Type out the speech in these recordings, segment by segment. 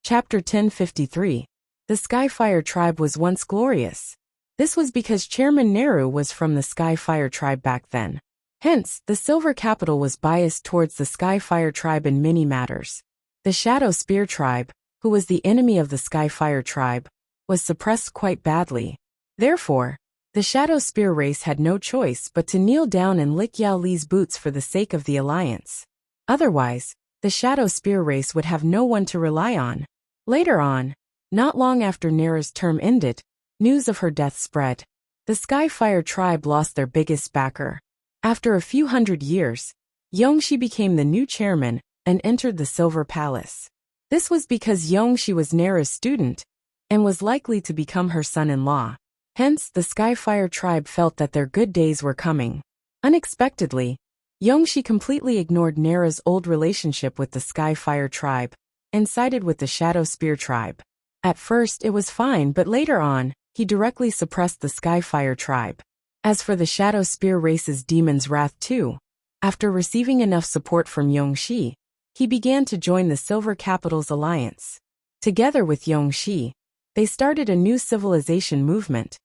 Chapter 1053. The Skyfire tribe was once glorious. This was because Chairman Nehru was from the Skyfire tribe back then. Hence, the Silver Capital was biased towards the Skyfire tribe in many matters. The Shadow Spear tribe, who was the enemy of the Skyfire tribe, was suppressed quite badly. Therefore, the Shadow Spear race had no choice but to kneel down and lick Yao Li's boots for the sake of the alliance. Otherwise, the Shadow Spear race would have no one to rely on. Later on, not long after Nehru's term ended, news of her death spread. The Skyfire tribe lost their biggest backer. After a few hundred years, Yongxi became the new chairman and entered the Silver Palace. This was because Yongxi was Nehru's student and was likely to become her son-in-law. Hence, the Skyfire tribe felt that their good days were coming. Unexpectedly, Yongxi completely ignored Nehru's old relationship with the Skyfire tribe and sided with the Shadow Spear tribe. At first it was fine, but later on, he directly suppressed the Skyfire tribe. As for the Shadow Spear race's Demon's Wrath too, after receiving enough support from Yongxi, he began to join the Silver Capital's alliance. Together with Yongxi, they started a new civilization movement,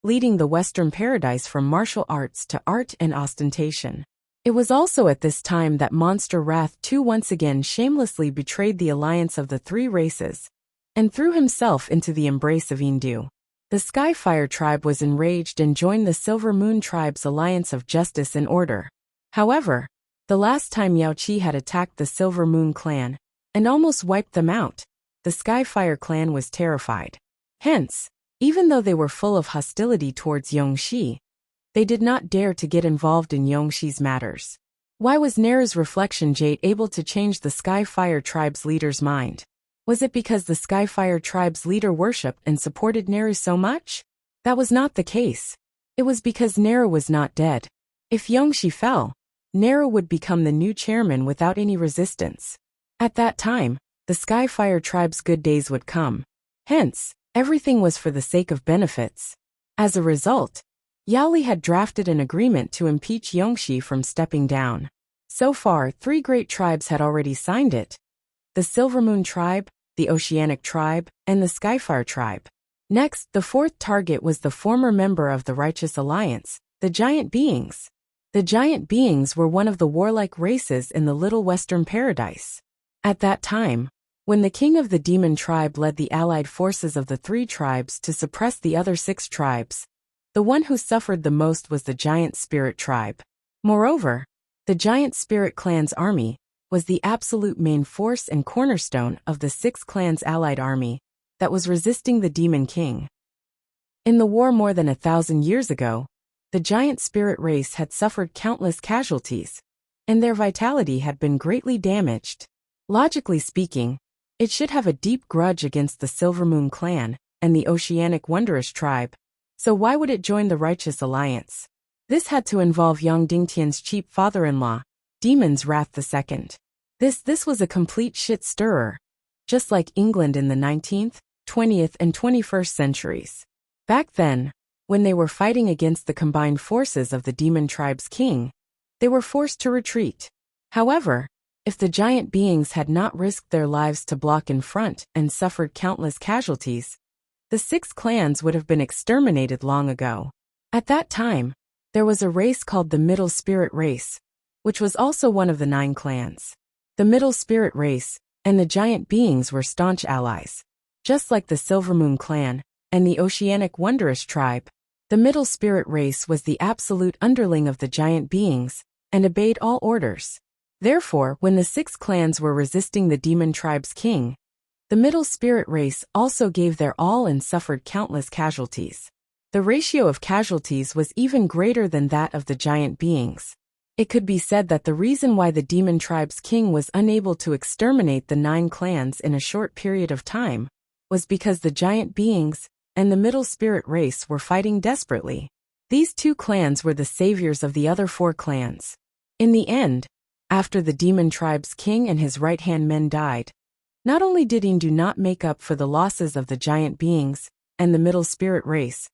leading the Western paradise from martial arts to art and ostentation. It was also at this time that Monster Wrath II once again shamelessly betrayed the alliance of the three races and threw himself into the embrace of Indu. The Skyfire tribe was enraged and joined the Silver Moon tribe's alliance of justice and order. However, the last time Yao Qi had attacked the Silver Moon clan and almost wiped them out, the Skyfire clan was terrified. Hence, even though they were full of hostility towards Yongxi, they did not dare to get involved in Yongxi's matters. Why was Nehru's reflection jade able to change the Skyfire tribe's leader's mind? Was it because the Skyfire tribe's leader worshipped and supported Nehru so much? That was not the case. It was because Nehru was not dead. If Yongxi fell, Nehru would become the new chairman without any resistance. At that time, the Skyfire tribe's good days would come. Hence, everything was for the sake of benefits. As a result, Yao Li had drafted an agreement to impeach Yongxi from stepping down. So far, three great tribes had already signed it: the Silver Moon tribe, the Oceanic tribe, and the Skyfire tribe. Next, the fourth target was the former member of the Righteous Alliance, the Giant Beings. The Giant Beings were one of the warlike races in the Little Western Paradise. At that time, when the king of the Demon tribe led the allied forces of the three tribes to suppress the other six tribes, the one who suffered the most was the Giant Spirit tribe. Moreover, the Giant Spirit clan's army was the absolute main force and cornerstone of the six clans' allied army that was resisting the Demon King. In the war more than 1,000 years ago, the Giant Spirit race had suffered countless casualties, and their vitality had been greatly damaged. Logically speaking, it should have a deep grudge against the Silver Moon clan and the Oceanic Wondrous tribe, so why would it join the Righteous Alliance? This had to involve Yang Dingtian's cheap father-in-law, Demon's Wrath II. This was a complete shit-stirrer, just like England in the 19th, 20th, and 21st centuries. Back then, when they were fighting against the combined forces of the Demon tribe's king, they were forced to retreat. However, if the Giant Beings had not risked their lives to block in front and suffered countless casualties, the six clans would have been exterminated long ago. At that time, there was a race called the Middle Spirit race, which was also one of the 9 clans. The Middle Spirit race and the Giant Beings were staunch allies. Just like the Silver Moon clan and the Oceanic Wondrous tribe, the Middle Spirit race was the absolute underling of the Giant Beings and obeyed all orders. Therefore, when the 6 clans were resisting the Demon tribe's king, the Middle Spirit race also gave their all and suffered countless casualties. The ratio of casualties was even greater than that of the Giant Beings. It could be said that the reason why the Demon tribe's king was unable to exterminate the 9 clans in a short period of time was because the Giant Beings and the Middle Spirit race were fighting desperately. These 2 clans were the saviors of the other 4 clans. In the end, after the Demon tribe's king and his right-hand men died, not only did Indu not make up for the losses of the Giant Beings and the Middle Spirit race,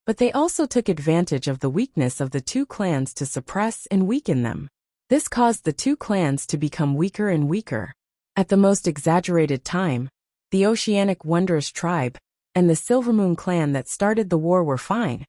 but they also took advantage of the weakness of the 2 clans to suppress and weaken them. This caused the 2 clans to become weaker and weaker. At the most exaggerated time, the Oceanic Wondrous Tribe, and the Silvermoon clan that started the war were fine,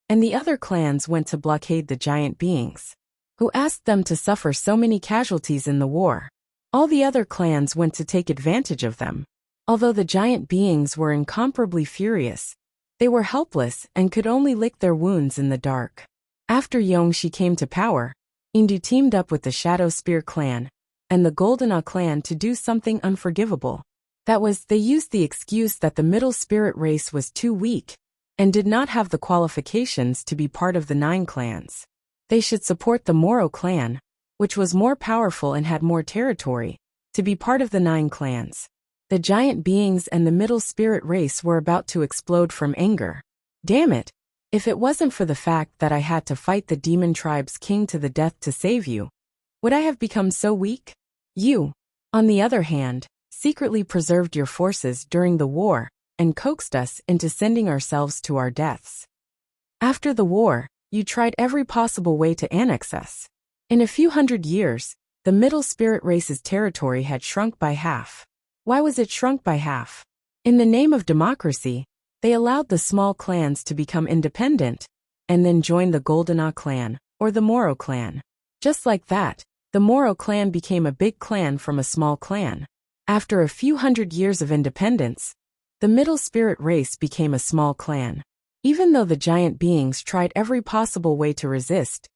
and the other clans went to blockade the giant beings, who asked them to suffer so many casualties in the war. All the other clans went to take advantage of them. Although the giant beings were incomparably furious, they were helpless and could only lick their wounds in the dark. After Yongxi came to power, Indu teamed up with the Shadow Spear clan and the Golden clan to do something unforgivable. That was, they used the excuse that the Middle Spirit race was too weak and did not have the qualifications to be part of the 9 clans. They should support the Moro clan, which was more powerful and had more territory, to be part of the 9 clans. The giant beings and the Middle Spirit race were about to explode from anger. Damn it! If it wasn't for the fact that I had to fight the demon tribe's king to the death to save you, would I have become so weak? You, on the other hand, secretly preserved your forces during the war and coaxed us into sending ourselves to our deaths. After the war, you tried every possible way to annex us. In a few hundred years, the Middle Spirit race's territory had shrunk by half. Why was it shrunk by half? In the name of democracy, they allowed the small clans to become independent and then join the Golden clan or the Moro clan. Just like that, the Moro clan became a big clan from a small clan. After a few hundred years of independence, the Middle Spirit race became a small clan. Even though the giant beings tried every possible way to resist,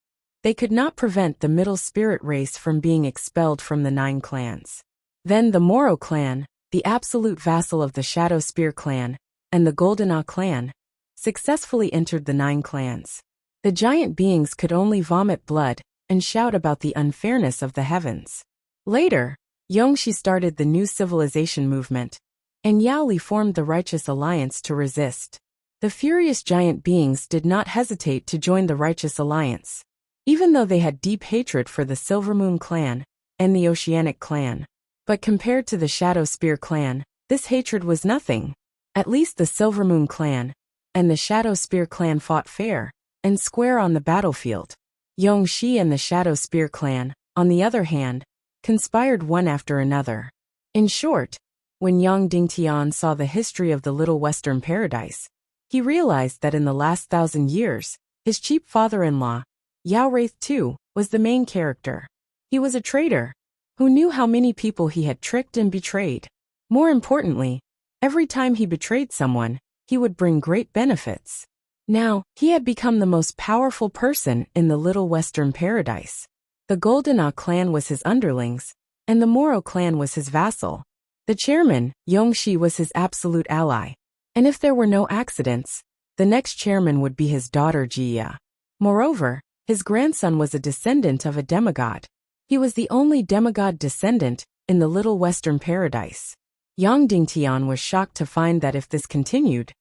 they could not prevent the Middle Spirit race from being expelled from the 9 clans. Then the Moro clan, the absolute vassal of the Shadow Spear clan, and the Golden clan, successfully entered the 9 clans. The giant beings could only vomit blood and shout about the unfairness of the heavens. Later, Yongxi started the New Civilization movement, and Yao Li formed the Righteous Alliance to resist. The furious giant beings did not hesitate to join the Righteous Alliance, even though they had deep hatred for the Silvermoon clan and the Oceanic clan. But compared to the Shadow Spear clan, this hatred was nothing. At least the Silvermoon clan and the Shadow Spear clan fought fair and square on the battlefield. Yongxi and the Shadow Spear clan, on the other hand, conspired one after another. In short, when Yang Dingtian saw the history of the Little Western Paradise, he realized that in the last 1,000 years, his cheap father-in-law, Yao Wraith II, was the main character. He was a traitor who knew how many people he had tricked and betrayed. More importantly, every time he betrayed someone, he would bring great benefits. Now, he had become the most powerful person in the Little Western Paradise. The Golden clan was his underlings, and the Moro clan was his vassal. The chairman, Yongxi, was his absolute ally. And if there were no accidents, the next chairman would be his daughter Jia. Moreover, his grandson was a descendant of a demigod. He was the only demigod descendant in the Little Western Paradise. Yang Dingtian was shocked to find that if this continued,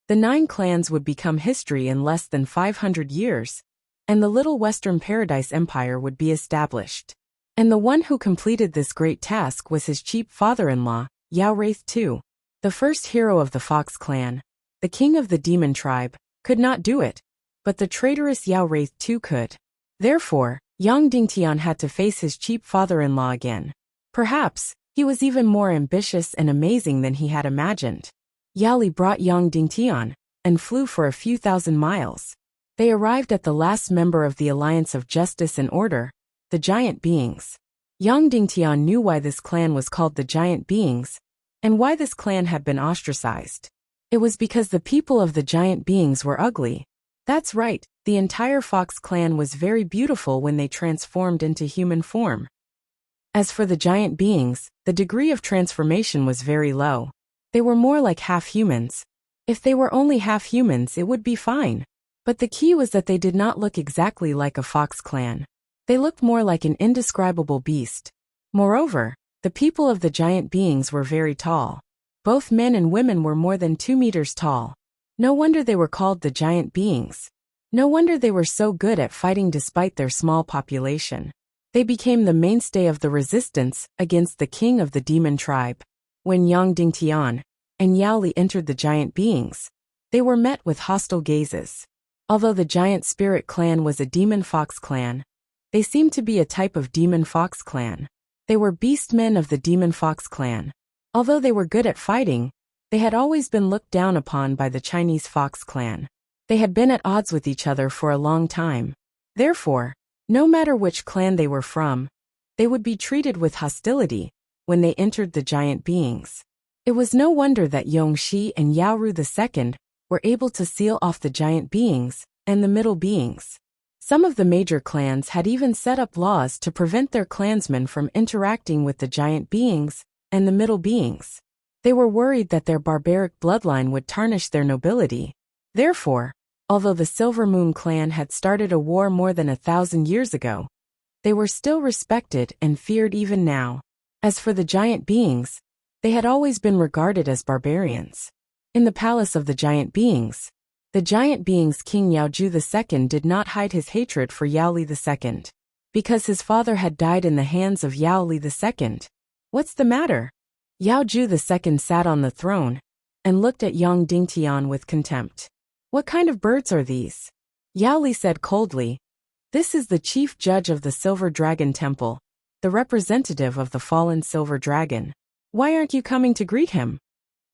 the 9 clans would become history in less than 500 years, and the Little Western Paradise Empire would be established. And the one who completed this great task was his cheap father-in-law, Yao Wraith II. The first hero of the Fox clan, the king of the demon tribe, could not do it, but the traitorous Yao Wraith II could. Therefore, Yang Dingtian had to face his cheap father-in-law again. Perhaps, he was even more ambitious and amazing than he had imagined. Yao Li brought Yang Dingtian and flew for a few thousand miles. They arrived at the last member of the Alliance of Justice and Order, the Giant Beings. Yang Dingtian knew why this clan was called the Giant Beings, and why this clan had been ostracized. It was because the people of the Giant Beings were ugly. That's right, the entire Fox clan was very beautiful when they transformed into human form. As for the Giant Beings, the degree of transformation was very low. They were more like half-humans. If they were only half-humans, it would be fine. But the key was that they did not look exactly like a Fox clan. They looked more like an indescribable beast. Moreover, the people of the Giant Beings were very tall. Both men and women were more than 2 meters tall. No wonder they were called the Giant Beings. No wonder they were so good at fighting despite their small population. They became the mainstay of the resistance against the king of the demon tribe. When Yang Dingtian and Yao Li entered the Giant Beings, they were met with hostile gazes. Although the Giant Spirit clan was a Demon Fox clan, they seemed to be a type of Demon Fox clan. They were beastmen of the Demon Fox clan. Although they were good at fighting, they had always been looked down upon by the Chinese Fox clan. They had been at odds with each other for a long time. Therefore, no matter which clan they were from, they would be treated with hostility when they entered the giant beings. It was no wonder that Yongxi and Yaoru II were able to seal off the giant beings and the middle beings. Some of the major clans had even set up laws to prevent their clansmen from interacting with the giant beings and the middle beings. They were worried that their barbaric bloodline would tarnish their nobility. Therefore, although the Silver Moon clan had started a war more than 1,000 years ago, they were still respected and feared even now. As for the giant beings, they had always been regarded as barbarians. In the palace of the giant beings, the giant beings' king Yaoju II did not hide his hatred for Yaoli II. Because his father had died in the hands of Yaoli II. What's the matter? Yaoju II sat on the throne and looked at Yang Dingtian with contempt. What kind of birds are these? Yaoli said coldly. This is the chief judge of the Silver Dragon Temple, the representative of the fallen Silver Dragon. Why aren't you coming to greet him?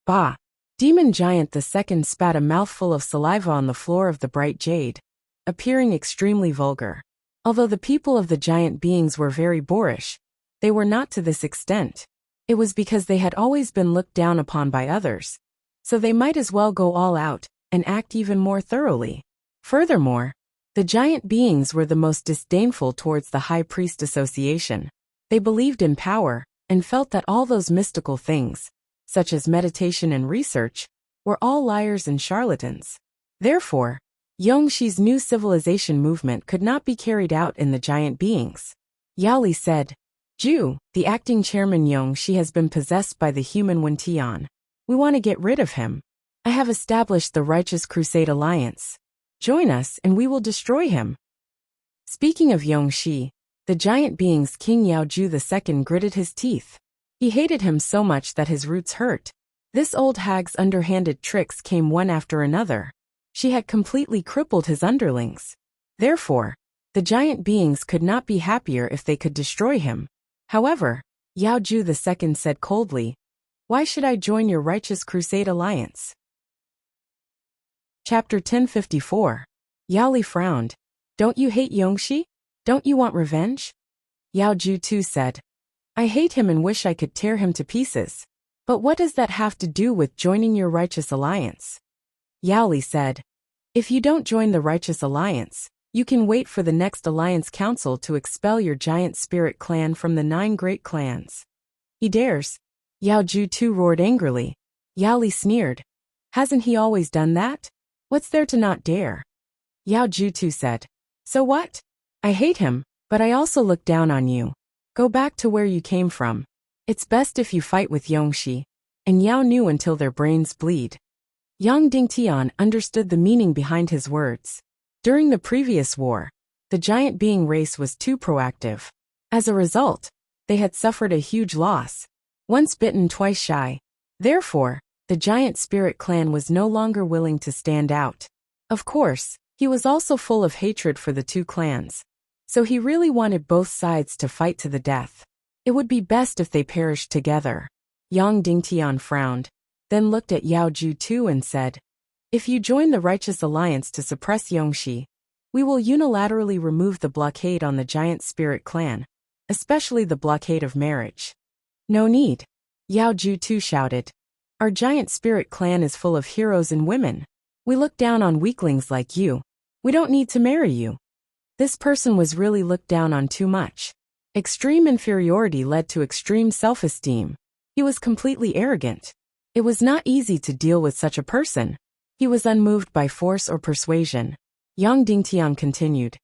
Bah! Demon Giant II spat a mouthful of saliva on the floor of the bright jade, appearing extremely vulgar. Although the people of the giant beings were very boorish, they were not to this extent. It was because they had always been looked down upon by others, so they might as well go all out and act even more thoroughly. Furthermore, the giant beings were the most disdainful towards the High Priest Association. They believed in power and felt that all those mystical things, such as meditation and research, were all liars and charlatans. Therefore, Yongxi's new civilization movement could not be carried out in the giant beings. Yaoli said, Ju, the acting chairman Yongxi has been possessed by the human Wentian. We want to get rid of him. I have established the Righteous Crusade Alliance. Join us and we will destroy him. Speaking of Yongxi, the giant being's king Yaoju II gritted his teeth. He hated him so much that his roots hurt. This old hag's underhanded tricks came one after another. She had completely crippled his underlings. Therefore, the giant beings could not be happier if they could destroy him. However, Yaoju II said coldly, Why should I join your Righteous Crusade Alliance? Chapter 1054. Yaoli frowned. Don't you hate Yongxi? Don't you want revenge? Yaoju too said, I hate him and wish I could tear him to pieces. But what does that have to do with joining your Righteous Alliance? Yaoli said, If you don't join the Righteous Alliance, you can wait for the next Alliance Council to expel your giant spirit clan from the 9 great clans. He dares. Yaoju too roared angrily. Yaoli sneered. Hasn't he always done that? What's there to not dare? Yaoju too said, So what? I hate him, but I also look down on you. Go back to where you came from. It's best if you fight with Yongxi. And Yao knew until their brains bleed. Yang Dingtian understood the meaning behind his words. During the previous war, the giant being race was too proactive. As a result, they had suffered a huge loss. Once bitten, twice shy. Therefore, the giant spirit clan was no longer willing to stand out. Of course, he was also full of hatred for the 2 clans. So he really wanted both sides to fight to the death. It would be best if they perished together. Yang Dingtian frowned, then looked at Yaoju too and said, If you join the Righteous Alliance to suppress Yongxi, we will unilaterally remove the blockade on the giant spirit clan, especially the blockade of marriage. No need. Yaoju too shouted. Our giant spirit clan is full of heroes and women. We look down on weaklings like you. We don't need to marry you. This person was really looked down on too much. Extreme inferiority led to extreme self-esteem. He was completely arrogant. It was not easy to deal with such a person. He was unmoved by force or persuasion. Yang Dingtian continued.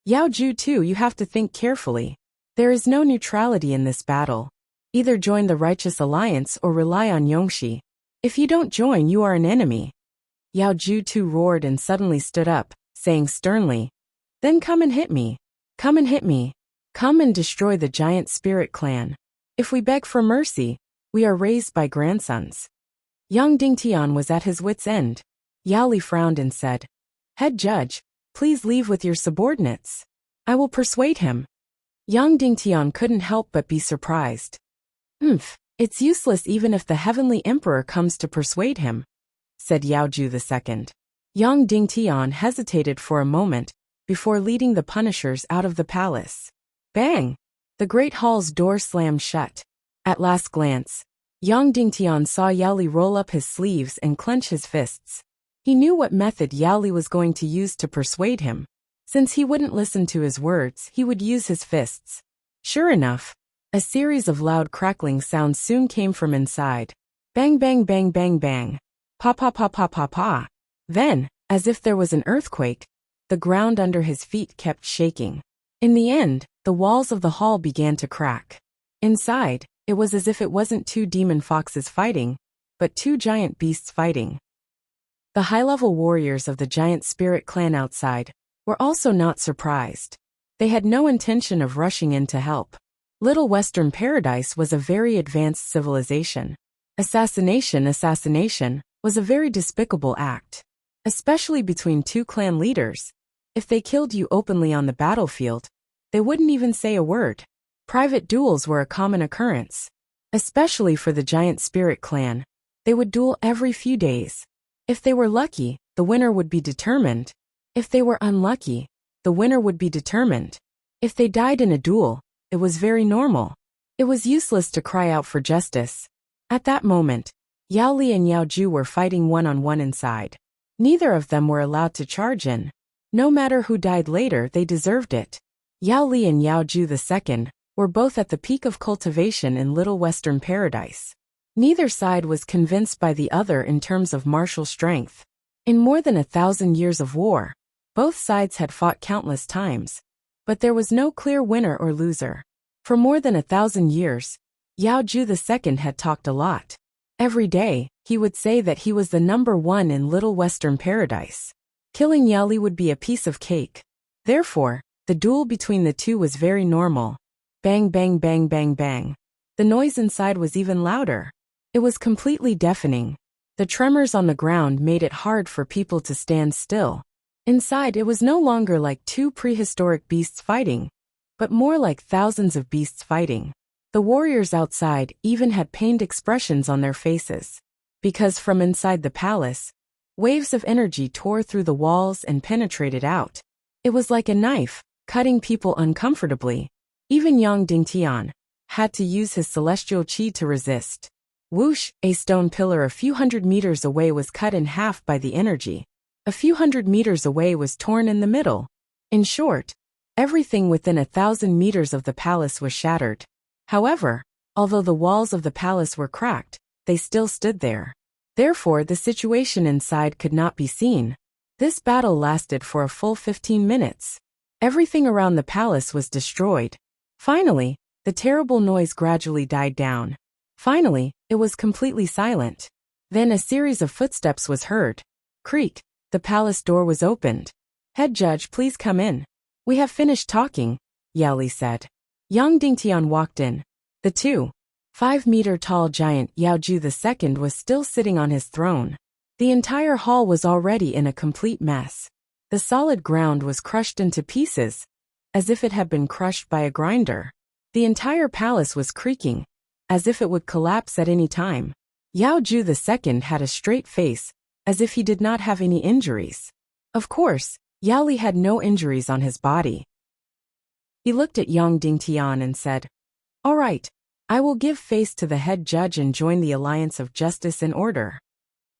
Yaoju too, you have to think carefully. There is no neutrality in this battle. Either join the Righteous Alliance or rely on Yongxi. If you don't join, you are an enemy. Yaoju too roared and suddenly stood up, saying sternly, Then come and hit me. Come and hit me. Come and destroy the giant spirit clan. If we beg for mercy, we are raised by grandsons. Yang Dingtian was at his wit's end. Yaoli frowned and said, Head judge, please leave with your subordinates. I will persuade him. Yang Dingtian couldn't help but be surprised. It's useless even if the heavenly emperor comes to persuade him, said Yaoju II. Yang Dingtian hesitated for a moment before leading the punishers out of the palace. Bang! The great hall's door slammed shut. At last glance, Yang Dingtian saw Yaoli roll up his sleeves and clench his fists. He knew what method Yaoli was going to use to persuade him. Since he wouldn't listen to his words, he would use his fists. Sure enough, a series of loud crackling sounds soon came from inside. Bang bang bang bang bang. Pa pa pa pa pa pa. Then, as if there was an earthquake, the ground under his feet kept shaking. In the end, the walls of the hall began to crack. Inside, it was as if it wasn't two demon foxes fighting, but two giant beasts fighting. The high-level warriors of the giant spirit clan outside were also not surprised. They had no intention of rushing in to help. Little Western Paradise was a very advanced civilization. Assassination was a very despicable act. Especially between two clan leaders. If they killed you openly on the battlefield, they wouldn't even say a word. Private duels were a common occurrence. Especially for the giant spirit clan. They would duel every few days. If they were lucky, the winner would be determined. If they were unlucky, the winner would be determined. If they died in a duel, it was very normal. It was useless to cry out for justice. At that moment, Yao Li and Yao Ju were fighting one-on-one inside. Neither of them were allowed to charge in. No matter who died later, they deserved it. Yao Li and Yao Ju II were both at the peak of cultivation in Little Western Paradise. Neither side was convinced by the other in terms of martial strength. In more than 1,000 years of war, both sides had fought countless times, but there was no clear winner or loser. For more than 1,000 years, Yao Ju II had talked a lot. Every day, he would say that he was the number one in Little Western Paradise. Killing Yao Li would be a piece of cake. Therefore, the duel between the two was very normal. Bang bang bang bang bang. The noise inside was even louder. It was completely deafening. The tremors on the ground made it hard for people to stand still. Inside, it was no longer like two prehistoric beasts fighting, but more like thousands of beasts fighting. The warriors outside even had pained expressions on their faces. Because from inside the palace, waves of energy tore through the walls and penetrated out. It was like a knife, cutting people uncomfortably. Even Yang Dingtian had to use his celestial qi to resist. Whoosh! A stone pillar a few hundred meters away was cut in half by the energy. A few hundred meters away was torn in the middle. In short, everything within 1,000 meters of the palace was shattered. However, although the walls of the palace were cracked, they still stood there. Therefore, the situation inside could not be seen. This battle lasted for a full 15 minutes. Everything around the palace was destroyed. Finally, the terrible noise gradually died down. Finally, it was completely silent. Then a series of footsteps was heard. Creak, the palace door was opened. Head judge, please come in. We have finished talking, Yao Li said. Yang Dingtian walked in. The 2.5-meter-tall giant Yao Ju II was still sitting on his throne. The entire hall was already in a complete mess. The solid ground was crushed into pieces, as if it had been crushed by a grinder. The entire palace was creaking, as if it would collapse at any time. Yao Ju II had a straight face, as if he did not have any injuries. Of course, Yao Li had no injuries on his body. He looked at Yang Dingtian and said, "All right, I will give face to the head judge and join the alliance of justice and order."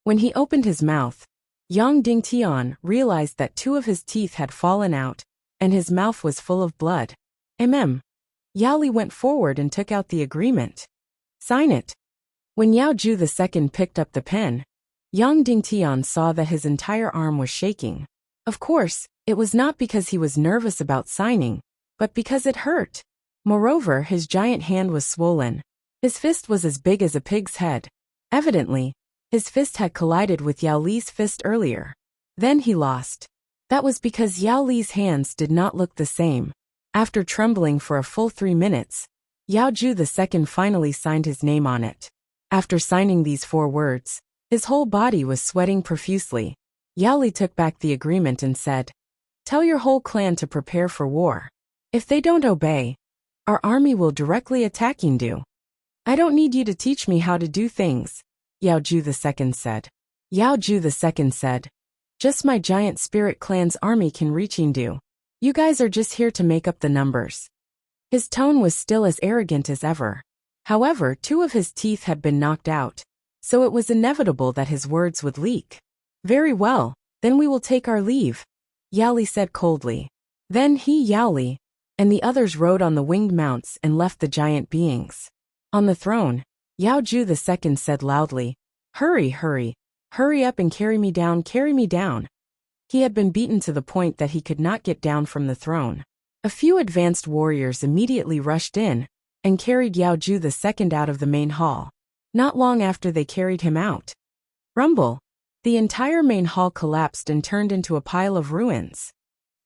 When he opened his mouth, Yang Dingtian realized that two of his teeth had fallen out, and his mouth was full of blood. Yao Li went forward and took out the agreement. Sign it. When Yao Ju II picked up the pen, Yang Dingtian saw that his entire arm was shaking. Of course, it was not because he was nervous about signing, but because it hurt. Moreover, his giant hand was swollen. His fist was as big as a pig's head. Evidently, his fist had collided with Yao Li's fist earlier. Then he lost. That was because Yao Li's hands did not look the same. After trembling for a full 3 minutes, Yao Ju II finally signed his name on it. After signing these 4 words, his whole body was sweating profusely. Yao Li took back the agreement and said, "Tell your whole clan to prepare for war. If they don't obey, our army will directly attack Yingdu." I don't need you to teach me how to do things, Yao Ju II said. Yao Ju II said, just my giant spirit clan's army can reach Indu. You guys are just here to make up the numbers. His tone was still as arrogant as ever. However, 2 of his teeth had been knocked out, so it was inevitable that his words would leak. Very well, then we will take our leave, Yao Li said coldly. Then he, Yao Li, and the others rode on the winged mounts and left the giant beings. On the throne, Yao Ju II said loudly, hurry, hurry, hurry up and carry me down, carry me down. He had been beaten to the point that he could not get down from the throne. A few advanced warriors immediately rushed in and carried Yao Ju II out of the main hall. Not long after they carried him out. Rumble! The entire main hall collapsed and turned into a pile of ruins.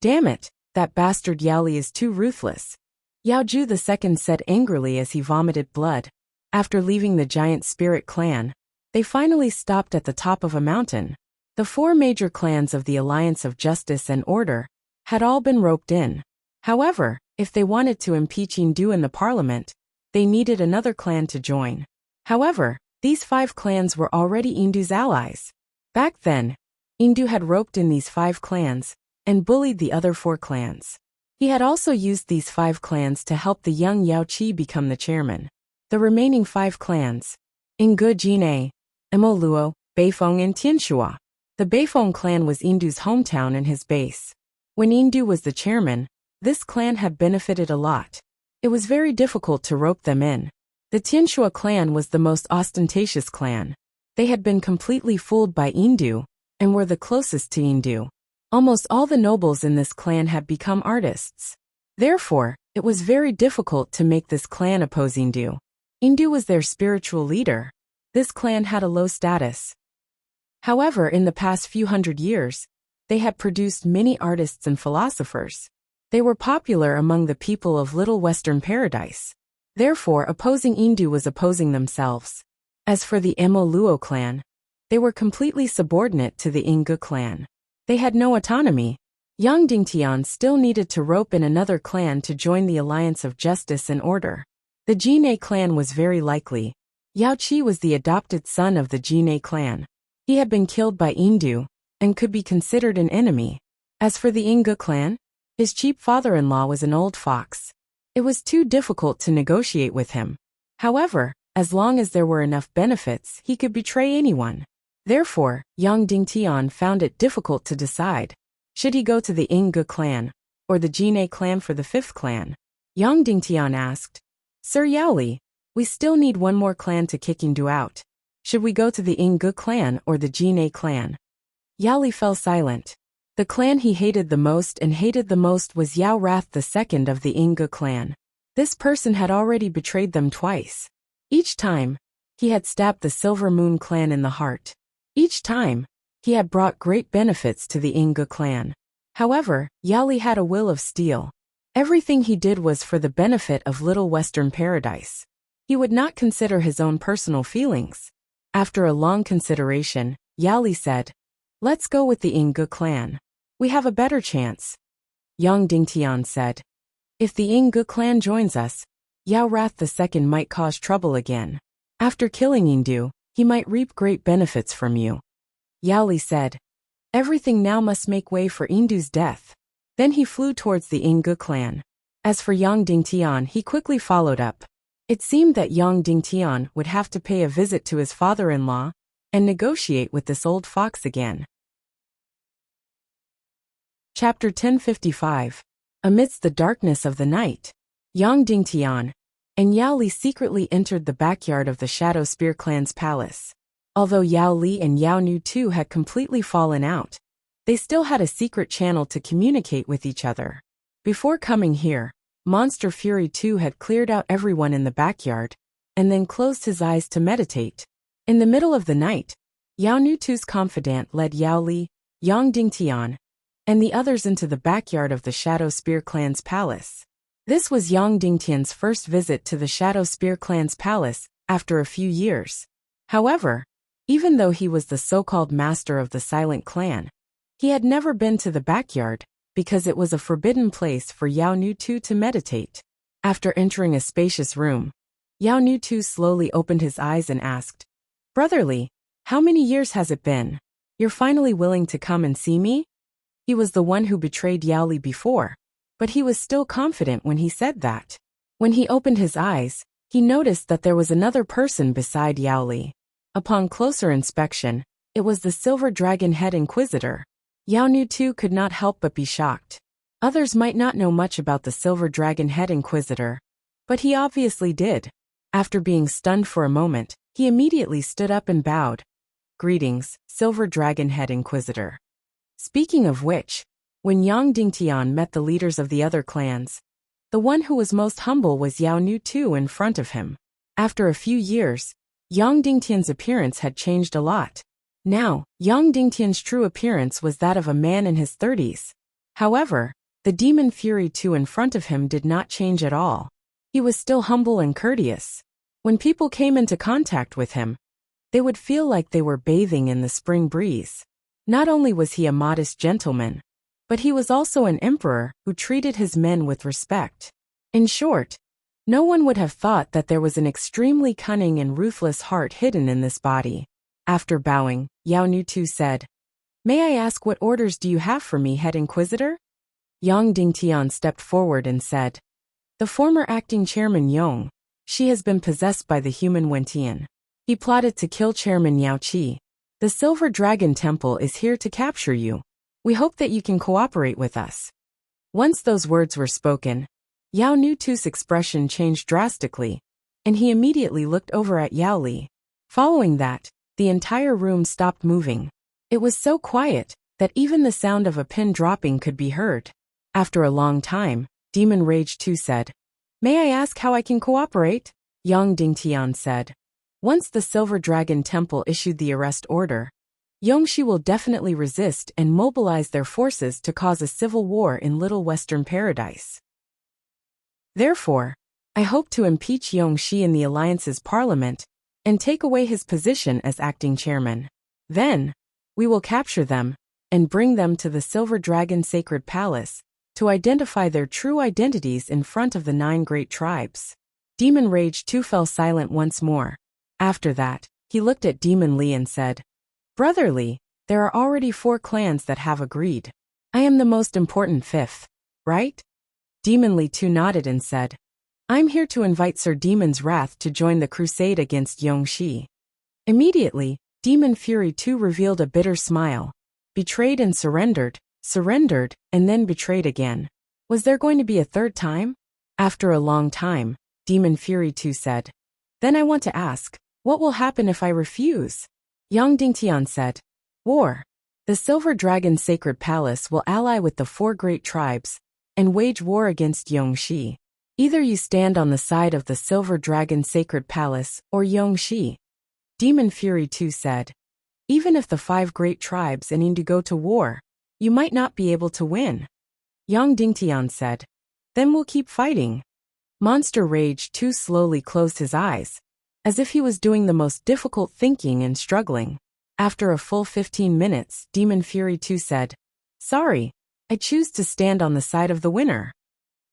Damn it, that bastard Yao Li is too ruthless, Yao Ju II said angrily as he vomited blood. After leaving the giant spirit clan, they finally stopped at the top of a mountain. The 4 major clans of the Alliance of Justice and Order had all been roped in. However, if they wanted to impeach Indu in the parliament, they needed another clan to join. However, these 5 clans were already Indu's allies. Back then, Indu had roped in these 5 clans and bullied the other 4 clans. He had also used these 5 clans to help the young Yao Qi become the chairman. The remaining 5 clans, Ingu Jinei, Emoluo, Beifeng and Tianxua. The Beifeng clan was Indu's hometown and his base. When Indu was the chairman, this clan had benefited a lot. It was very difficult to rope them in. The Tianxua clan was the most ostentatious clan. They had been completely fooled by Indu and were the closest to Indu. Almost all the nobles in this clan had become artists. Therefore, it was very difficult to make this clan oppose Indu. Indu was their spiritual leader. This clan had a low status. However, in the past few hundred years, they had produced many artists and philosophers. They were popular among the people of Little Western Paradise. Therefore, opposing Indu was opposing themselves. As for the Emoluo clan, they were completely subordinate to the Ingu clan. They had no autonomy. Yang Dingtian still needed to rope in another clan to join the Alliance of Justice and Order. The Jinei clan was very likely. Yao Qi was the adopted son of the Jinei clan. He had been killed by Indu and could be considered an enemy. As for the Ingu clan, his cheap father-in-law was an old fox. It was too difficult to negotiate with him. However, as long as there were enough benefits, he could betray anyone. Therefore, Yang Dingtian found it difficult to decide. Should he go to the Ingu clan or the Jinei clan for the 5th clan? Yang Dingtian asked, Sir Yao Li, we still need one more clan to kick Indu out. Should we go to the Ingu clan or the Jinei clan? Yao Li fell silent. The clan he hated the most was Yao Wrath II of the Ingu clan. This person had already betrayed them twice. Each time, he had stabbed the Silver Moon clan in the heart. Each time, he had brought great benefits to the Ingu clan. However, Yao Li had a will of steel. Everything he did was for the benefit of Little Western Paradise. He would not consider his own personal feelings. After a long consideration, Yao Li said, Let's go with the Ingu clan. We have a better chance. Yang Dingtian said, If the Ingu clan joins us, Yao Wrath II might cause trouble again. After killing Indu, he might reap great benefits from you. Yao Li said, Everything now must make way for Indu's death. Then he flew towards the Ingu clan. As for Yang Dingtian, he quickly followed up. It seemed that Yang Dingtian would have to pay a visit to his father-in-law and negotiate with this old fox again. Chapter 1055. Amidst the darkness of the night, Yang Dingtian and Yao Li secretly entered the backyard of the Shadow Spear clan's palace. Although Yao Li and Yao Nu too had completely fallen out, they still had a secret channel to communicate with each other. Before coming here, Monster Fury 2 had cleared out everyone in the backyard and then closed his eyes to meditate. In the middle of the night, Yao Nu 2's confidant led Yao Li, Yang Dingtian, and the others into the backyard of the Shadow Spear clan's palace. This was Yang Dingtian's first visit to the Shadow Spear clan's palace after a few years. However, even though he was the so-called master of the Silent Clan, he had never been to the backyard because it was a forbidden place for Yao Nu 2 to meditate. After entering a spacious room, Yao Nu too slowly opened his eyes and asked, "Brotherly, how many years has it been? You're finally willing to come and see me?" He was the one who betrayed Yao Li before, but he was still confident when he said that. When he opened his eyes, he noticed that there was another person beside Yao Li. Upon closer inspection, it was the Silver Dragon Head Inquisitor. Yao Nu too could not help but be shocked. Others might not know much about the Silver Dragon Head Inquisitor, but he obviously did. After being stunned for a moment, he immediately stood up and bowed. "Greetings, Silver Dragon Head Inquisitor." Speaking of which, when Yang Dingtian met the leaders of the other clans, the one who was most humble was Yao Nu too in front of him. After a few years, Yang Dingtian's appearance had changed a lot. Now, Yang Dingtian's true appearance was that of a man in his 30s. However, the demon Fury too in front of him did not change at all. He was still humble and courteous. When people came into contact with him, they would feel like they were bathing in the spring breeze. Not only was he a modest gentleman, but he was also an emperor who treated his men with respect. In short, no one would have thought that there was an extremely cunning and ruthless heart hidden in this body. After bowing, Yao Nu too said, "May I ask what orders do you have for me, Head Inquisitor?" Yang Dingtian stepped forward and said, "The former acting chairman Yong, she has been possessed by the human Wentian. He plotted to kill Chairman Yao Qi. The Silver Dragon Temple is here to capture you. We hope that you can cooperate with us." Once those words were spoken, Yao Nu too's expression changed drastically, and he immediately looked over at Yao Li. Following that, the entire room stopped moving. It was so quiet that even the sound of a pin dropping could be heard. After a long time, Demon Rage 2 said, "May I ask how I can cooperate?" Yang Dingtian said, "Once the Silver Dragon Temple issued the arrest order, Yongxi will definitely resist and mobilize their forces to cause a civil war in Little Western Paradise. Therefore, I hope to impeach Yongxi in the Alliance's parliament and take away his position as acting chairman. Then, we will capture them and bring them to the Silver Dragon Sacred Palace to identify their true identities in front of the 9 great tribes." Demon Rage 2 fell silent once more. After that, he looked at Demon Li and said, "Brotherly, there are already 4 clans that have agreed. I am the most important 5th, right?" Demon Li 2 nodded and said, "I'm here to invite Sir Demon's Wrath to join the crusade against Yongxi." Immediately, Demon Fury 2 revealed a bitter smile. Betrayed and surrendered, and then betrayed again. Was there going to be a third time? After a long time, Demon Fury 2 said, "Then I want to ask, what will happen if I refuse?" Yang Dingtian said, "War. The Silver Dragon Sacred Palace will ally with the 4 great tribes and wage war against Yongxi. Either you stand on the side of the Silver Dragon Sacred Palace or Yongxi." Demon Fury 2 said, "Even if the 5 great tribes need to go to war, you might not be able to win." Yang Dingtian said, "Then we'll keep fighting." Monster Rage 2 slowly closed his eyes, as if he was doing the most difficult thinking and struggling. After a full 15 minutes, Demon Fury 2 said, "Sorry, I choose to stand on the side of the winner."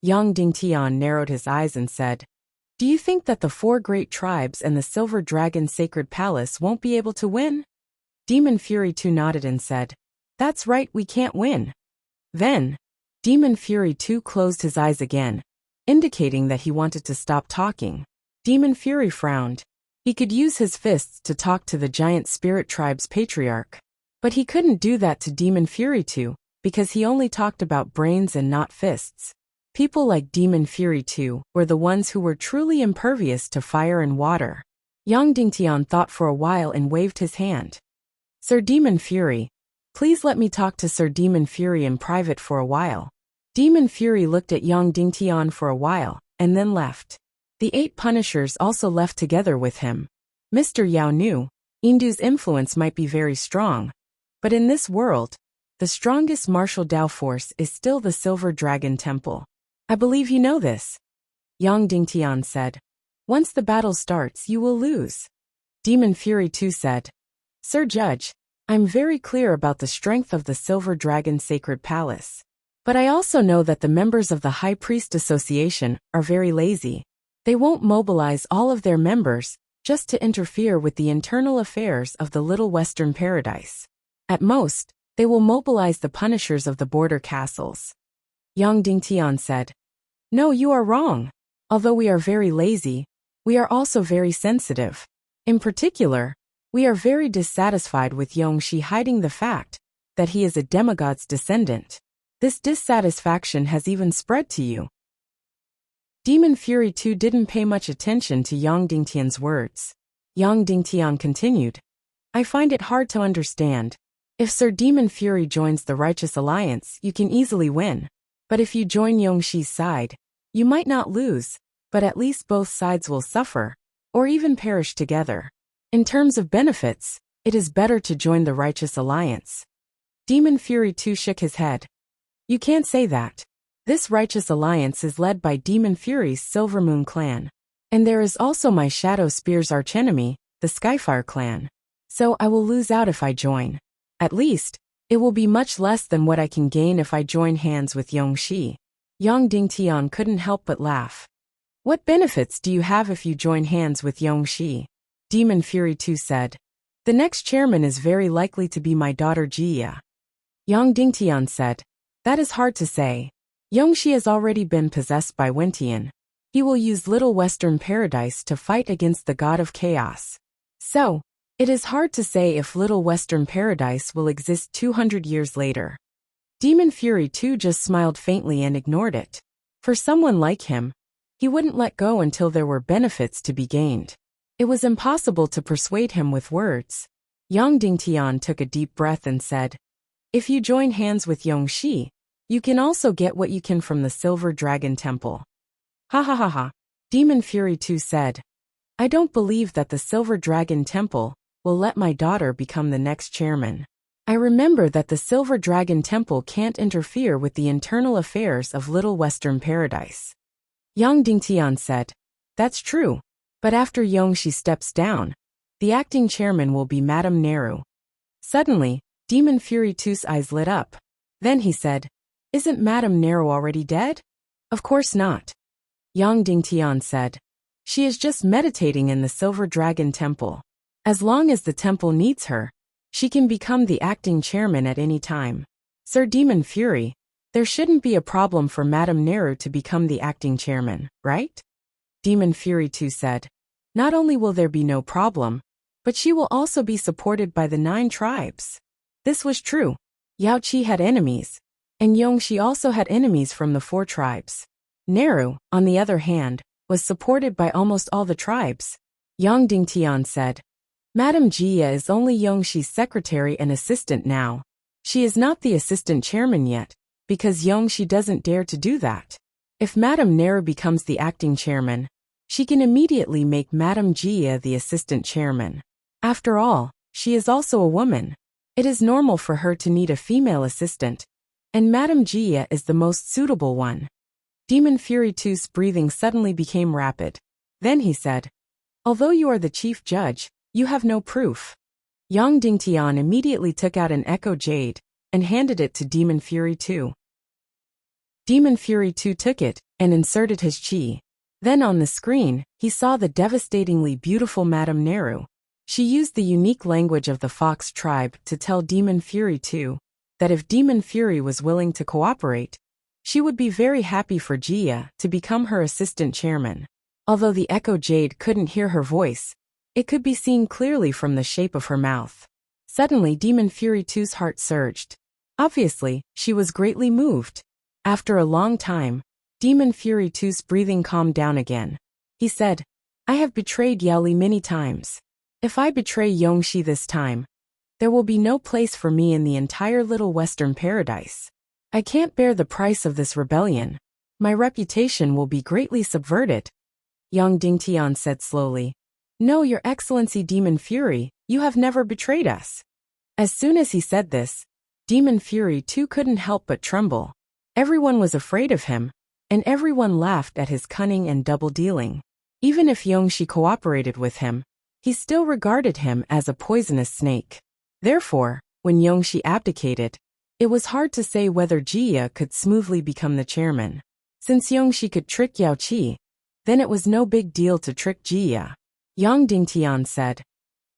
Yang Dingtian narrowed his eyes and said, "Do you think that the 4 great tribes and the Silver Dragon Sacred Palace won't be able to win?" Demon Fury 2 nodded and said, "That's right, we can't win." Then, Demon Fury 2 closed his eyes again, indicating that he wanted to stop talking. Demon Fury frowned. He could use his fists to talk to the giant spirit tribe's patriarch. But he couldn't do that to Demon Fury 2, because he only talked about brains and not fists. People like Demon Fury 2 were the ones who were truly impervious to fire and water. Yang Dingtian thought for a while and waved his hand. "Sir Demon Fury, please let me talk to Sir Demon Fury in private for a while." Demon Fury looked at Yang Dingtian for a while, and then left. The 8 Punishers also left together with him. Mr. Yao Nu, Indu's influence might be very strong, but in this world, the strongest martial Dao force is still the Silver Dragon Temple. I believe you know this. Yang Dingtian said, "Once the battle starts, you will lose." Demon Fury 2 said, "Sir Judge, I'm very clear about the strength of the Silver Dragon Sacred Palace. But I also know that the members of the High Priest Association are very lazy. They won't mobilize all of their members just to interfere with the internal affairs of the Little Western Paradise. At most, they will mobilize the punishers of the border castles. Yang Dingtian said. No, you are wrong. Although we are very lazy, we are also very sensitive. In particular, we are very dissatisfied with Yongxi hiding the fact that he is a demigod's descendant. This dissatisfaction has even spread to you. Demon Fury too didn't pay much attention to Yang Dingtian's words. Yang Dingtian continued. I find it hard to understand. If Sir Demon Fury joins the Righteous Alliance, you can easily win. But if you join Yongxi's side, you might not lose, but at least both sides will suffer, or even perish together. In terms of benefits, it is better to join the Righteous Alliance. Demon Fury too shook his head. You can't say that. This Righteous Alliance is led by Demon Fury's Silvermoon clan. And there is also my Shadow Spear's archenemy, the Skyfire clan. So I will lose out if I join. At least, it will be much less than what I can gain if I join hands with Yongxi. Yang Dingtian couldn't help but laugh. What benefits do you have if you join hands with Yongxi? Demon Fury too said. The next chairman is very likely to be my daughter Jia. Yang Dingtian said. That is hard to say. Yongxi has already been possessed by Wentian. He will use Little Western Paradise to fight against the God of Chaos. So, it is hard to say if Little Western Paradise will exist 200 years later. Demon Fury too just smiled faintly and ignored it. For someone like him, he wouldn't let go until there were benefits to be gained. It was impossible to persuade him with words. Yang Dingtian took a deep breath and said, If you join hands with Yongxi, you can also get what you can from the Silver Dragon Temple. Ha ha ha ha. Demon Fury too said. I don't believe that the Silver Dragon Temple will let my daughter become the next chairman. I remember that the Silver Dragon Temple can't interfere with the internal affairs of Little Western Paradise. Yang Dingtian said. That's true. But after Yongxi steps down, the acting chairman will be Madame Neru. Suddenly, Demon Fury too's eyes lit up. Then he said, Isn't Madame Neru already dead? Of course not. Yang Dingtian said. She is just meditating in the Silver Dragon Temple. As long as the temple needs her, she can become the acting chairman at any time. Sir Demon Fury, there shouldn't be a problem for Madame Neru to become the acting chairman, right? Demon Fury too said. Not only will there be no problem, but she will also be supported by the 9 tribes. This was true. Yao Qi had enemies, and Yongxi also had enemies from the 4 tribes. Neru, on the other hand, was supported by almost all the tribes. Yang Dingtian said. Madame Jia is only Yongxi's secretary and assistant now. She is not the assistant chairman yet, because Yongxi doesn't dare to do that. If Madame Neru becomes the acting chairman, she can immediately make Madame Jia the assistant chairman. After all, she is also a woman. It is normal for her to need a female assistant, and Madame Jia is the most suitable one. Demon Fury too's breathing suddenly became rapid. Then he said, Although you are the chief judge, you have no proof. Yang Dingtian immediately took out an Echo Jade and handed it to Demon Fury 2. Demon Fury 2 took it and inserted his chi. Then on the screen, he saw the devastatingly beautiful Madame Neru. She used the unique language of the Fox tribe to tell Demon Fury 2 that if Demon Fury was willing to cooperate, she would be very happy for Jia to become her assistant chairman. Although the Echo Jade couldn't hear her voice, it could be seen clearly from the shape of her mouth. Suddenly Demon Fury 2's heart surged. Obviously, she was greatly moved. After a long time, Demon Fury 2's breathing calmed down again. He said, I have betrayed Yao Li many times. If I betray Yongxi this time, there will be no place for me in the entire Little Western Paradise. I can't bear the price of this rebellion. My reputation will be greatly subverted. Yang Dingtian said slowly. No, Your Excellency Demon Fury, you have never betrayed us. As soon as he said this, Demon Fury too couldn't help but tremble. Everyone was afraid of him, and everyone laughed at his cunning and double-dealing. Even if Yongxi cooperated with him, he still regarded him as a poisonous snake. Therefore, when Yongxi abdicated, it was hard to say whether Jia could smoothly become the chairman. Since Yongxi could trick Yao Qi, Then it was no big deal to trick Jia. Yang Dingtian said.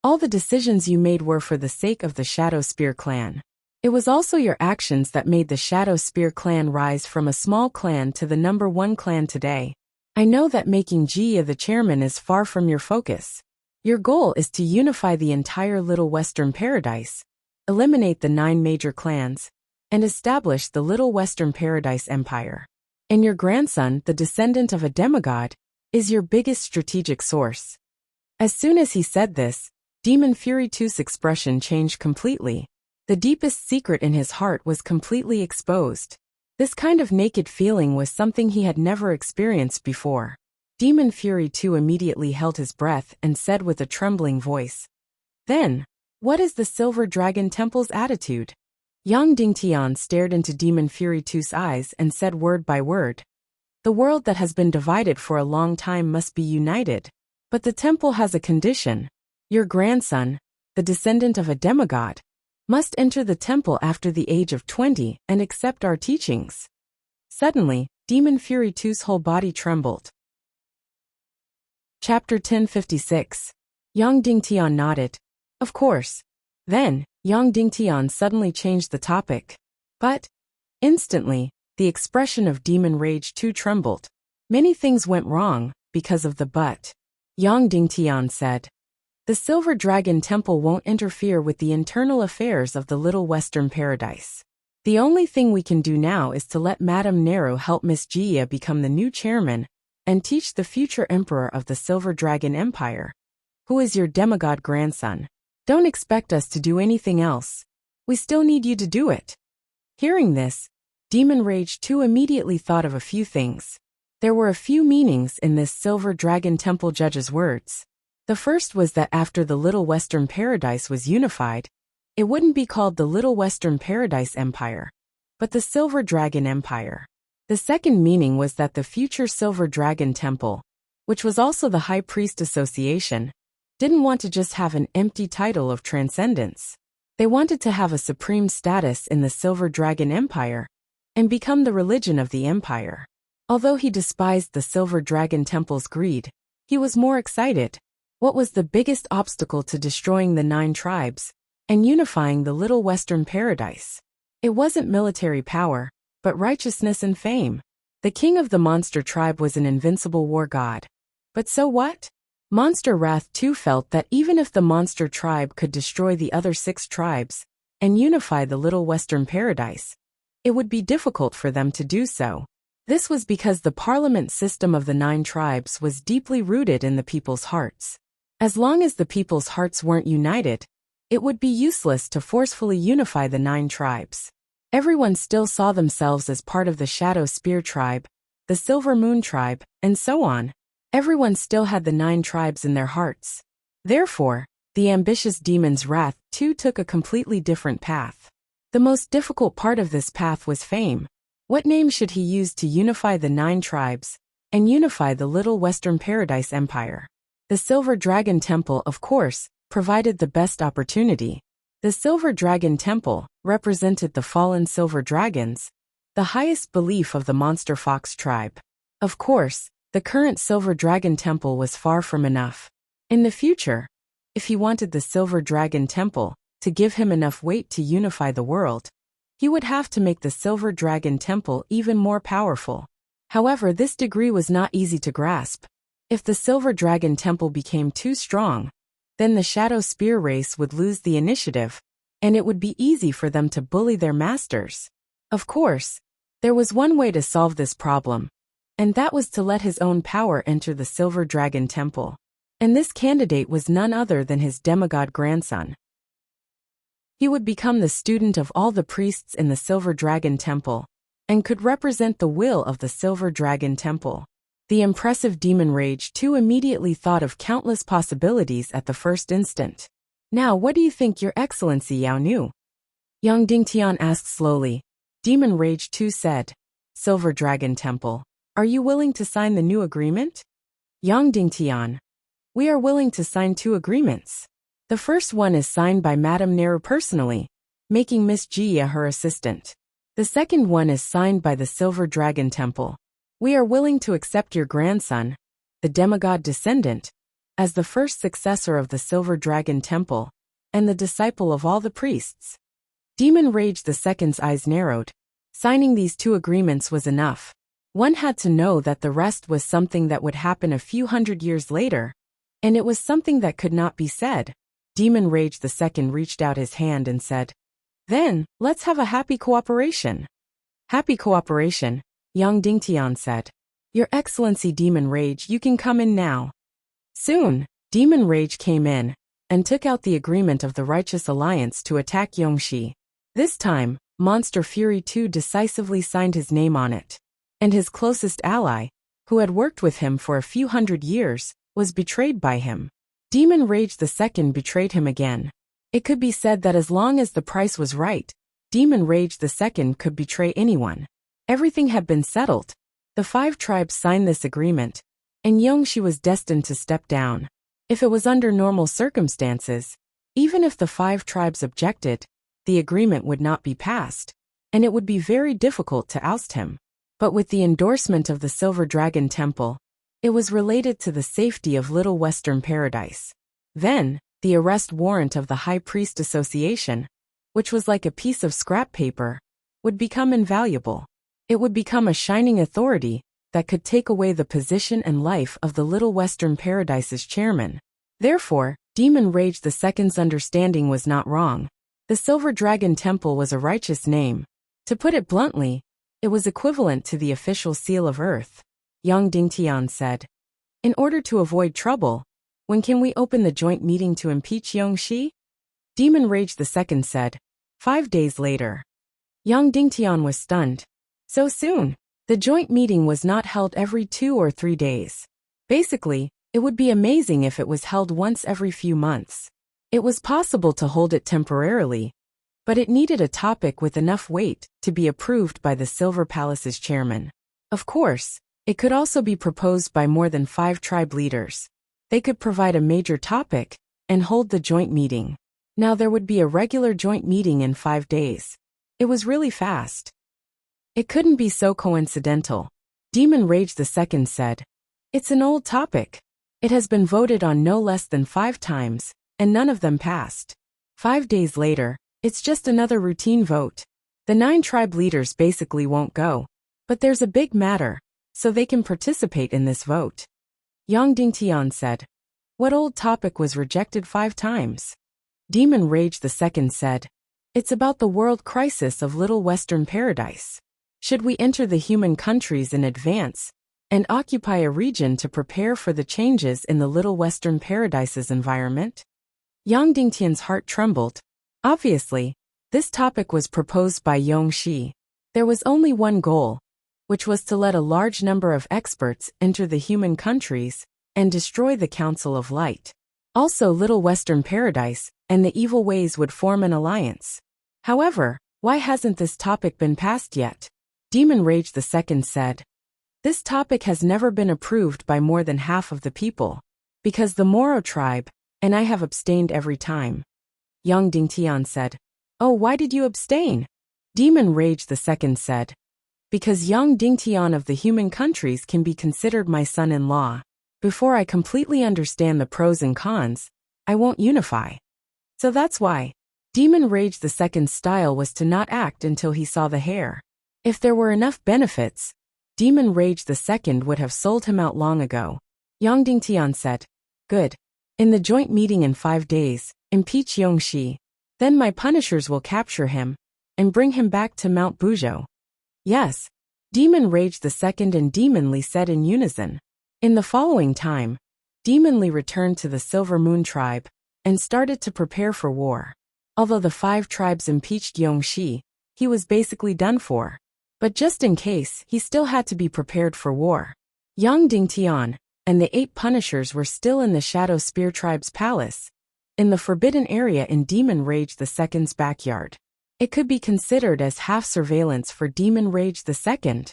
All the decisions you made were for the sake of the Shadow Spear clan. It was also your actions that made the Shadow Spear clan rise from a small clan to the #1 clan today. I know that making Jia the chairman is far from your focus. Your goal is to unify the entire Little Western Paradise, eliminate the 9 major clans, and establish the Little Western Paradise Empire. And your grandson, the descendant of a demigod, is your biggest strategic source. As soon as he said this, Demon Fury 2's expression changed completely. The deepest secret in his heart was completely exposed. This kind of naked feeling was something he had never experienced before. Demon Fury 2 immediately held his breath and said with a trembling voice, Then, what is the Silver Dragon Temple's attitude? Yang Dingtian stared into Demon Fury 2's eyes and said word by word, The world that has been divided for a long time must be united. But the temple has a condition. Your grandson, the descendant of a demigod, must enter the temple after the age of 20 and accept our teachings. Suddenly, Demon Fury 2's whole body trembled. Chapter 1056. Yang Dingtian nodded. Of course. Then, Yang Dingtian suddenly changed the topic. But, instantly, the expression of Demon Rage 2 trembled. Many things went wrong because of the but. Yang Dingtian said, The Silver Dragon Temple won't interfere with the internal affairs of the Little Western Paradise. The only thing we can do now is to let Madame Nero help Miss Jia become the new chairman and teach the future emperor of the Silver Dragon Empire, who is your demigod grandson. Don't expect us to do anything else. We still need you to do it. Hearing this, Demon Rage 2 immediately thought of a few things. There were a few meanings in this Silver Dragon Temple judge's words. The first was that after the Little Western Paradise was unified, it wouldn't be called the Little Western Paradise Empire, but the Silver Dragon Empire. The second meaning was that the future Silver Dragon Temple, which was also the High Priest Association, didn't want to just have an empty title of transcendence. They wanted to have a supreme status in the Silver Dragon Empire and become the religion of the empire. Although he despised the Silver Dragon Temple's greed, he was more excited. What was the biggest obstacle to destroying the 9 tribes and unifying the Little Western Paradise? It wasn't military power, but righteousness and fame. The king of the monster tribe was an invincible war god. But so what? Monster Wrath 2 felt that even if the monster tribe could destroy the other 6 tribes and unify the Little Western Paradise, it would be difficult for them to do so. This was because the parliament system of the 9 tribes was deeply rooted in the people's hearts. As long as the people's hearts weren't united, it would be useless to forcefully unify the 9 tribes. Everyone still saw themselves as part of the Shadow Spear tribe, the Silver Moon tribe, and so on. Everyone still had the 9 tribes in their hearts. Therefore, the ambitious demon's wrath too took a completely different path. The most difficult part of this path was fame. What name should he use to unify the 9 tribes and unify the Little Western Paradise Empire? The Silver Dragon Temple, of course, provided the best opportunity. The Silver Dragon Temple represented the fallen silver dragons, the highest belief of the Monster Fox tribe. Of course, the current Silver Dragon Temple was far from enough. In the future, if he wanted the Silver Dragon Temple to give him enough weight to unify the world, he would have to make the Silver Dragon Temple even more powerful. However, this degree was not easy to grasp. If the Silver Dragon Temple became too strong, then the Shadow Spear race would lose the initiative, and it would be easy for them to bully their masters. Of course, there was one way to solve this problem, and that was to let his own power enter the Silver Dragon Temple. And this candidate was none other than his demigod grandson. He would become the student of all the priests in the Silver Dragon Temple, and could represent the will of the Silver Dragon Temple. The impressive Demon Rage 2 immediately thought of countless possibilities at the first instant. Now what do you think, Your Excellency Yao Nu? Yang Dingtian asked slowly. Demon Rage 2 said, Silver Dragon Temple, are you willing to sign the new agreement? Yang Dingtian, we are willing to sign 2 agreements. The first one is signed by Madame Nero personally, making Miss Jia her assistant. The second one is signed by the Silver Dragon Temple. We are willing to accept your grandson, the demigod descendant, as the first successor of the Silver Dragon Temple, and the disciple of all the priests. Demon Rage II's eyes narrowed. Signing these two agreements was enough. One had to know that the rest was something that would happen a few hundred years later, and it was something that could not be said. Demon Rage II reached out his hand and said, "Then, let's have a happy cooperation." "Happy cooperation," Yang Dingtian said. "Your Excellency Demon Rage, you can come in now." Soon, Demon Rage came in and took out the agreement of the Righteous Alliance to attack Yongxi. This time, Monster Fury II decisively signed his name on it. And his closest ally, who had worked with him for a few hundred years, was betrayed by him. Demon Rage II betrayed him again. It could be said that as long as the price was right, Demon Rage II could betray anyone. Everything had been settled. The 5 tribes signed this agreement, and Yongxi was destined to step down. If it was under normal circumstances, even if the 5 tribes objected, the agreement would not be passed, and it would be very difficult to oust him. But with the endorsement of the Silver Dragon Temple, it was related to the safety of Little Western Paradise. Then, the arrest warrant of the High Priest Association, which was like a piece of scrap paper, would become invaluable. It would become a shining authority that could take away the position and life of the Little Western Paradise's chairman. Therefore, Demon Rage II's understanding was not wrong. The Silver Dragon Temple was a righteous name. To put it bluntly, it was equivalent to the official seal of Earth. Yang Dingtian said, "In order to avoid trouble, when can we open the joint meeting to impeach Yongxi?" Demon Rage II said, 5 days later. Yang Dingtian was stunned. So soon? The joint meeting was not held every 2 or 3 days. Basically, it would be amazing if it was held once every few months. It was possible to hold it temporarily, but it needed a topic with enough weight to be approved by the Silver Palace's chairman. Of course, it could also be proposed by more than 5 tribe leaders. They could provide a major topic and hold the joint meeting. Now there would be a regular joint meeting in 5 days. It was really fast. It couldn't be so coincidental. Demon Rage II said, "It's an old topic. It has been voted on no less than 5 times, and none of them passed. 5 days later, it's just another routine vote. The 9 tribe leaders basically won't go. But there's a big matter, so they can participate in this vote." Yang Dingtian said, "What old topic was rejected 5 times? Demon Rage II said, "It's about the world crisis of Little Western Paradise. Should we enter the human countries in advance and occupy a region to prepare for the changes in the Little Western Paradise's environment?" Yang Dingtian's heart trembled. Obviously, this topic was proposed by Yongxi. There was only one goal, which was to let a large number of experts enter the human countries and destroy the Council of Light. Also, Little Western Paradise and the evil ways would form an alliance. However, why hasn't this topic been passed yet? Demon Rage II said, "This topic has never been approved by more than half of the people, because the Moro tribe and I have abstained every time." Yang Dingtian said, "Oh, why did you abstain?" Demon Rage II said, "Because Yang Dingtian of the human countries can be considered my son-in-law. Before I completely understand the pros and cons, I won't unify. So that's why." Demon Rage II's style was to not act until he saw the hair. If there were enough benefits, Demon Rage II would have sold him out long ago. Yang Dingtian said, "Good. In the joint meeting in 5 days, impeach Yongxi. Then my punishers will capture him and bring him back to Mount Buzhou." "Yes," Demon Rage II and Demon Li said in unison. In the following time, Demon Li returned to the Silver Moon tribe and started to prepare for war. Although the 5 tribes impeached Yongxi, he was basically done for. But just in case, he still had to be prepared for war. Yang Dingtian and the 8 punishers were still in the Shadow Spear tribe's palace, in the forbidden area in Demon Rage II's backyard. It could be considered as half surveillance for Demon Rage II.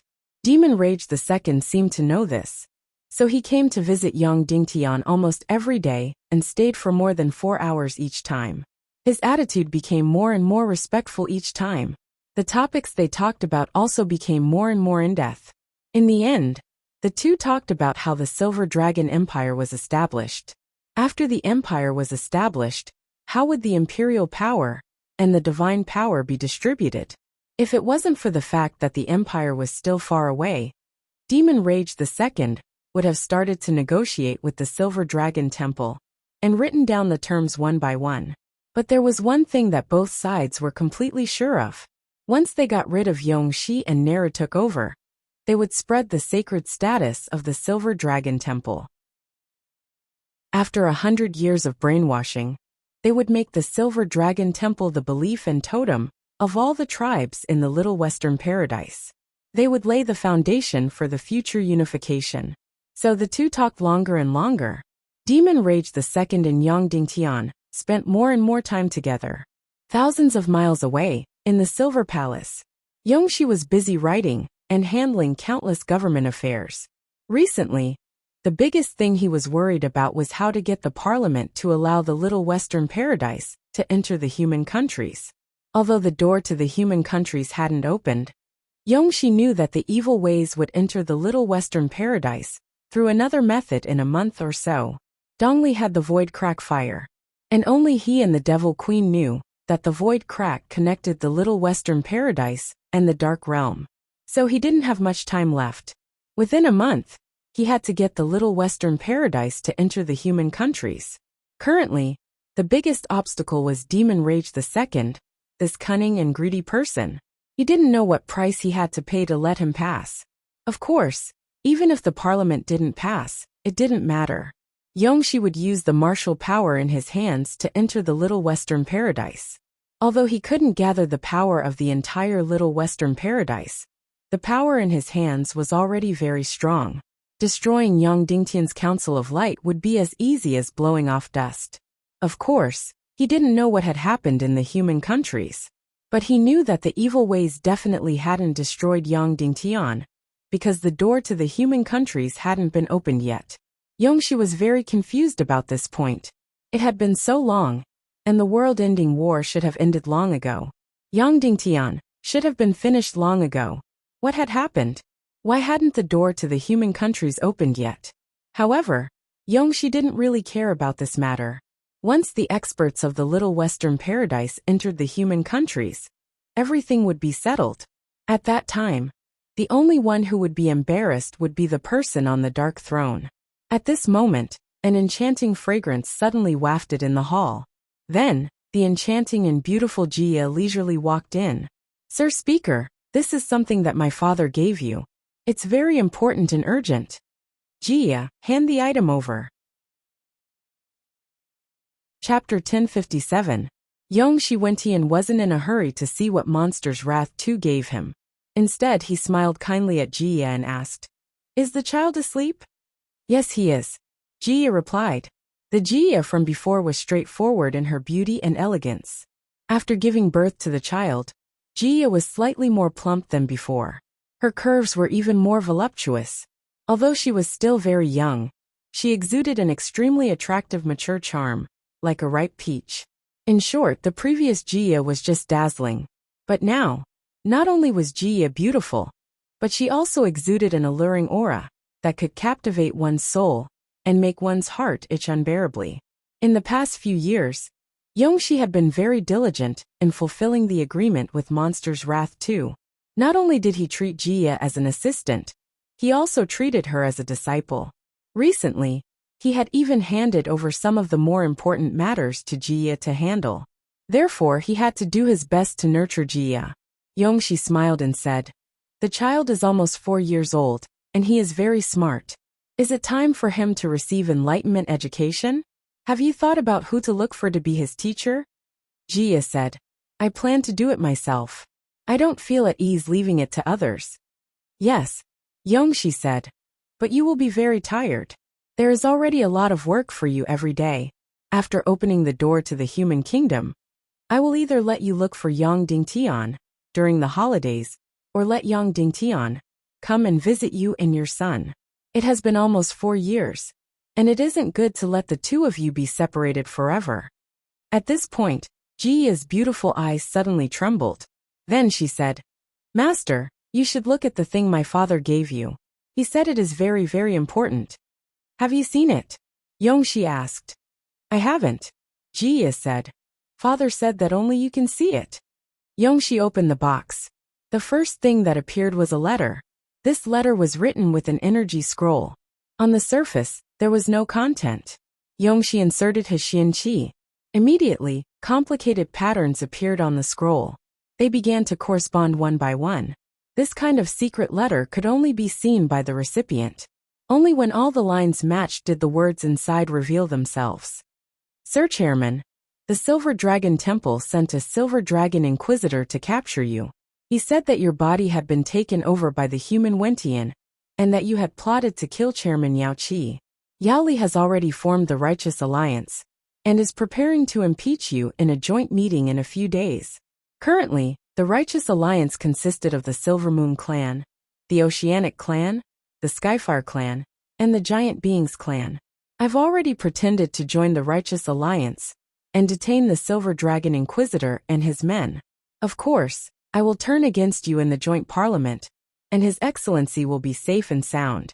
Demon Rage II seemed to know this, so he came to visit Yang Dingtian almost every day and stayed for more than 4 hours each time. His attitude became more and more respectful each time. The topics they talked about also became more and more in-depth. In the end, The two talked about how the Silver Dragon Empire was established. After the empire was established, how would the imperial power and the divine power be distributed? If it wasn't for the fact that the empire was still far away, Demon Rage II would have started to negotiate with the Silver Dragon Temple and written down the terms one by one. But there was one thing that both sides were completely sure of. Once they got rid of Yongxi and Nera took over, they would spread the sacred status of the Silver Dragon Temple. After 100 years of brainwashing, they would make the Silver Dragon Temple the belief and totem of all the tribes in the Little Western Paradise. They would lay the foundation for the future unification. So the two talked longer and longer. Demon Rage II and Yang Dingtian spent more and more time together. Thousands of miles away, in the Silver Palace, Yongxi was busy writing and handling countless government affairs. Recently, the biggest thing he was worried about was how to get the parliament to allow the Little Western Paradise to enter the human countries. Although the door to the human countries hadn't opened, Yongxi knew that the evil ways would enter the Little Western Paradise through another method in a month or so. Dongli had the void crack fire, and only he and the Devil Queen knew that the void crack connected the Little Western Paradise and the Dark Realm. So he didn't have much time left. Within a month, he had to get the Little Western Paradise to enter the human countries. Currently, the biggest obstacle was Demon Rage II, this cunning and greedy person. He didn't know what price he had to pay to let him pass. Of course, even if the parliament didn't pass, it didn't matter. Yongxi would use the martial power in his hands to enter the Little Western Paradise. Although he couldn't gather the power of the entire Little Western Paradise, the power in his hands was already very strong. Destroying Yang Dingtian's Council of Light would be as easy as blowing off dust. Of course, he didn't know what had happened in the human countries. But he knew that the evil ways definitely hadn't destroyed Yang Dingtian, because the door to the human countries hadn't been opened yet. Yongxi was very confused about this point. It had been so long, and the world-ending war should have ended long ago. Yang Dingtian should have been finished long ago. What had happened? Why hadn't the door to the human countries opened yet? However, Yongxi didn't really care about this matter. Once the experts of the Little Western Paradise entered the human countries, everything would be settled. At that time, the only one who would be embarrassed would be the person on the dark throne. At this moment, an enchanting fragrance suddenly wafted in the hall. Then, the enchanting and beautiful Jia leisurely walked in. "Sir Speaker, this is something that my father gave you. It's very important and urgent." "Jia, hand the item over." Chapter 1057. Yongxi Wentian wasn't in a hurry to see what Monster's Wrath 2 gave him. Instead, he smiled kindly at Jia and asked, "Is the child asleep?" "Yes, he is," Jia replied. The Jia from before was straightforward in her beauty and elegance. After giving birth to the child, Jia was slightly more plump than before. Her curves were even more voluptuous. Although she was still very young, she exuded an extremely attractive mature charm, like a ripe peach. In short, the previous Jia was just dazzling. But now, not only was Jia beautiful, but she also exuded an alluring aura that could captivate one's soul and make one's heart itch unbearably. In the past few years, Yongxi had been very diligent in fulfilling the agreement with Monster's Wrath 2. Not only did he treat Jia as an assistant, he also treated her as a disciple. Recently, he had even handed over some of the more important matters to Jia to handle. Therefore, he had to do his best to nurture Jia. Yongxi smiled and said, "The child is almost 4 years old, and he is very smart. Is it time for him to receive enlightenment education? Have you thought about who to look for to be his teacher?" Jia said, "I plan to do it myself. I don't feel at ease leaving it to others." "Yes," Yongxi said, "but you will be very tired. There is already a lot of work for you every day. After opening the door to the human kingdom, I will either let you look for Yang Dingtian during the holidays, or let Yang Dingtian come and visit you and your son. It has been almost 4 years, and it isn't good to let the two of you be separated forever." At this point, Jia's beautiful eyes suddenly trembled. Then she said, "Master, you should look at the thing my father gave you. He said it is very, very important. Have you seen it? Yongxi asked. I haven't. Jia said. Father said that only you can see it. Yongxi opened the box. The first thing that appeared was a letter. This letter was written with an energy scroll. On the surface, there was no content. Yongxi inserted his Xianqi. Immediately, complicated patterns appeared on the scroll. They began to correspond one by one. This kind of secret letter could only be seen by the recipient. Only when all the lines matched did the words inside reveal themselves. Sir Chairman, the Silver Dragon Temple sent a Silver Dragon Inquisitor to capture you. He said that your body had been taken over by the human Wentian, and that you had plotted to kill Chairman Yao Qi. Yao Li has already formed the Righteous Alliance, and is preparing to impeach you in a joint meeting in a few days. Currently, the Righteous Alliance consisted of the Silver Moon Clan, the Oceanic Clan, the Skyfire Clan, and the Giant Beings Clan. I've already pretended to join the Righteous Alliance, and detain the Silver Dragon Inquisitor and his men. Of course, I will turn against you in the joint parliament, and His Excellency will be safe and sound.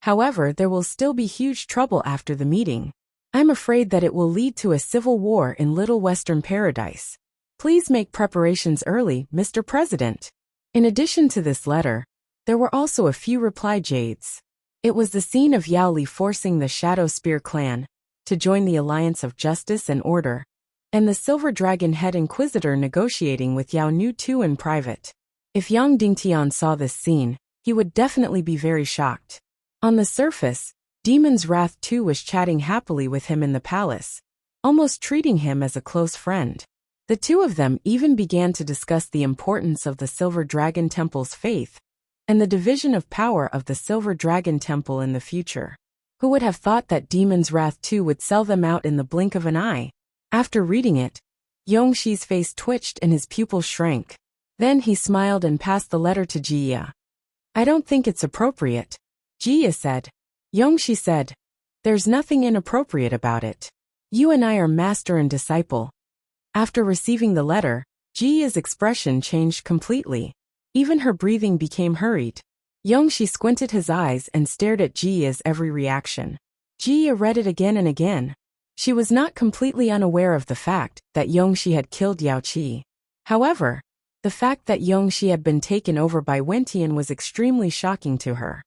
However, there will still be huge trouble after the meeting. I'm afraid that it will lead to a civil war in Little Western Paradise. Please make preparations early, Mr. President. In addition to this letter, there were also a few reply jades. It was the scene of Yao Li forcing the Shadow Spear clan to join the Alliance of Justice and Order, and the Silver Dragon Head Inquisitor negotiating with Yao Nu Tu in private. If Yang Dingtian saw this scene, he would definitely be very shocked. On the surface, Demon's Wrath 2 was chatting happily with him in the palace, almost treating him as a close friend. The two of them even began to discuss the importance of the Silver Dragon Temple's faith, and the division of power of the Silver Dragon Temple in the future. Who would have thought that Demon's Wrath 2 would sell them out in the blink of an eye? After reading it, Yongxi's face twitched and his pupils shrank. Then he smiled and passed the letter to Jia. I don't think it's appropriate, Jia said. Yongxi said, there's nothing inappropriate about it. You and I are master and disciple. After receiving the letter, Jia's expression changed completely. Even her breathing became hurried. Yongxi squinted his eyes and stared at Jia's every reaction. Jia read it again and again. She was not completely unaware of the fact that Yongxi had killed Yao Qi. However, the fact that Yongxi had been taken over by Wentian was extremely shocking to her.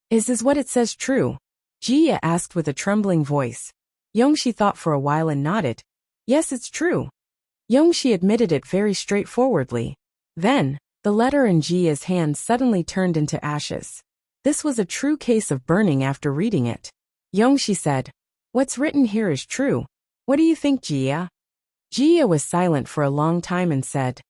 Is what it says true? Jia asked with a trembling voice. Yongxi thought for a while and nodded. Yes, it's true. Yongxi admitted it very straightforwardly. Then, the letter in Jia's hand suddenly turned into ashes. This was a true case of burning after reading it. Yongxi said, what's written here is true. What do you think, Jia? Jia was silent for a long time and said,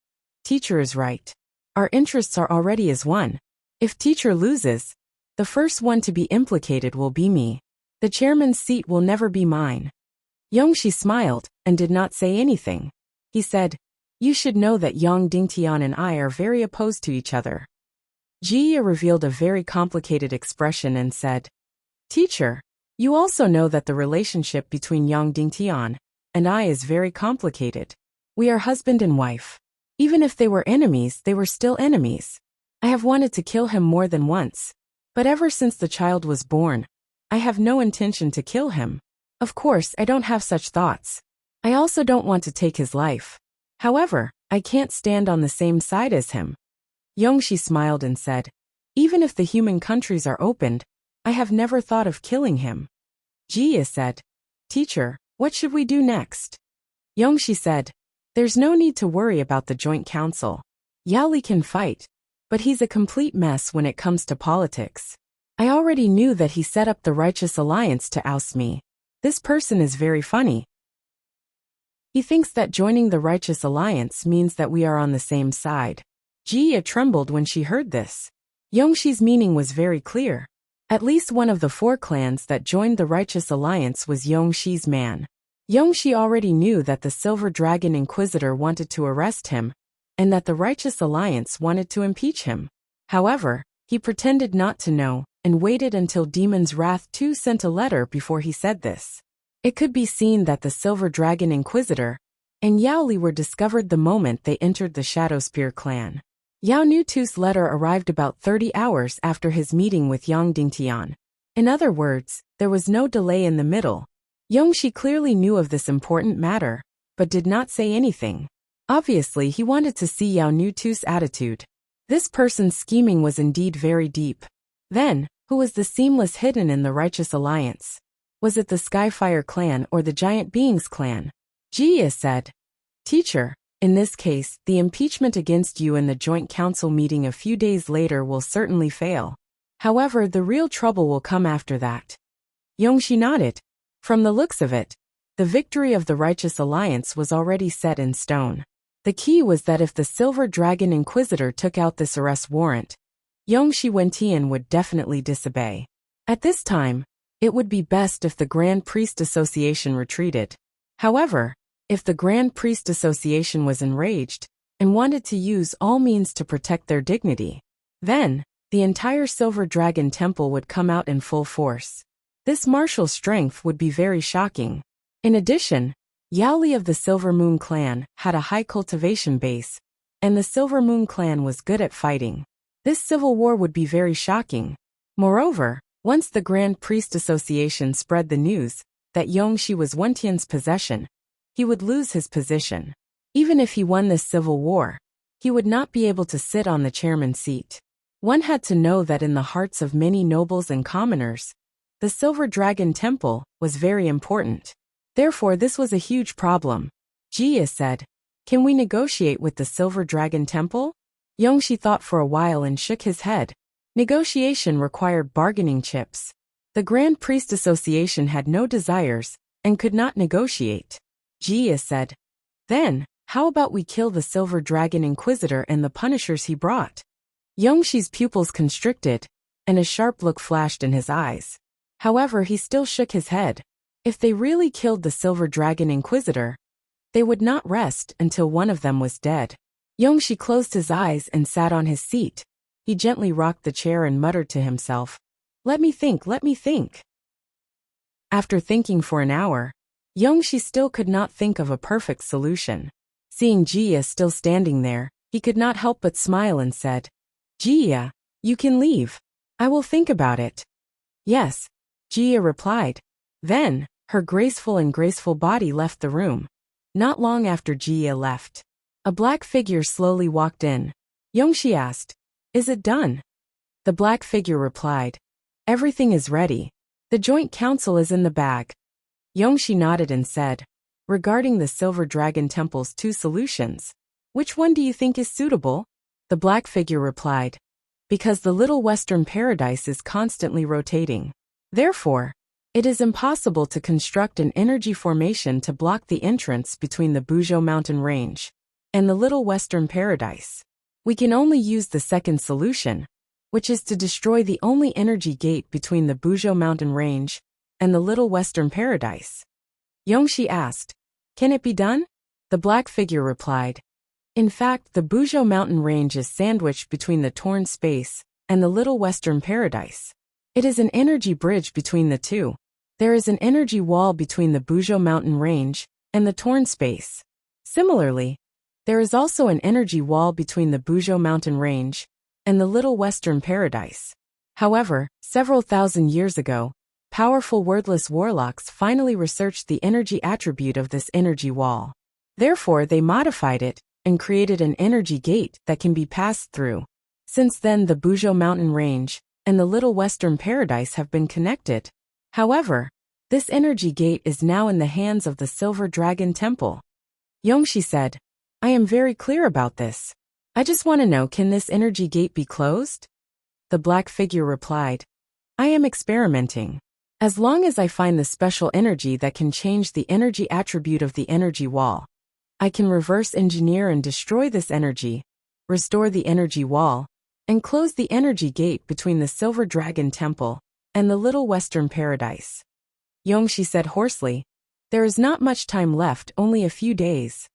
Teacher is right. Our interests are already as one. If teacher loses, the first one to be implicated will be me. The chairman's seat will never be mine. Yongxi smiled and did not say anything. He said, you should know that Yang Dingtian and I are very opposed to each other. Jia revealed a very complicated expression and said, Teacher, you also know that the relationship between Yang Dingtian and I is very complicated. We are husband and wife. Even if they were enemies, they were still enemies. I have wanted to kill him more than once. But ever since the child was born, I have no intention to kill him. Of course, I don't have such thoughts. I also don't want to take his life. However, I can't stand on the same side as him. Yongxi smiled and said, even if the human countries are opened, I have never thought of killing him. Jia said, Teacher, what should we do next? Yongxi said, there's no need to worry about the joint council. Yao Li can fight, but he's a complete mess when it comes to politics. I already knew that he set up the Righteous Alliance to oust me. This person is very funny. He thinks that joining the Righteous Alliance means that we are on the same side. Jia trembled when she heard this. Yongxi's meaning was very clear. At least one of the 4 clans that joined the Righteous Alliance was Yongxi's man. Yongxi already knew that the Silver Dragon Inquisitor wanted to arrest him, and that the Righteous Alliance wanted to impeach him. However, he pretended not to know, and waited until Demon's Wrath 2 sent a letter before he said this. It could be seen that the Silver Dragon Inquisitor and Yao Li were discovered the moment they entered the Shadow Spear clan. Yao Nutu's letter arrived about 30 hours after his meeting with Yang Dingtian. In other words, there was no delay in the middle. Yongxi clearly knew of this important matter, but did not say anything. Obviously, he wanted to see Yao Nutu's attitude. This person's scheming was indeed very deep. Then, who was the seamless hidden in the Righteous Alliance? Was it the Skyfire clan or the Giant Beings clan? Jia said, "Teacher, in this case, the impeachment against you in the Joint Council meeting a few days later will certainly fail. However, the real trouble will come after that." Yongxi nodded. From the looks of it, the victory of the Righteous Alliance was already set in stone. The key was that if the Silver Dragon Inquisitor took out this arrest warrant, Yongxi Wentian would definitely disobey. At this time, it would be best if the Grand Priest Association retreated. However, if the Grand Priest Association was enraged and wanted to use all means to protect their dignity, then the entire Silver Dragon Temple would come out in full force. This martial strength would be very shocking. In addition, Yao Li of the Silver Moon clan had a high cultivation base, and the Silver Moon clan was good at fighting. This civil war would be very shocking. Moreover, once the Grand Priest Association spread the news that Yongxi was Wentian's possession, he would lose his position. Even if he won this civil war, he would not be able to sit on the chairman's seat. One had to know that in the hearts of many nobles and commoners, the Silver Dragon Temple was very important. Therefore, this was a huge problem. Jia said, "Can we negotiate with the Silver Dragon Temple?" Yongxi thought for a while and shook his head. Negotiation required bargaining chips. The Grand Priest Association had no desires and could not negotiate. Jia said, "Then, how about we kill the Silver Dragon Inquisitor and the punishers he brought?" Yongxi's pupils constricted, and a sharp look flashed in his eyes. However, he still shook his head. If they really killed the Silver Dragon Inquisitor, they would not rest until one of them was dead. Yongxi closed his eyes and sat on his seat. He gently rocked the chair and muttered to himself, let me think. After thinking for an hour, Yongxi still could not think of a perfect solution. Seeing Jia still standing there, he could not help but smile and said, "Jia, you can leave. I will think about it." "Yes," Jia replied. Then, her graceful body left the room. Not long after Jia left, a black figure slowly walked in. Yongxi asked, "Is it done?" The black figure replied, "Everything is ready. The Joint Council is in the bag." Yongxi nodded and said, "Regarding the Silver Dragon Temple's 2 solutions, which one do you think is suitable?" The black figure replied, "Because the Little Western Paradise is constantly rotating. Therefore, it is impossible to construct an energy formation to block the entrance between the Buzhou mountain range and the Little Western Paradise. We can only use the second solution, which is to destroy the only energy gate between the Buzhou mountain range and the Little Western Paradise." Yongxi asked, "Can it be done?" The black figure replied, "In fact, the Buzhou mountain range is sandwiched between the torn space and the Little Western Paradise. It is an energy bridge between the two. There is an energy wall between the Buzhou mountain range and the torn space. Similarly, there is also an energy wall between the Buzhou mountain range and the Little Western Paradise. However, several thousand years ago, powerful wordless warlocks finally researched the energy attribute of this energy wall. Therefore, they modified it and created an energy gate that can be passed through. Since then, the Buzhou mountain range and the Little Western Paradise have been connected. However, this energy gate is now in the hands of the Silver Dragon Temple." Yongxi said, "I am very clear about this. I just want to know, can this energy gate be closed?" The black figure replied, "I am experimenting. As long as I find the special energy that can change the energy attribute of the energy wall, I can reverse engineer and destroy this energy, restore the energy wall, and close the energy gate between the Silver Dragon Temple and the Little Western Paradise." Yongxi said hoarsely, "There is not much time left, only a few days."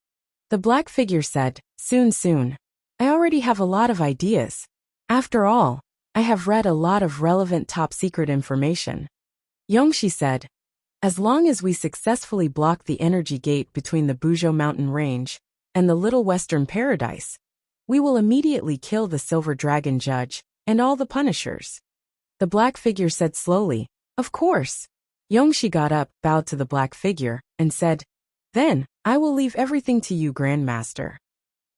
The black figure said, Soon. I already have a lot of ideas. After all, I have read a lot of relevant top-secret information." Yongxi said, "As long as we successfully block the energy gate between the Buzhou mountain range and the Little Western Paradise, We will immediately kill the silver dragon judge and all the punishers. The black figure said slowly, "Of course." Yongxi got up, bowed to the black figure, and said, "Then, I will leave everything to you, Grandmaster."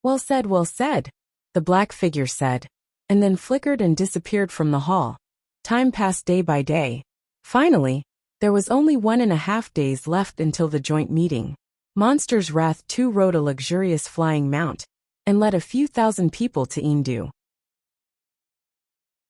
Well said, the black figure said, and then flickered and disappeared from the hall. Time passed day by day. Finally, there was only 1.5 days left until the joint meeting. Monster's Wrath 2 rode a luxurious flying mount and led a few thousand people to Yingdu.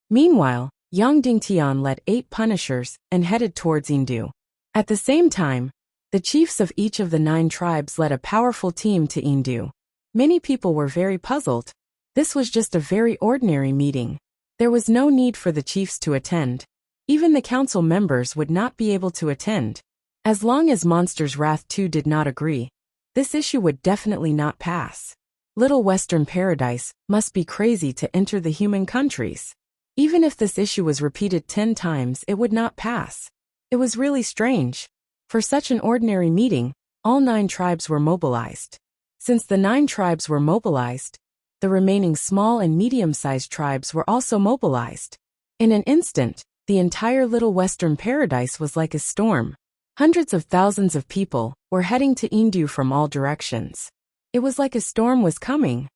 Meanwhile, Yang Dingtian led 8 punishers and headed towards Yingdu. At the same time, the chiefs of each of the 9 tribes led a powerful team to Yingdu. Many people were very puzzled. This was just a very ordinary meeting. There was no need for the chiefs to attend. Even the council members would not be able to attend. As long as Monster's Wrath 2 did not agree, this issue would definitely not pass. Little Western Paradise must be crazy to enter the human countries. Even if this issue was repeated 10 times, it would not pass. It was really strange. For such an ordinary meeting, all 9 tribes were mobilized. Since the 9 tribes were mobilized, the remaining small and medium-sized tribes were also mobilized. In an instant, the entire Little Western Paradise was like a storm. Hundreds of thousands of people were heading to Yingdu from all directions. It was like a storm was coming.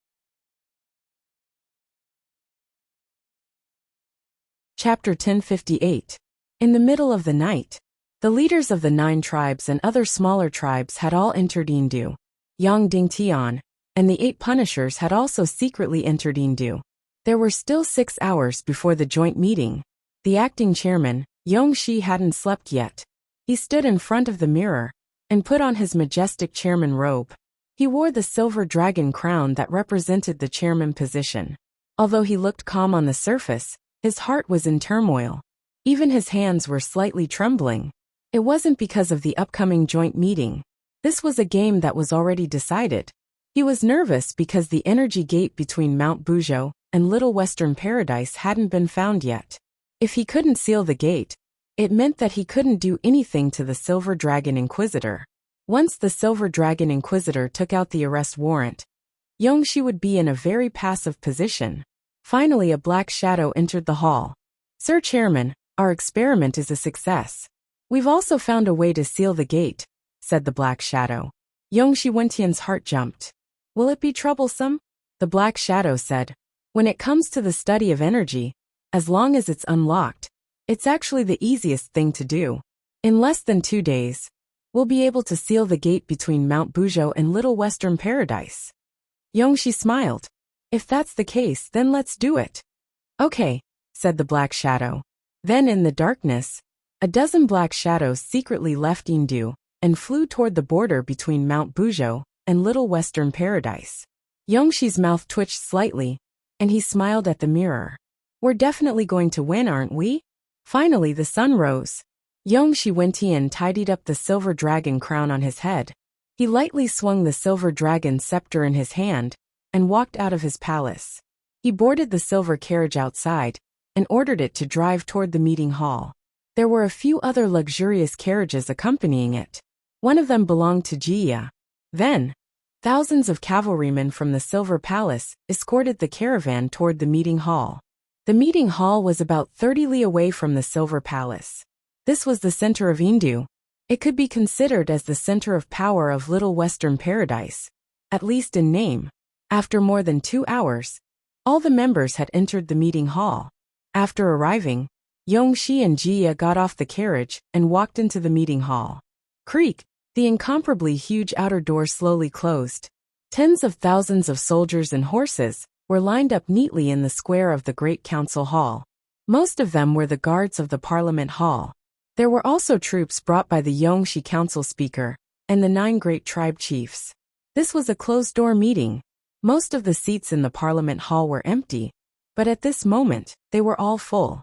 Chapter 1058. In the middle of the night, the leaders of the 9 tribes and other smaller tribes had all entered Yingdu. Yang Dingtian and the 8 punishers had also secretly entered Yingdu. There were still 6 hours before the joint meeting. The acting chairman, Yongxi, hadn't slept yet. He stood in front of the mirror and put on his majestic chairman robe. He wore the silver dragon crown that represented the chairman position. Although he looked calm on the surface, his heart was in turmoil. Even his hands were slightly trembling. It wasn't because of the upcoming joint meeting. This was a game that was already decided. He was nervous because the energy gate between Mount Buzhou and Little Western Paradise hadn't been found yet. If he couldn't seal the gate, it meant that he couldn't do anything to the Silver Dragon Inquisitor. Once the Silver Dragon Inquisitor took out the arrest warrant, Yongxi would be in a very passive position. Finally, a black shadow entered the hall. "Sir Chairman, our experiment is a success. We've also found a way to seal the gate," said the black shadow. Yongxi Wentian's heart jumped. "Will it be troublesome?" The black shadow said. "When it comes to the study of energy, as long as it's unlocked, it's actually the easiest thing to do. In less than 2 days, we'll be able to seal the gate between Mount Buzhou and Little Western Paradise." Yongxi smiled. "If that's the case, then let's do it." "Okay," said the black shadow. Then in the darkness, a dozen black shadows secretly left Yingdu and flew toward the border between Mount Buzhou and Little Western Paradise. Yongxi's mouth twitched slightly, and he smiled at the mirror. "We're definitely going to win, aren't we?" Finally, the sun rose. Yongxi Wentian tidied up the silver dragon crown on his head. He lightly swung the silver dragon scepter in his hand and walked out of his palace. He boarded the silver carriage outside and ordered it to drive toward the meeting hall. There were a few other luxurious carriages accompanying it. One of them belonged to Jia. Then, thousands of cavalrymen from the Silver Palace escorted the caravan toward the meeting hall. The meeting hall was about 30 li away from the Silver Palace. This was the center of Yingdu. It could be considered as the center of power of Little Western Paradise, at least in name. After more than 2 hours, all the members had entered the meeting hall. After arriving, Yongxi and Jia got off the carriage and walked into the meeting hall. Creak! The incomparably huge outer door slowly closed. Tens of thousands of soldiers and horses were lined up neatly in the square of the Great Council Hall. Most of them were the guards of the Parliament Hall. There were also troops brought by the Yongxi Council Speaker and the 9 great tribe chiefs. This was a closed-door meeting. Most of the seats in the Parliament Hall were empty, but at this moment, they were all full.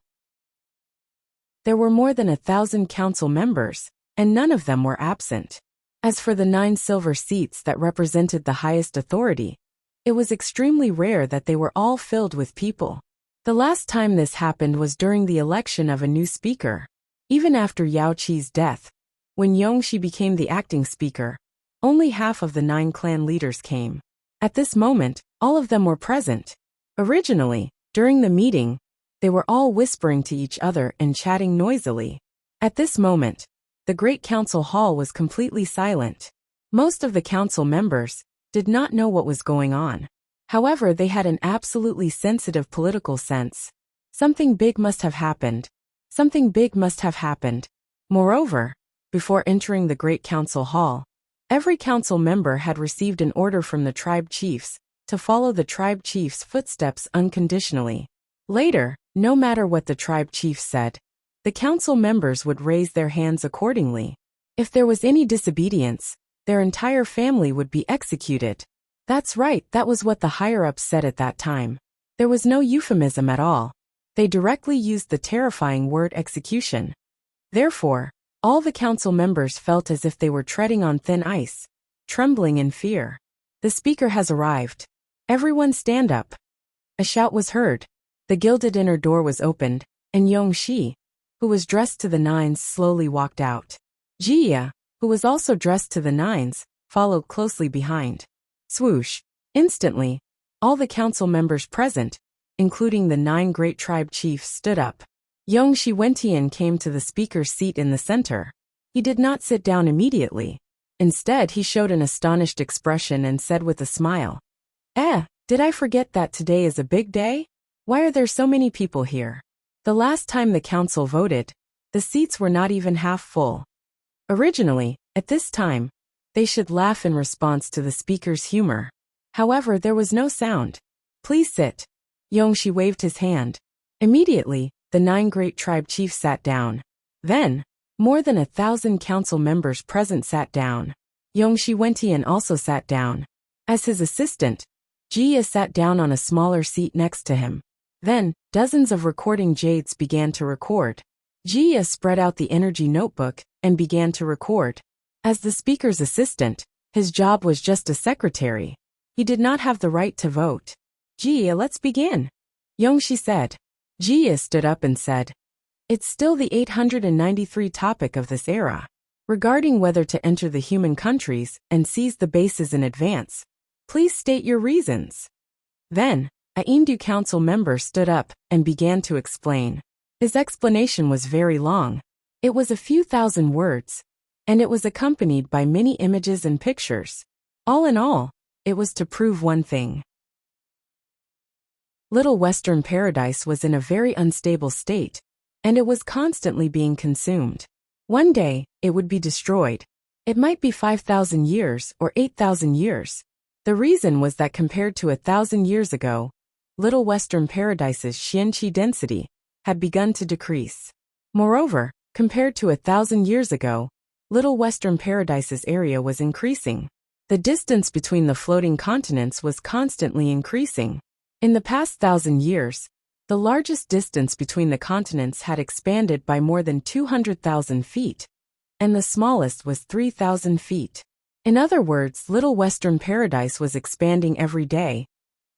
There were more than 1,000 council members, and none of them were absent. As for the 9 silver seats that represented the highest authority, it was extremely rare that they were all filled with people. The last time this happened was during the election of a new speaker. Even after Yao Qi's death, when Yongxi became the acting speaker, only half of the 9 clan leaders came. At this moment, All of them were present. Originally, during the meeting, they were all whispering to each other and chatting noisily. At this moment, the Great Council Hall was completely silent. Most of the council members did not know what was going on. However, they had an absolutely sensitive political sense. Something big must have happened. Something big must have happened. Moreover, before entering the Great Council Hall, every council member had received an order from the tribe chiefs to follow the tribe chief's footsteps unconditionally. Later, no matter what the tribe chief said, the council members would raise their hands accordingly. If there was any disobedience, their entire family would be executed. That's right, that was what the higher-ups said at that time. There was no euphemism at all. They directly used the terrifying word execution. Therefore, all the council members felt as if they were treading on thin ice, trembling in fear. The speaker has arrived. Everyone stand up. A shout was heard. The gilded inner door was opened, and Yongxi, who was dressed to the nines, slowly walked out. Jia, who was also dressed to the nines, followed closely behind. Swoosh! Instantly, all the council members present, including the 9 great tribe chiefs, stood up. Yongxi Wentian came to the speaker's seat in the center. He did not sit down immediately. Instead, he showed an astonished expression and said with a smile, did I forget that today is a big day? Why are there so many people here? The last time the council voted, the seats were not even half full. Originally, at this time, they should laugh in response to the speaker's humor. However, there was no sound. Please sit. Yongxi waved his hand. Immediately, the 9 great tribe chiefs sat down. Then, more than 1,000 council members present sat down. Yongxi Wentian also sat down. As his assistant, Jia sat down on a smaller seat next to him. Then, dozens of recording jades began to record. Jia spread out the energy notebook and began to record. As the speaker's assistant, his job was just a secretary. He did not have the right to vote. Jia, let's begin, Yongxi said. Jia stood up and said, it's still the 893 topic of this era, regarding whether to enter the human countries and seize the bases in advance. Please state your reasons. Then, a Hindu council member stood up and began to explain. His explanation was very long. It was a few thousand words, and it was accompanied by many images and pictures. All in all, it was to prove one thing. Little Western Paradise was in a very unstable state, and it was constantly being consumed. One day, it would be destroyed. It might be 5,000 years or 8,000 years. The reason was that compared to 1,000 years ago, Little Western Paradise's Xianqi density had begun to decrease. Moreover, compared to 1,000 years ago, Little Western Paradise's area was increasing. The distance between the floating continents was constantly increasing. In the past 1,000 years, the largest distance between the continents had expanded by more than 200,000 feet, and the smallest was 3,000 feet. In other words, Little Western Paradise was expanding every day,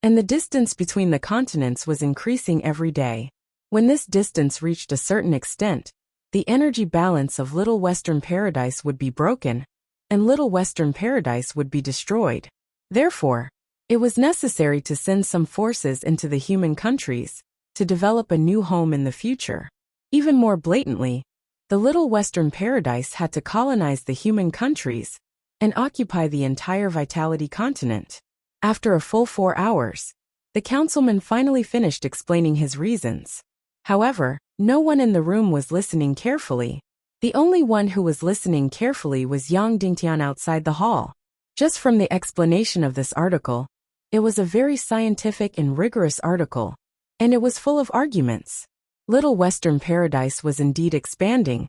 and the distance between the continents was increasing every day. When this distance reached a certain extent, the energy balance of Little Western Paradise would be broken, and Little Western Paradise would be destroyed. Therefore, it was necessary to send some forces into the human countries to develop a new home in the future. Even more blatantly, the Little Western Paradise had to colonize the human countries and occupy the entire Vitality continent. After a full 4 hours, the councilman finally finished explaining his reasons. However, no one in the room was listening carefully. The only one who was listening carefully was Yang Dingtian outside the hall. Just from the explanation of this article, it was a very scientific and rigorous article, and it was full of arguments. Little Western Paradise was indeed expanding,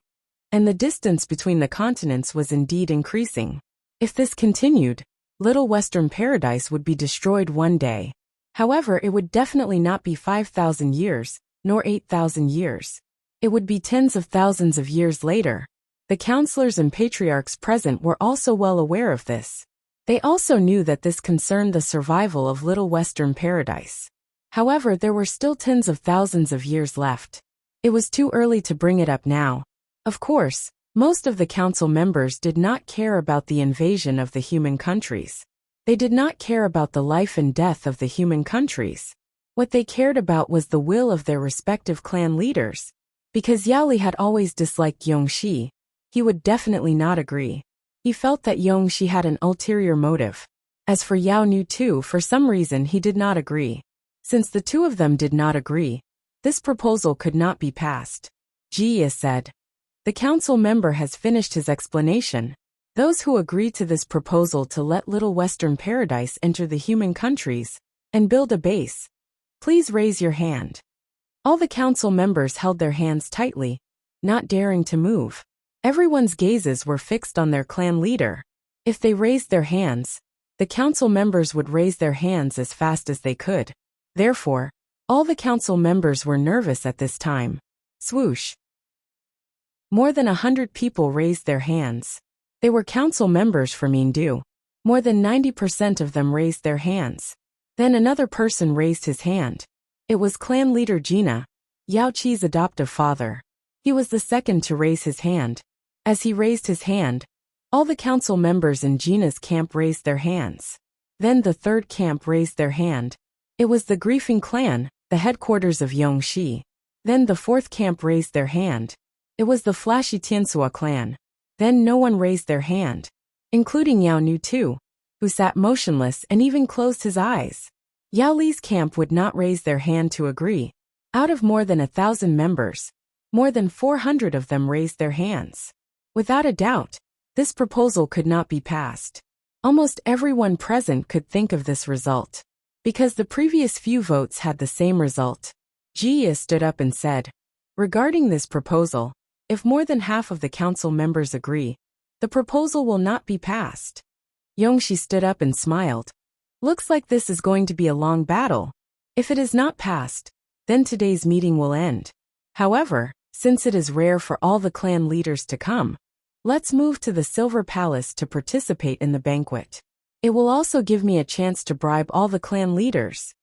and the distance between the continents was indeed increasing. If this continued, Little Western Paradise would be destroyed one day. However, it would definitely not be 5,000 years, nor 8,000 years. It would be tens of thousands of years later. The counselors and patriarchs present were also well aware of this. They also knew that this concerned the survival of Little Western Paradise. However, there were still tens of thousands of years left. It was too early to bring it up now. Of course, most of the council members did not care about the invasion of the human countries. They did not care about the life and death of the human countries. What they cared about was the will of their respective clan leaders. Because Yao Li had always disliked Yongxi, he would definitely not agree. He felt that Yongxi had an ulterior motive. As for Yao Nu too, for some reason he did not agree. Since the two of them did not agree, this proposal could not be passed. Jia said. The council member has finished his explanation. Those who agree to this proposal to let Little Western Paradise enter the human countries and build a base, please raise your hand. All the council members held their hands tightly, not daring to move. Everyone's gazes were fixed on their clan leader. If they raised their hands, the council members would raise their hands as fast as they could. Therefore, all the council members were nervous at this time. Swoosh. More than 100 people raised their hands. They were council members for Mindu. More than 90% of them raised their hands. Then another person raised his hand. It was clan leader Gina, Yao Qi's adoptive father. He was the second to raise his hand. As he raised his hand, all the council members in Gina's camp raised their hands. Then the third camp raised their hand. It was the Griefing clan, the headquarters of Yongxi. Then the fourth camp raised their hand. It was the flashy Tiansua clan. Then no one raised their hand, including Yao Nu too, who sat motionless and even closed his eyes. Yao Li's camp would not raise their hand to agree. Out of more than 1,000 members, more than 400 of them raised their hands. Without a doubt, this proposal could not be passed. Almost everyone present could think of this result. Because the previous few votes had the same result. Jia stood up and said, regarding this proposal, if more than half of the council members agree, the proposal will not be passed. Yongxi stood up and smiled. Looks like this is going to be a long battle. If it is not passed, then today's meeting will end. However, since it is rare for all the clan leaders to come, let's move to the Silver Palace to participate in the banquet. It will also give me a chance to bribe all the clan leaders.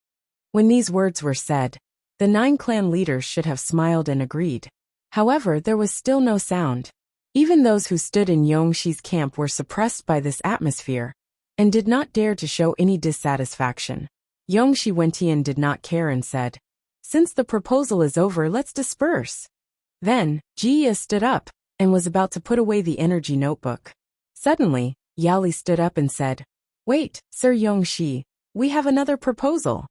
When these words were said, the 9 clan leaders should have smiled and agreed. However, there was still no sound. Even those who stood in Yongxi's camp were suppressed by this atmosphere and did not dare to show any dissatisfaction. Yongxi Wentian did not care and said, since the proposal is over, let's disperse. Then, Jia stood up and was about to put away the energy notebook. Suddenly, Yao Li stood up and said, wait, Sir Yongxi, we have another proposal.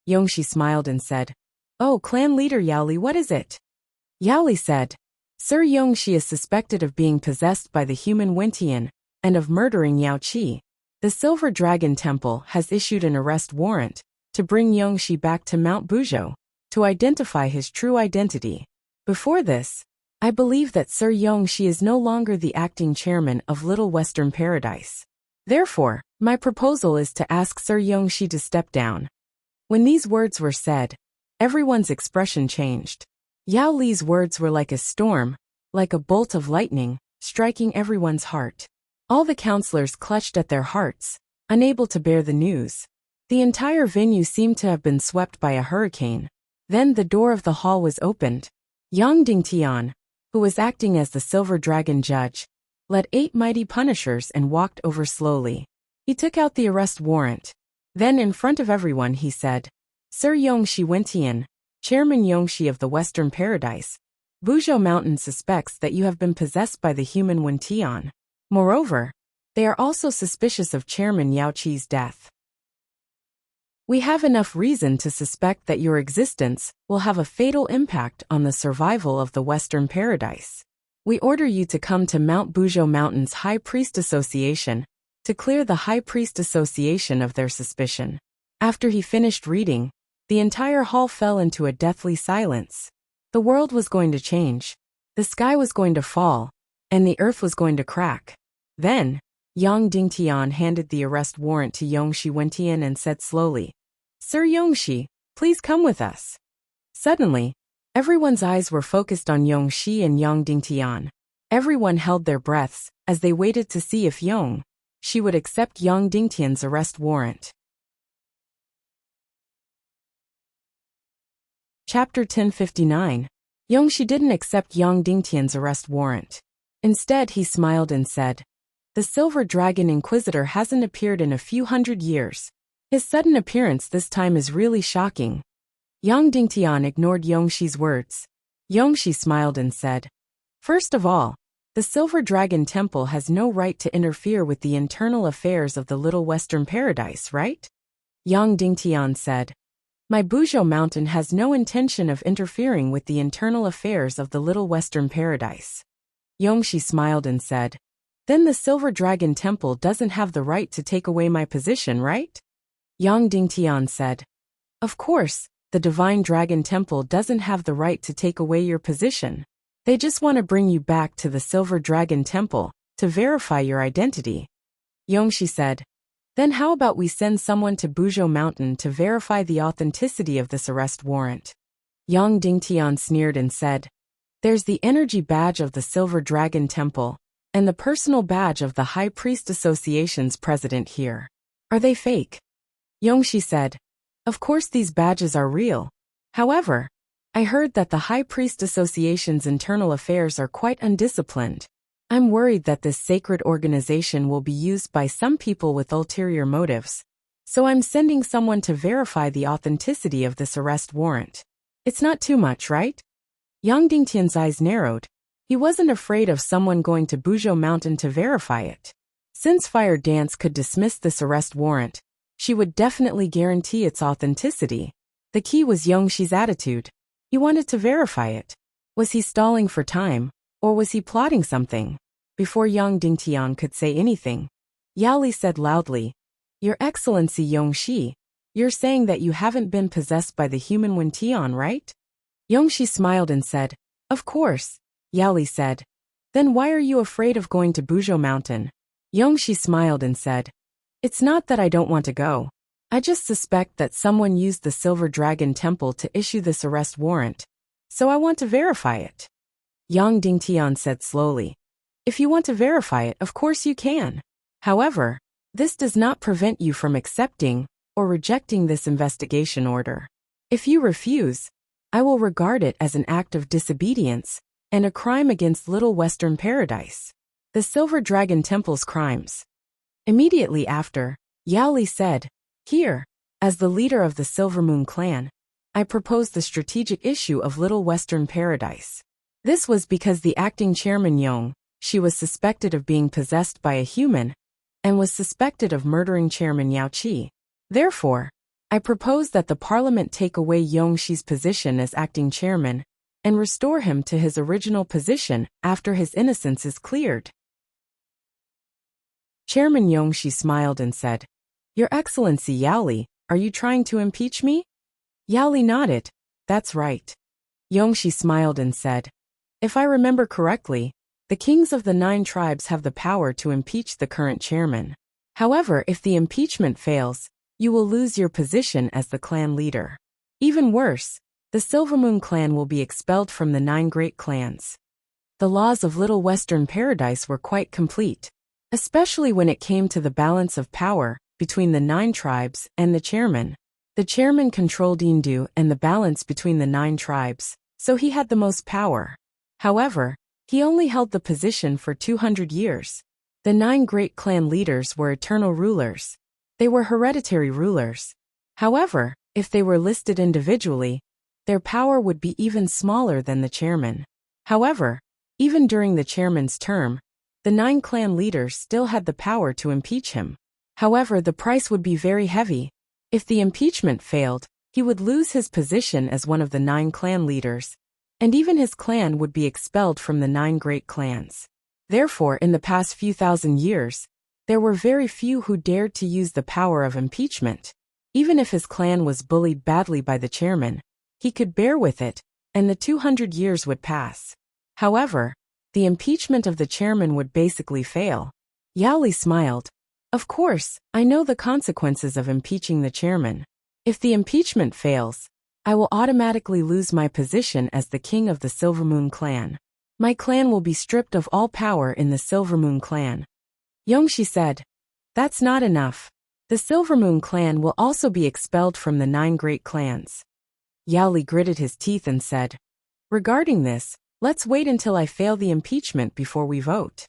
Yongxi smiled and said, oh, clan leader Yao Li, what is it? Yao Li said, Sir Yongxi is suspected of being possessed by the human Wentian and of murdering Yao Qi. The Silver Dragon Temple has issued an arrest warrant to bring Yongxi back to Mount Buzhou to identify his true identity. Before this, I believe that Sir Yongxi is no longer the acting chairman of Little Western Paradise. Therefore, my proposal is to ask Sir Yongxi to step down. When these words were said, everyone's expression changed. Yao Li's words were like a storm, like a bolt of lightning, striking everyone's heart. All the counselors clutched at their hearts, unable to bear the news. The entire venue seemed to have been swept by a hurricane. Then the door of the hall was opened. Yang Dingtian, who was acting as the Silver Dragon judge, led 8 mighty punishers and walked over slowly. He took out the arrest warrant. Then in front of everyone he said, Sir Yongxi Wentian, Chairman Yongxi of the Western Paradise, Buzhou Mountain suspects that you have been possessed by the human Wentian. Moreover, they are also suspicious of Chairman Yao Qi's death. We have enough reason to suspect that your existence will have a fatal impact on the survival of the Western Paradise. We order you to come to Mount Buzhou Mountain's High Priest Association to clear the High Priest Association of their suspicion. After he finished reading, the entire hall fell into a deathly silence. The world was going to change. The sky was going to fall, and the earth was going to crack. Then, Yang Dingtian handed the arrest warrant to Yongxi Wentian and said slowly, Sir Yongxi, please come with us. Suddenly, everyone's eyes were focused on Yongxi and Yang Dingtian. Everyone held their breaths as they waited to see if Yongxi would accept Yang Dingtian's arrest warrant. Chapter 1059. Yongxi didn't accept Yang Dingtian's arrest warrant. Instead, he smiled and said, The Silver Dragon Inquisitor hasn't appeared in a few hundred years. His sudden appearance this time is really shocking. Yang Dingtian ignored Yongxi's words. Yongxi smiled and said, "First of all, the Silver Dragon Temple has no right to interfere with the internal affairs of the Little Western Paradise, right?" Yang Dingtian said, "My Buzhou Mountain has no intention of interfering with the internal affairs of the Little Western Paradise." Yongxi smiled and said, "Then the Silver Dragon Temple doesn't have the right to take away my position, right?" Yang Dingtian said, "Of course, the Divine Dragon Temple doesn't have the right to take away your position. They just want to bring you back to the Silver Dragon Temple to verify your identity." Yongxi said, "Then how about we send someone to Buzhou Mountain to verify the authenticity of this arrest warrant?" Yang Dingtian sneered and said, "There's the energy badge of the Silver Dragon Temple and the personal badge of the High Priest Association's president here. Are they fake?" Yongxi said, "Of course these badges are real. However, I heard that the High Priest Association's internal affairs are quite undisciplined. I'm worried that this sacred organization will be used by some people with ulterior motives. So I'm sending someone to verify the authenticity of this arrest warrant. It's not too much, right?" Yang Dingtian's eyes narrowed. He wasn't afraid of someone going to Buzhou Mountain to verify it. Since Fire Dance could dismiss this arrest warrant, she would definitely guarantee its authenticity. The key was Yongxi's attitude. He wanted to verify it. Was he stalling for time, or was he plotting something? Before Yang Dingtian could say anything, Yao Li said loudly, "Your Excellency Yongxi, you're saying that you haven't been possessed by the human Wentian, right?" Yongxi smiled and said, "Of course." Yao Li said, "Then why are you afraid of going to Buzhou Mountain?" Yongxi smiled and said, "It's not that I don't want to go. I just suspect that someone used the Silver Dragon Temple to issue this arrest warrant, so I want to verify it." Yang Dingtian said slowly, "If you want to verify it, of course you can. However, this does not prevent you from accepting or rejecting this investigation order. If you refuse, I will regard it as an act of disobedience and a crime against Little Western Paradise. The Silver Dragon Temple's crimes." Immediately after, Yao Li said, "Here, as the leader of the Silver Moon clan, I propose the strategic issue of Little Western Paradise." This was because the acting chairman Yong, she was suspected of being possessed by a human, and was suspected of murdering Chairman Yao Qi. Therefore, I propose that the parliament take away Yongxi's position as acting chairman, and restore him to his original position after his innocence is cleared. Chairman Yongxi smiled and said, "Your Excellency Yao Li, are you trying to impeach me?" Yao Li nodded. "That's right." Yongxi smiled and said, "If I remember correctly, the kings of the 9 tribes have the power to impeach the current chairman. However, if the impeachment fails, you will lose your position as the clan leader. Even worse, the Silver Moon clan will be expelled from the 9 great clans." The laws of Little Western Paradise were quite complete, especially when it came to the balance of power between the 9 tribes and the chairman. The chairman controlled Yindu and the balance between the 9 tribes, so he had the most power. However, he only held the position for 200 years. The 9 great clan leaders were eternal rulers. They were hereditary rulers. However, if they were listed individually, their power would be even smaller than the chairman. However, even during the chairman's term, the 9 clan leaders still had the power to impeach him. However, the price would be very heavy. If the impeachment failed, he would lose his position as one of the 9 clan leaders, and even his clan would be expelled from the 9 great clans. Therefore, in the past few thousand years, there were very few who dared to use the power of impeachment. Even if his clan was bullied badly by the chairman, he could bear with it, and the 200 years would pass. However, the impeachment of the chairman would basically fail. Yao Li smiled. "Of course, I know the consequences of impeaching the chairman. If the impeachment fails, I will automatically lose my position as the king of the Silver Moon clan. My clan will be stripped of all power in the Silver Moon clan." Yongxi said, "That's not enough. The Silver Moon clan will also be expelled from the 9 great clans." Yao Li gritted his teeth and said, "Regarding this, let's wait until I fail the impeachment before we vote.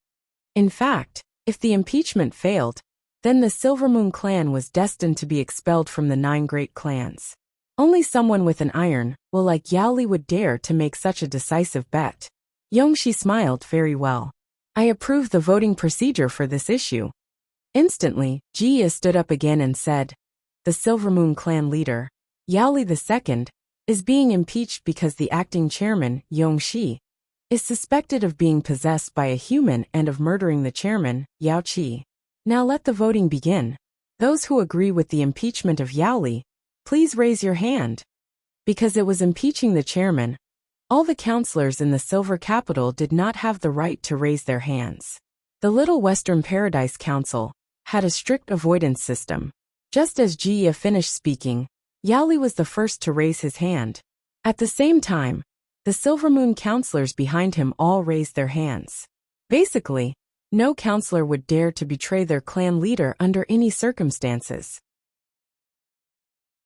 In fact, If the impeachment failed, then the Silvermoon clan was destined to be expelled from the 9 great clans. Only someone with an iron will like Yao Li would dare to make such a decisive bet. Yongxi smiled. Very well. I approve the voting procedure for this issue. Instantly, Jia stood up again and said, the Silvermoon clan leader, Yao Li II, is being impeached because the acting chairman, Yongxi, is suspected of being possessed by a human and of murdering the chairman, Yao Qi. Now let the voting begin. Those who agree with the impeachment of Yao Li, please raise your hand. Because it was impeaching the chairman, all the councillors in the Silver Capital did not have the right to raise their hands. The Little Western Paradise Council had a strict avoidance system. Just as Jia finished speaking, Yao Li was the first to raise his hand. At the same time, the Silvermoon councillors behind him all raised their hands. Basically, no councillor would dare to betray their clan leader under any circumstances.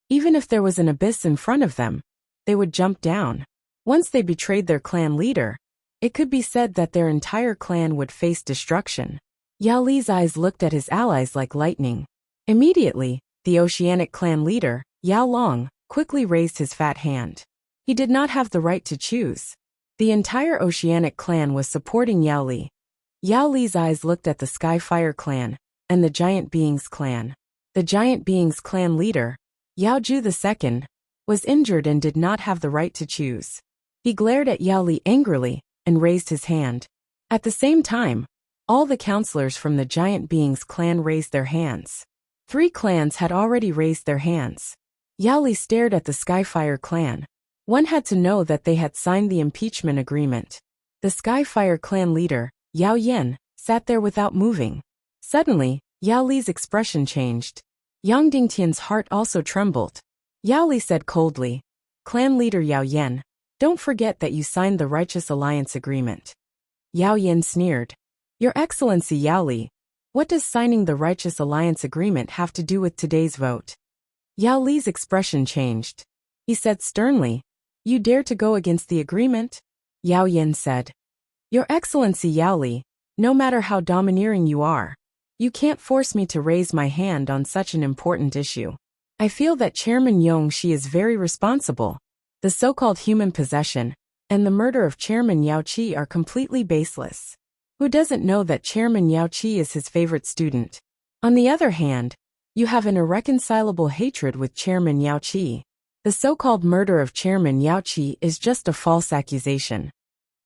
Even if there was an abyss in front of them, they would jump down. Once they betrayed their clan leader, it could be said that their entire clan would face destruction. Yao Li's eyes looked at his allies like lightning. Immediately, the Oceanic clan leader, Yao Long, quickly raised his fat hand. He did not have the right to choose. The entire Oceanic clan was supporting Yao Li. Yao Li's eyes looked at the Skyfire clan and the Giant Beings clan. The Giant Beings clan leader, Yao Ju II, was injured and did not have the right to choose. He glared at Yao Li angrily and raised his hand. At the same time, all the councillors from the Giant Beings clan raised their hands. 3 clans had already raised their hands. Yao Li stared at the Skyfire clan. One had to know that they had signed the impeachment agreement. The Skyfire clan leader, Yao Yan, sat there without moving. Suddenly, Yao Li's expression changed. Yang Dingtian's heart also trembled. Yao Li said coldly, Clan leader Yao Yan, don't forget that you signed the Righteous Alliance agreement. Yao Yan sneered. Your Excellency Yao Li, what does signing the Righteous Alliance agreement have to do with today's vote? Yao Li's expression changed. He said sternly, you dare to go against the agreement? Yao Yan said. Your Excellency Yao Li, no matter how domineering you are, you can't force me to raise my hand on such an important issue. I feel that Chairman Yongxi is very responsible. The so-called human possession and the murder of Chairman Yao Qi are completely baseless. Who doesn't know that Chairman Yao Qi is his favorite student? On the other hand, you have an irreconcilable hatred with Chairman Yao Qi. The so-called murder of Chairman Yao Qi is just a false accusation.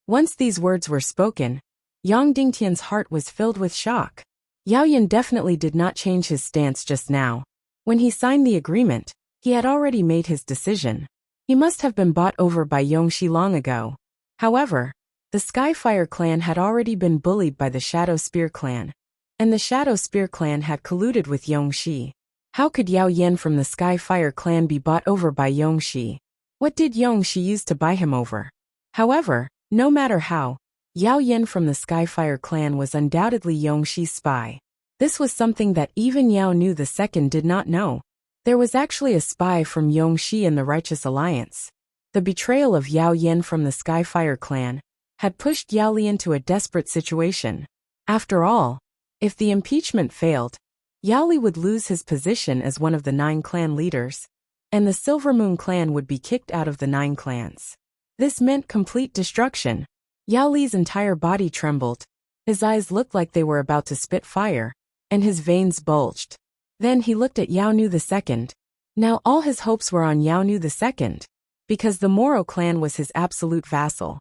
Once these words were spoken, Yang Dingtian's heart was filled with shock. Yao Yan definitely did not change his stance just now. When he signed the agreement, he had already made his decision. He must have been bought over by Yongxi long ago. However, the Skyfire clan had already been bullied by the Shadow Spear clan, and the Shadow Spear clan had colluded with Yongxi. How could Yao Yan from the Skyfire clan be bought over by Yongxi? What did Yongxi use to buy him over? However, no matter how, Yao Yan from the Skyfire clan was undoubtedly Yongxi's spy. This was something that even Yao Nu II did not know. There was actually a spy from Yongxi in the Righteous Alliance. The betrayal of Yao Yan from the Skyfire clan had pushed Yao Li into a desperate situation. After all, if the impeachment failed, Yao Li would lose his position as one of the 9 clan leaders, and the Silvermoon clan would be kicked out of the 9 clans. This meant complete destruction. Yao Li's entire body trembled. His eyes looked like they were about to spit fire, and his veins bulged. Then he looked at Yao Nu II. Now all his hopes were on Yao Nu II, because the Moro clan was his absolute vassal.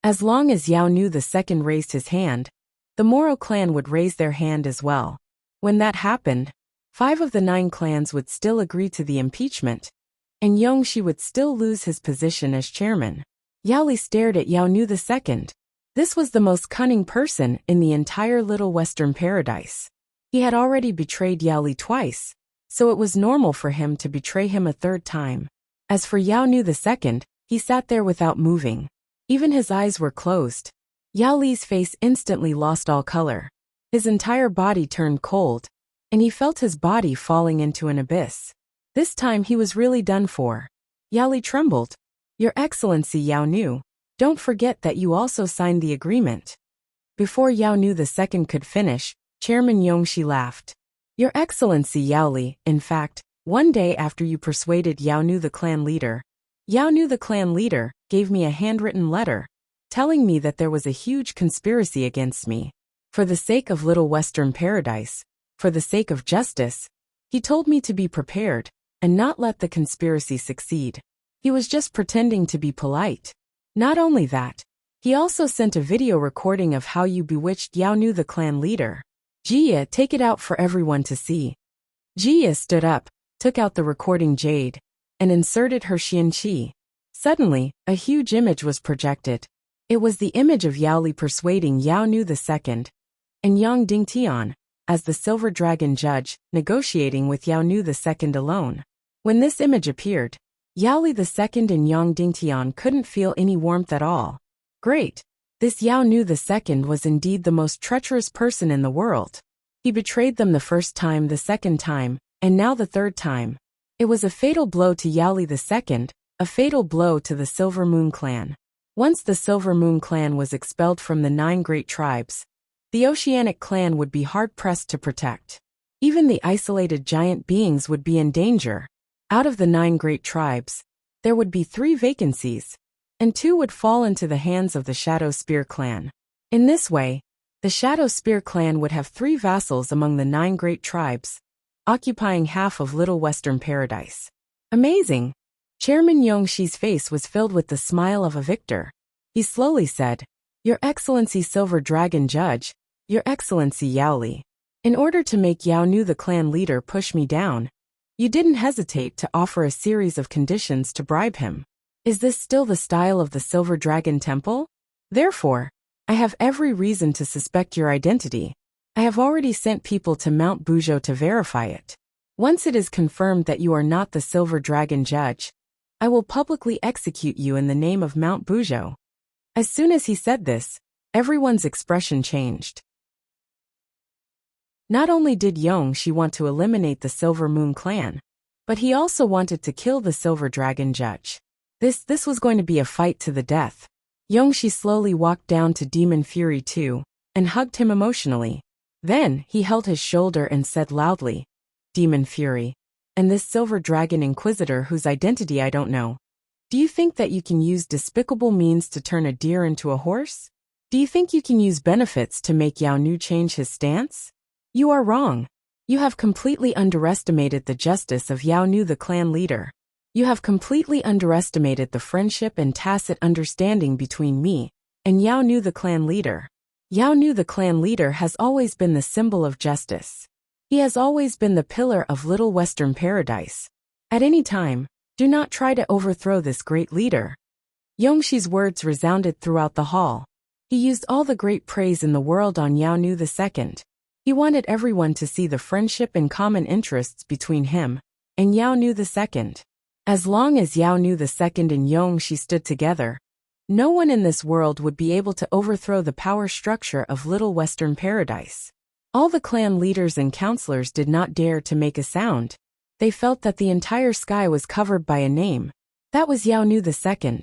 As long as Yao Nu II raised his hand, the Moro clan would raise their hand as well. When that happened, 5 of the 9 clans would still agree to the impeachment, and Yongxi would still lose his position as chairman. Yao Li stared at Yao Nu II. This was the most cunning person in the entire Little Western Paradise. He had already betrayed Yao Li twice, so it was normal for him to betray him a 3rd time. As for Yao Nu II, he sat there without moving. Even his eyes were closed. Yao Li's face instantly lost all color. His entire body turned cold, and he felt his body falling into an abyss. This time he was really done for. Yao Li trembled. Your Excellency Yao Nu, don't forget that you also signed the agreement. Before Yao Nu II could finish, Chairman Yongxi laughed. Your Excellency Yao Li, in fact, one day after you persuaded Yao Nu the clan leader, Yao Nu the clan leader gave me a handwritten letter, telling me that there was a huge conspiracy against me. For the sake of Little Western Paradise, for the sake of justice, he told me to be prepared and not let the conspiracy succeed. He was just pretending to be polite. Not only that, he also sent a video recording of how you bewitched Yao Nu the clan leader. Jia, take it out for everyone to see. Jia stood up, took out the recording jade, and inserted her xianqi. Suddenly, a huge image was projected. It was the image of Yao Li persuading Yao Nu II and Yang Dingtian, as the Silver Dragon judge, negotiating with Yao Nu II alone. When this image appeared, Yao Li II and Yang Dingtian couldn't feel any warmth at all. Great! This Yao Nu II was indeed the most treacherous person in the world. He betrayed them the first time, the second time, and now the third time. It was a fatal blow to Yao Li II, a fatal blow to the Silver Moon clan. Once the Silver Moon clan was expelled from the 9 great tribes, the Oceanic clan would be hard-pressed to protect. Even the isolated giant beings would be in danger. Out of the 9 great tribes, there would be 3 vacancies, and 2 would fall into the hands of the Shadow Spear clan. In this way, the Shadow Spear clan would have 3 vassals among the 9 great tribes, occupying half of Little Western Paradise. Amazing! Chairman Yongxi's face was filled with the smile of a victor. He slowly said, Your Excellency Silver Dragon Judge, Your Excellency Yao Li. In order to make Yao Nu the clan leader push me down, you didn't hesitate to offer a series of conditions to bribe him. Is this still the style of the Silver Dragon Temple? Therefore, I have every reason to suspect your identity. I have already sent people to Mount Buzhou to verify it. Once it is confirmed that you are not the Silver Dragon Judge, I will publicly execute you in the name of Mount Buzhou. As soon as he said this, everyone's expression changed. Not only did Yongxi want to eliminate the Silver Moon clan, but he also wanted to kill the Silver Dragon Judge. This was going to be a fight to the death. Yongxi slowly walked down to Demon Fury 2 and hugged him emotionally. Then he held his shoulder and said loudly, Demon Fury, and this Silver Dragon Inquisitor whose identity I don't know. Do you think that you can use despicable means to turn a deer into a horse? Do you think you can use benefits to make Yao Nu change his stance? You are wrong. You have completely underestimated the justice of Yao Nu the clan leader. You have completely underestimated the friendship and tacit understanding between me and Yao Nu the clan leader. Yao Nu the clan leader has always been the symbol of justice. He has always been the pillar of Little Western Paradise. At any time, do not try to overthrow this great leader. Yongxi's words resounded throughout the hall. He used all the great praise in the world on Yao Nu II. He wanted everyone to see the friendship and common interests between him and Yao Nu II. As long as Yao Nu II and Yongxi stood together, no one in this world would be able to overthrow the power structure of Little Western Paradise. All the clan leaders and counselors did not dare to make a sound. They felt that the entire sky was covered by a name. That was Yao Nu II.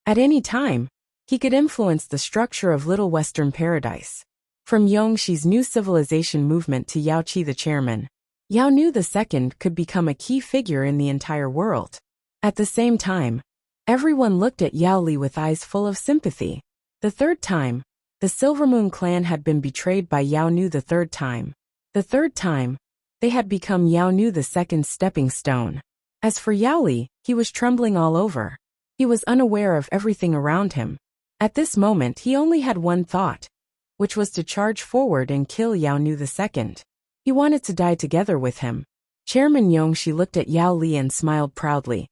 At any time, he could influence the structure of Little Western Paradise. From Yongxi's new civilization movement to Yao Qi the chairman, Yao Nu II could become a key figure in the entire world. At the same time, everyone looked at Yao Li with eyes full of sympathy. The third time, the Silver Moon clan had been betrayed by Yao Nu the third time. The third time, they had become Yao Nu II's stepping stone. As for Yao Li, he was trembling all over. He was unaware of everything around him. At this moment he only had one thought, which was to charge forward and kill Yao Nu II. He wanted to die together with him. Chairman Yongxi looked at Yao Li and smiled proudly.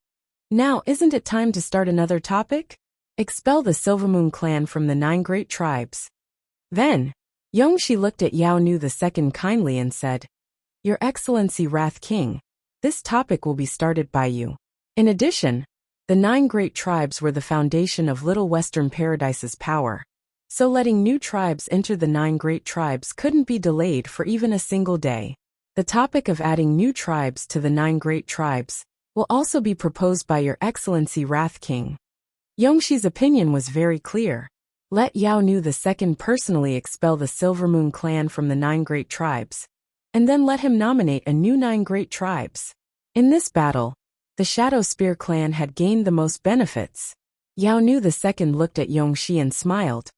Now, isn't it time to start another topic? Expel the Silver Moon clan from the 9 great tribes. Then, Yongxi looked at Yao Nu II kindly and said, Your Excellency Wrath King, this topic will be started by you. In addition, the 9 great tribes were the foundation of Little Western Paradise's power. So letting new tribes enter the 9 great tribes couldn't be delayed for even a single day. The topic of adding new tribes to the 9 great tribes will also be proposed by Your Excellency Wrath King. Yongxi's opinion was very clear. Let Yao Nu II personally expel the Silver Moon clan from the 9 great tribes, and then let him nominate a new 9 great tribes. In this battle, the Shadow Spear clan had gained the most benefits. Yao Nu II looked at Yongxi and smiled.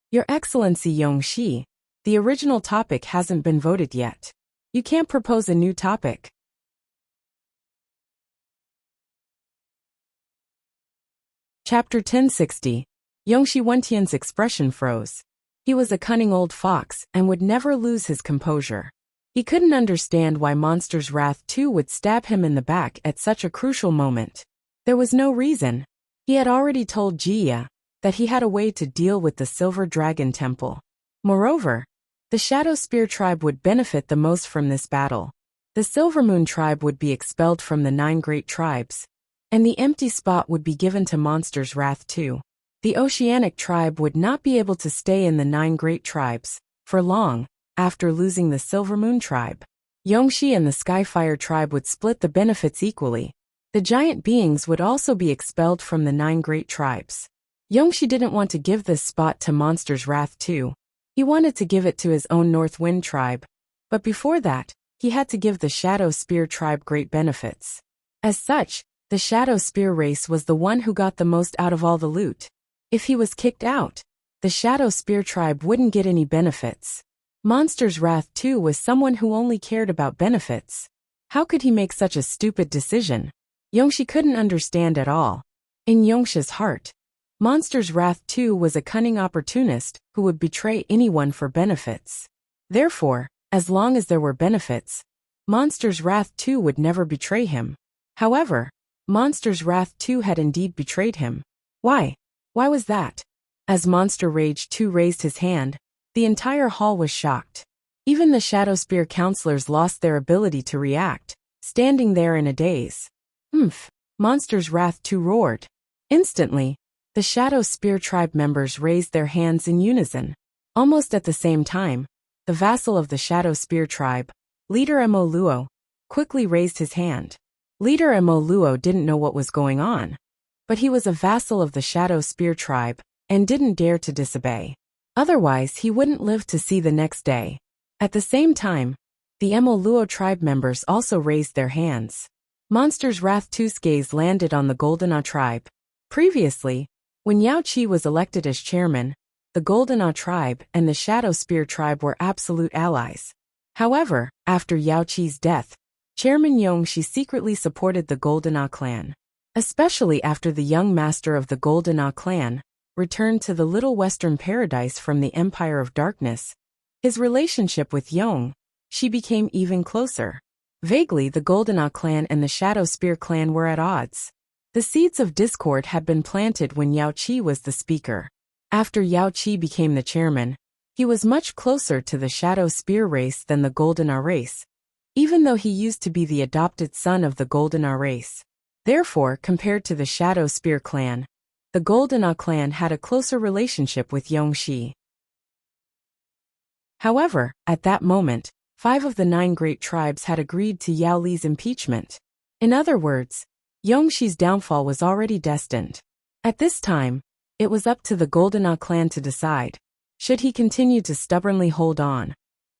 Your Excellency Yongxi, the original topic hasn't been voted yet. You can't propose a new topic. Chapter 1060. Yongxi Wentian's expression froze. He was a cunning old fox and would never lose his composure. He couldn't understand why Monster's Wrath 2 would stab him in the back at such a crucial moment. There was no reason. He had already told Jia that he had a way to deal with the Silver Dragon Temple. Moreover, the Shadow Spear tribe would benefit the most from this battle. The Silver Moon tribe would be expelled from the 9 great tribes, and the empty spot would be given to Monster's Wrath 2. The Oceanic tribe would not be able to stay in the 9 great tribes for long after losing the Silver Moon tribe. Yongxi and the Skyfire tribe would split the benefits equally. The giant beings would also be expelled from the 9 great tribes. Yongxi didn't want to give this spot to Monster's Wrath 2. He wanted to give it to his own North Wind tribe, but before that, he had to give the Shadow Spear tribe great benefits. As such, the Shadow Spear race was the one who got the most out of all the loot. If he was kicked out, the Shadow Spear tribe wouldn't get any benefits. Monster's Wrath 2 was someone who only cared about benefits. How could he make such a stupid decision? Yongxi couldn't understand at all. In Yongxi's heart, Monster's Wrath 2 was a cunning opportunist who would betray anyone for benefits. Therefore, as long as there were benefits, Monster's Wrath 2 would never betray him. However, Monster's Wrath 2 had indeed betrayed him. Why? Why was that? As Monster Rage 2 raised his hand, the entire hall was shocked. Even the Shadow Spear counselors lost their ability to react, standing there in a daze. Monster's Wrath 2 roared. Instantly, the Shadow Spear tribe members raised their hands in unison. Almost at the same time, the vassal of the Shadow Spear tribe, Leader Mo Luo, quickly raised his hand. Leader Mo Luo didn't know what was going on, but he was a vassal of the Shadow Spear tribe and didn't dare to disobey. Otherwise, he wouldn't live to see the next day. At the same time, the Mo Luo tribe members also raised their hands. Monster's Wrath 2's gaze landed on the Golden tribe. Previously, when Yao Qi was elected as chairman, the Golden tribe and the Shadow Spear tribe were absolute allies. However, after Yao Qi's death, Chairman Yongxi secretly supported the Golden clan. Especially after the young master of the Golden clan returned to the Little Western Paradise from the Empire of Darkness, his relationship with Yongxi became even closer. Vaguely, the Golden clan and the Shadow Spear clan were at odds. The seeds of discord had been planted when Yao Qi was the speaker. After Yao Qi became the chairman, he was much closer to the Shadow Spear race than the Golden race, even though he used to be the adopted son of the Golden race. Therefore, compared to the Shadow Spear clan, the Golden clan had a closer relationship with Yongxi. However, at that moment, 5 of the 9 great tribes had agreed to Yao Li's impeachment. In other words, Yongxi's downfall was already destined. At this time, it was up to the Golden clan to decide. Should he continue to stubbornly hold on?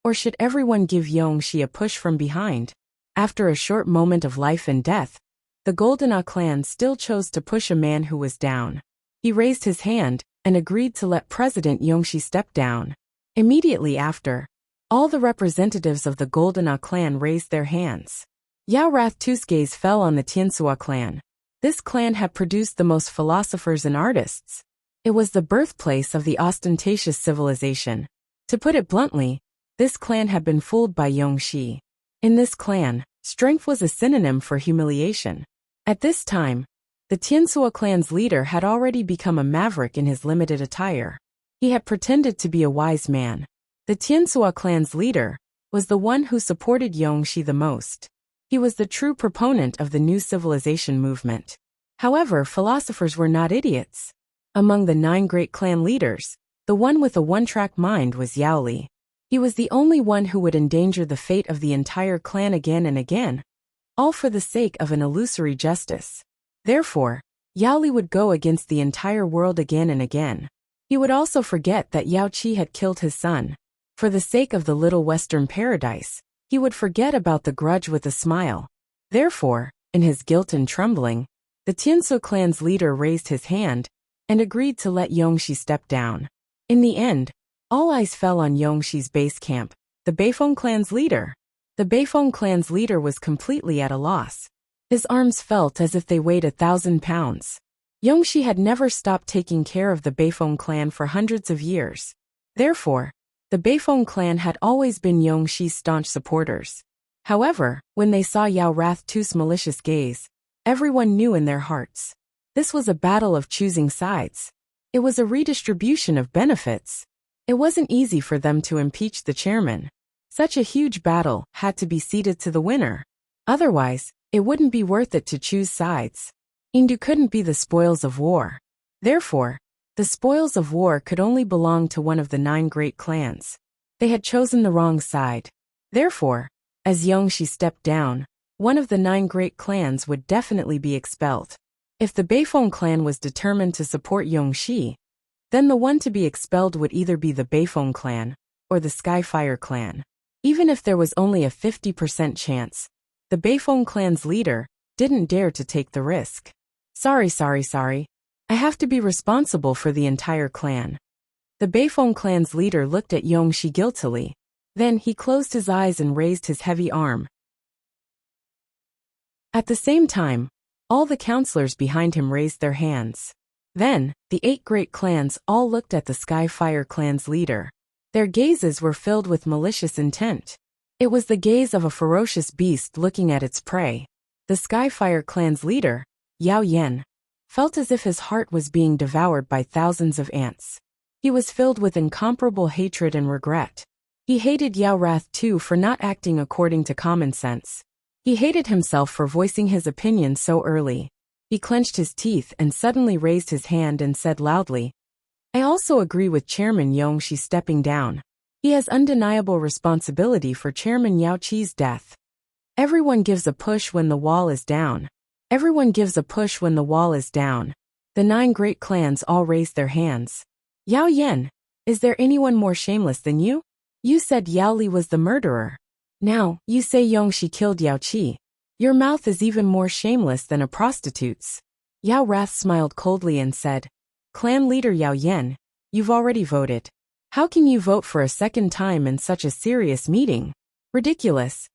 Or should everyone give Yongxi a push from behind? After a short moment of life and death, the Golden clan still chose to push a man who was down. He raised his hand and agreed to let President Yongxi step down. Immediately after, all the representatives of the Golden clan raised their hands. Yao Wrath 2's gaze fell on the Tiansua clan. This clan had produced the most philosophers and artists. It was the birthplace of the ostentatious civilization. To put it bluntly, this clan had been fooled by Yongxi. In this clan, strength was a synonym for humiliation. At this time, the Tiansua clan's leader had already become a maverick in his limited attire. He had pretended to be a wise man. The Tiansua clan's leader was the one who supported Yongxi the most. He was the true proponent of the new civilization movement. However, philosophers were not idiots. Among the 9 great clan leaders, the one with a one-track mind was Yao Li. He was the only one who would endanger the fate of the entire clan again and again, all for the sake of an illusory justice. Therefore, Yao Li would go against the entire world again and again. He would also forget that Yao Qi had killed his son. For the sake of the little Western paradise, he would forget about the grudge with a smile. Therefore, in his guilt and trembling, the Tiansu clan's leader raised his hand and agreed to let Yongxi step down. In the end, all eyes fell on Yongxi's base camp, the Beifeng clan's leader. The Beifeng clan's leader was completely at a loss. His arms felt as if they weighed 1,000 pounds. Yongxi had never stopped taking care of the Beifeng clan for hundreds of years. Therefore, the Beifeng clan had always been Yongxi's staunch supporters. However, when they saw Yao Wrath II's malicious gaze, everyone knew in their hearts. This was a battle of choosing sides. It was a redistribution of benefits. It wasn't easy for them to impeach the chairman. Such a huge battle had to be ceded to the winner. Otherwise, it wouldn't be worth it to choose sides. Indu couldn't be the spoils of war. Therefore, the spoils of war could only belong to one of the 9 great clans. They had chosen the wrong side. Therefore, as Yongxi stepped down, one of the 9 great clans would definitely be expelled. If the Beifeng clan was determined to support Yongxi, then the one to be expelled would either be the Beifeng clan or the Skyfire clan. Even if there was only a 50% chance, the Beifeng clan's leader didn't dare to take the risk. Sorry. I have to be responsible for the entire clan. The Beifeng clan's leader looked at Yongxi guiltily. Then he closed his eyes and raised his heavy arm. At the same time, all the counselors behind him raised their hands. Then, the 8 great clans all looked at the Skyfire clan's leader. Their gazes were filled with malicious intent. It was the gaze of a ferocious beast looking at its prey. The Skyfire clan's leader, Yao Yan, felt as if his heart was being devoured by thousands of ants. He was filled with incomparable hatred and regret. He hated Yao Wrath II for not acting according to common sense. He hated himself for voicing his opinion so early. He clenched his teeth and suddenly raised his hand and said loudly, I also agree with Chairman Yongxi stepping down. He has undeniable responsibility for Chairman Yao Qi's death. Everyone gives a push when the wall is down. Everyone gives a push when the wall is down. The 9 great clans all raised their hands. Yao Yan, is there anyone more shameless than you? You said Yao Li was the murderer. Now, you say Yongxi killed Yao Qi. Your mouth is even more shameless than a prostitute's. Yao Wrath smiled coldly and said, Clan leader Yao Yan, you've already voted. How can you vote for a second time in such a serious meeting? Ridiculous.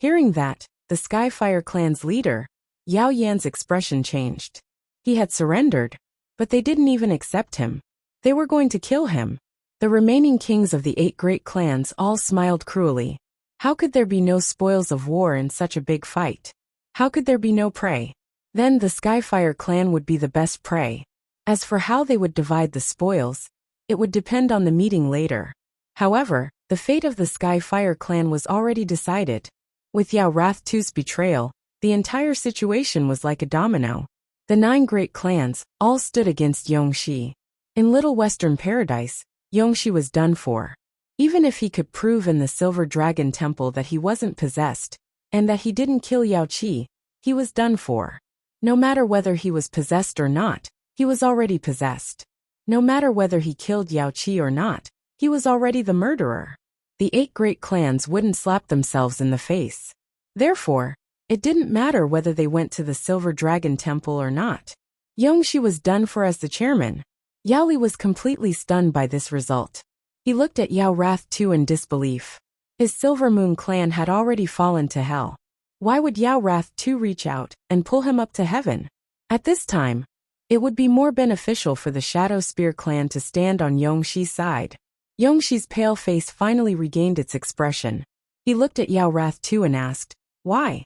Hearing that, the Skyfire clan's leader, Yao Yan's expression changed. He had surrendered, but they didn't even accept him. They were going to kill him. The remaining kings of the 8 great clans all smiled cruelly. How could there be no spoils of war in such a big fight? How could there be no prey? Then the Skyfire clan would be the best prey. As for how they would divide the spoils, it would depend on the meeting later. However, the fate of the Skyfire clan was already decided. With Yao Wrath II's betrayal, the entire situation was like a domino. The 9 great clans all stood against Yongxi. In Little Western Paradise, Yongxi was done for. Even if he could prove in the Silver Dragon Temple that he wasn't possessed, and that he didn't kill Yao Qi, he was done for. No matter whether he was possessed or not, he was already possessed. No matter whether he killed Yao Qi or not, he was already the murderer. The 8 great clans wouldn't slap themselves in the face. Therefore, it didn't matter whether they went to the Silver Dragon Temple or not. Yongxi was done for as the chairman. Yao Li was completely stunned by this result. He looked at Yao Wrath II in disbelief. His Silver Moon clan had already fallen to hell. Why would Yao Wrath II reach out and pull him up to heaven? At this time, it would be more beneficial for the Shadow Spear clan to stand on Yongxi's side. Yongxi's pale face finally regained its expression. He looked at Yao Wrath II and asked, Why?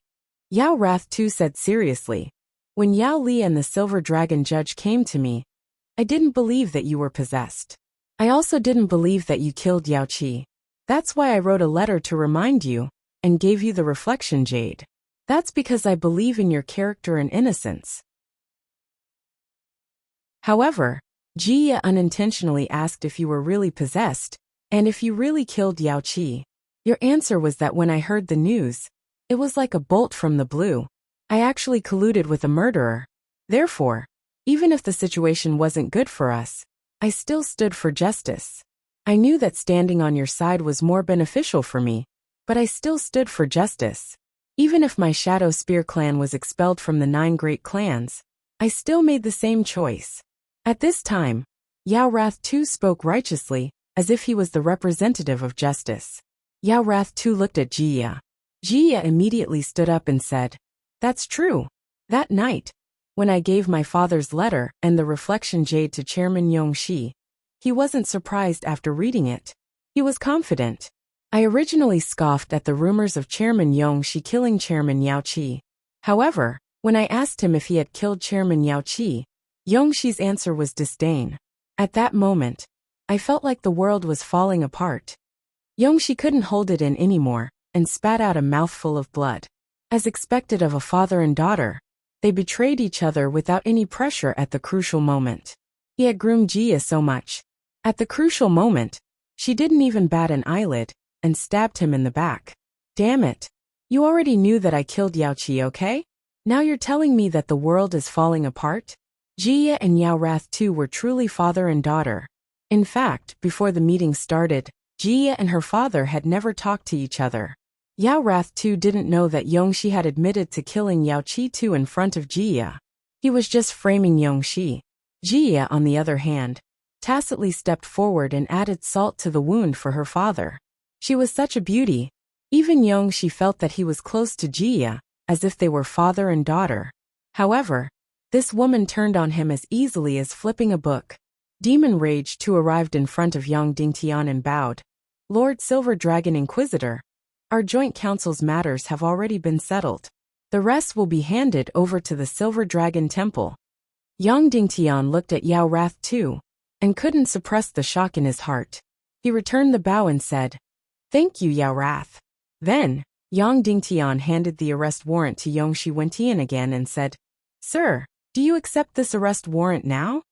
Yao Wrath II said seriously, When Yao Li and the Silver Dragon Judge came to me, I didn't believe that you were possessed. I also didn't believe that you killed Yao Qi. That's why I wrote a letter to remind you, and gave you the reflection jade. That's because I believe in your character and innocence. However, Jia unintentionally asked if you were really possessed, and if you really killed Yao Qi. Your answer was that when I heard the news, it was like a bolt from the blue. I actually colluded with a murderer. Therefore, even if the situation wasn't good for us, I still stood for justice. I knew that standing on your side was more beneficial for me, but I still stood for justice. Even if my Shadow Spear clan was expelled from the 9 great clans, I still made the same choice. At this time, Yao Wrath too spoke righteously, as if he was the representative of justice. Yao Wrath too looked at Jia. Jia immediately stood up and said, "That's true. That night, when I gave my father's letter and the reflection jade to Chairman Yongxi, he wasn't surprised after reading it. He was confident. I originally scoffed at the rumors of Chairman Yongxi killing Chairman Yao Qi. However, when I asked him if he had killed Chairman Yao Qi, Yongxi's answer was disdain. At that moment, I felt like the world was falling apart. Yongxi couldn't hold it in anymore and spat out a mouthful of blood. As expected of a father and daughter, they betrayed each other without any pressure at the crucial moment. He had groomed Jia so much. At the crucial moment, she didn't even bat an eyelid and stabbed him in the back. Damn it. You already knew that I killed Yao Qi, okay? Now you're telling me that the world is falling apart? Jia and Yao Wrath too were truly father and daughter. In fact, before the meeting started, Jia and her father had never talked to each other. Yao Wrath too didn't know that Yongxi had admitted to killing Yao Qi too in front of Jia. He was just framing Yongxi. Jia, on the other hand, tacitly stepped forward and added salt to the wound for her father. She was such a beauty. Even Yongxi felt that he was close to Jia, as if they were father and daughter. However, this woman turned on him as easily as flipping a book. Demon Rage too arrived in front of Yang Dingtian and bowed. Lord Silver Dragon Inquisitor, our joint council's matters have already been settled. The rest will be handed over to the Silver Dragon Temple. Yang Dingtian looked at Yao Wrath too, and couldn't suppress the shock in his heart. He returned the bow and said, "Thank you, Yao Wrath." Then, Yang Dingtian handed the arrest warrant to Yongxi Wentian again and said, "Sir, do you accept this arrest warrant now?"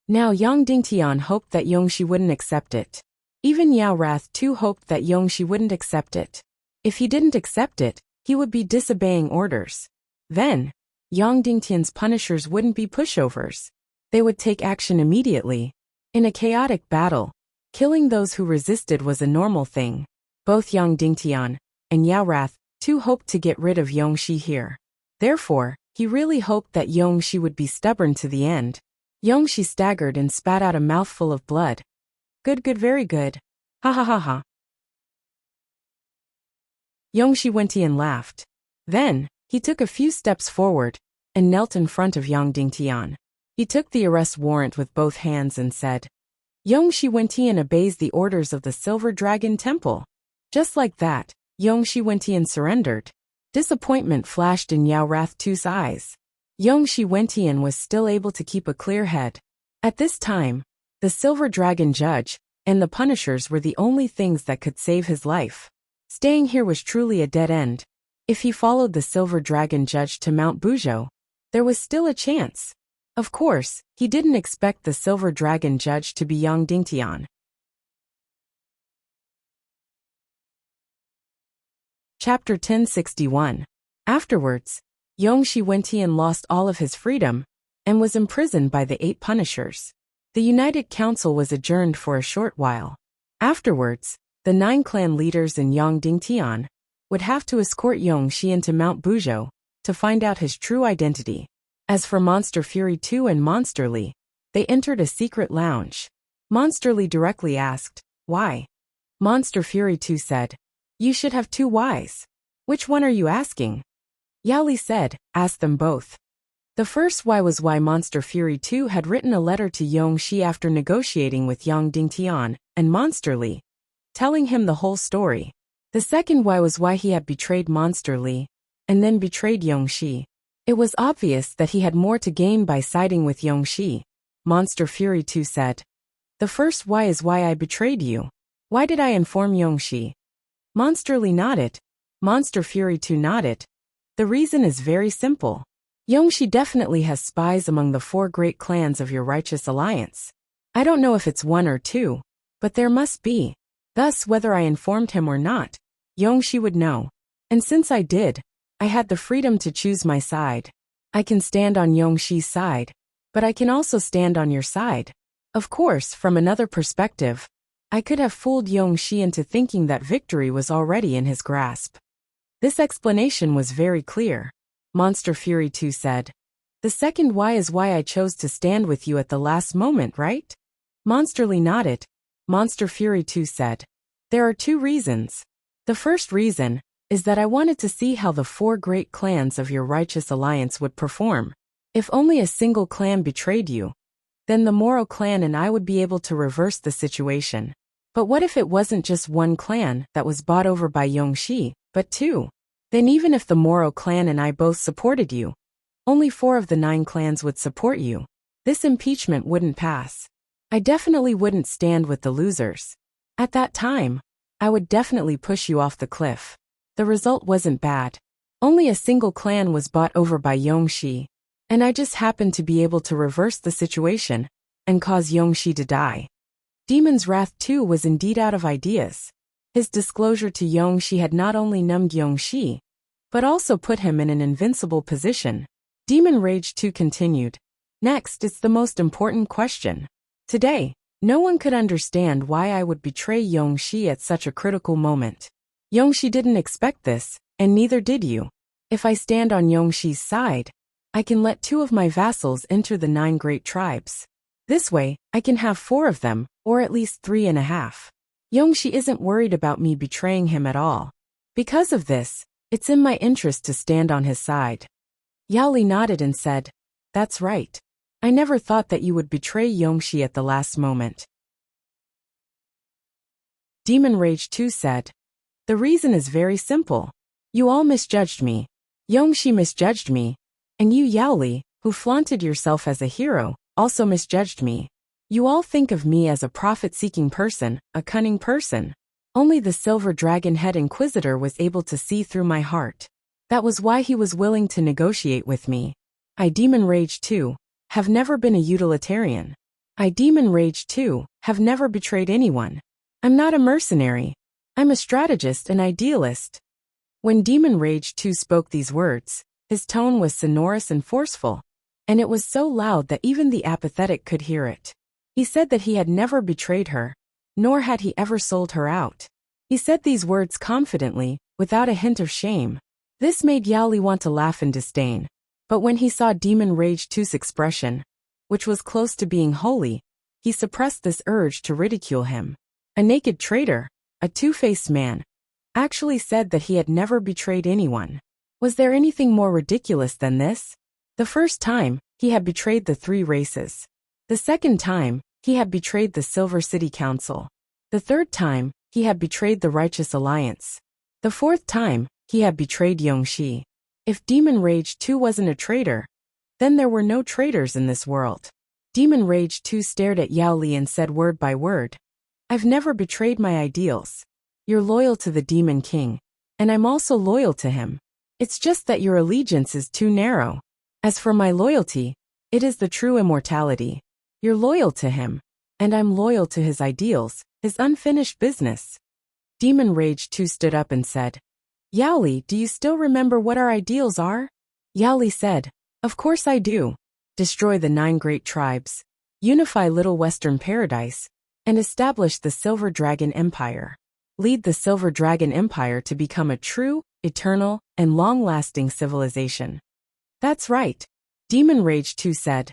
Now Yang Dingtian hoped that Yongxi wouldn't accept it. Even Yao Wrath too hoped that Yongxi wouldn't accept it. If he didn't accept it, he would be disobeying orders. Then, Yang Dingtian's punishers wouldn't be pushovers. They would take action immediately. In a chaotic battle, killing those who resisted was a normal thing. Both Yang Dingtian and Yao Wrath too hoped to get rid of Yongxi here. Therefore, he really hoped that Yongxi would be stubborn to the end. Yongxi staggered and spat out a mouthful of blood. "Good, good, very good. Ha ha ha ha." Yongxi Wentian laughed. Then, he took a few steps forward and knelt in front of Yang Dingtian. He took the arrest warrant with both hands and said, "Yongxi Wentian obeys the orders of the Silver Dragon Temple." Just like that, Yongxi Wentian surrendered. Disappointment flashed in Yao Wrath too's eyes. Yongxi Wentian was still able to keep a clear head. At this time, the Silver Dragon Judge and the Punishers were the only things that could save his life. Staying here was truly a dead end. If he followed the Silver Dragon Judge to Mount Buzhou, there was still a chance. Of course, he didn't expect the Silver Dragon Judge to be Yang Dingtian. Chapter 1061. Afterwards, Yongxi Wentian lost all of his freedom and was imprisoned by the 8 punishers. The United Council was adjourned for a short while. Afterwards, the 9 clan leaders and Yang Dingtian would have to escort Yongxi into Mount Buzhou to find out his true identity. As for Monster Fury 2 and Monster Lee, they entered a secret lounge. Monster Lee directly asked, "Why?" Monster Fury 2 said, "You should have 2 whys. Which one are you asking?" Yao Li said, "Ask them both." The first why was why Monster Fury 2 had written a letter to Yongxi after negotiating with Yang Dingtian and Monster Lee, telling him the whole story. The second why was why he had betrayed Monster Lee and then betrayed Yongxi. It was obvious that he had more to gain by siding with Yongxi. Monster Fury 2 said, "The first why is why I betrayed you. Why did I inform Yongxi?" Monster Lee nodded. Monster Fury 2 nodded. The reason is very simple. Yongxi definitely has spies among the 4 great clans of your righteous alliance. I don't know if it's 1 or 2, but there must be. Thus, whether I informed him or not, Yongxi would know. And since I did, I had the freedom to choose my side. I can stand on Yongxi's side, but I can also stand on your side. Of course, from another perspective, I could have fooled Yongxi into thinking that victory was already in his grasp. This explanation was very clear. Monster Fury 2 said. The second why is why I chose to stand with you at the last moment, right? Monsterly nodded. Monster Fury 2 said. There are two reasons. The first reason is that I wanted to see how the four great clans of your righteous alliance would perform. If only a single clan betrayed you, then the Moro clan and I would be able to reverse the situation. But what if it wasn't just one clan that was bought over by Yongxi, but two? Then even if the Moro clan and I both supported you, only 4 of the 9 clans would support you. This impeachment wouldn't pass. I definitely wouldn't stand with the losers. At that time, I would definitely push you off the cliff. The result wasn't bad. Only a single clan was bought over by Yongxi, and I just happened to be able to reverse the situation and cause Yongxi to die. Demon's Wrath 2 was indeed out of ideas. His disclosure to Yongxi had not only numbed Yongxi, but also put him in an invincible position. Demon Rage 2 continued. Next, it's the most important question. Today, no one could understand why I would betray Yongxi at such a critical moment. Yongxi didn't expect this, and neither did you. If I stand on Yongxi's side, I can let 2 of my vassals enter the 9 great tribes. This way, I can have 4 of them, or at least 3.5. Yongxi isn't worried about me betraying him at all. Because of this, it's in my interest to stand on his side. Yaoli nodded and said, That's right. I never thought that you would betray Yongxi at the last moment. Demon Rage 2 said, The reason is very simple. You all misjudged me. Yongxi misjudged me. And you, Yaoli, who flaunted yourself as a hero, also misjudged me. You all think of me as a profit-seeking person, a cunning person. Only the Silver Dragon Head Inquisitor was able to see through my heart. That was why he was willing to negotiate with me. I, Demon Rage 2, have never been a utilitarian. I, Demon Rage 2, have never betrayed anyone. I'm not a mercenary. I'm a strategist and idealist. When Demon Rage 2 spoke these words, his tone was sonorous and forceful, and it was so loud that even the apathetic could hear it. He said that he had never betrayed her, nor had he ever sold her out. He said these words confidently, without a hint of shame. This made Yaoli want to laugh in disdain. But when he saw Demon Rage 2's expression, which was close to being holy, he suppressed this urge to ridicule him. A naked traitor, a two-faced man, actually said that he had never betrayed anyone. Was there anything more ridiculous than this? The first time, he had betrayed the 3 races. The second time, he had betrayed the Silver City Council. The third time, he had betrayed the Righteous Alliance. The fourth time, he had betrayed Yongxi. If Demon Rage 2 wasn't a traitor, then there were no traitors in this world. Demon Rage 2 stared at Yaoli and said word by word, I've never betrayed my ideals. You're loyal to the Demon King, and I'm also loyal to him. It's just that your allegiance is too narrow. As for my loyalty, it is the true immortality. You're loyal to him, and I'm loyal to his ideals, his unfinished business. Demon Rage 2 stood up and said, Yaoli, do you still remember what our ideals are? Yaoli said, Of course I do. Destroy the 9 great tribes, unify Little Western Paradise, and establish the Silver Dragon Empire. Lead the Silver Dragon Empire to become a true, eternal, and long-lasting civilization. That's right. Demon Rage 2 said.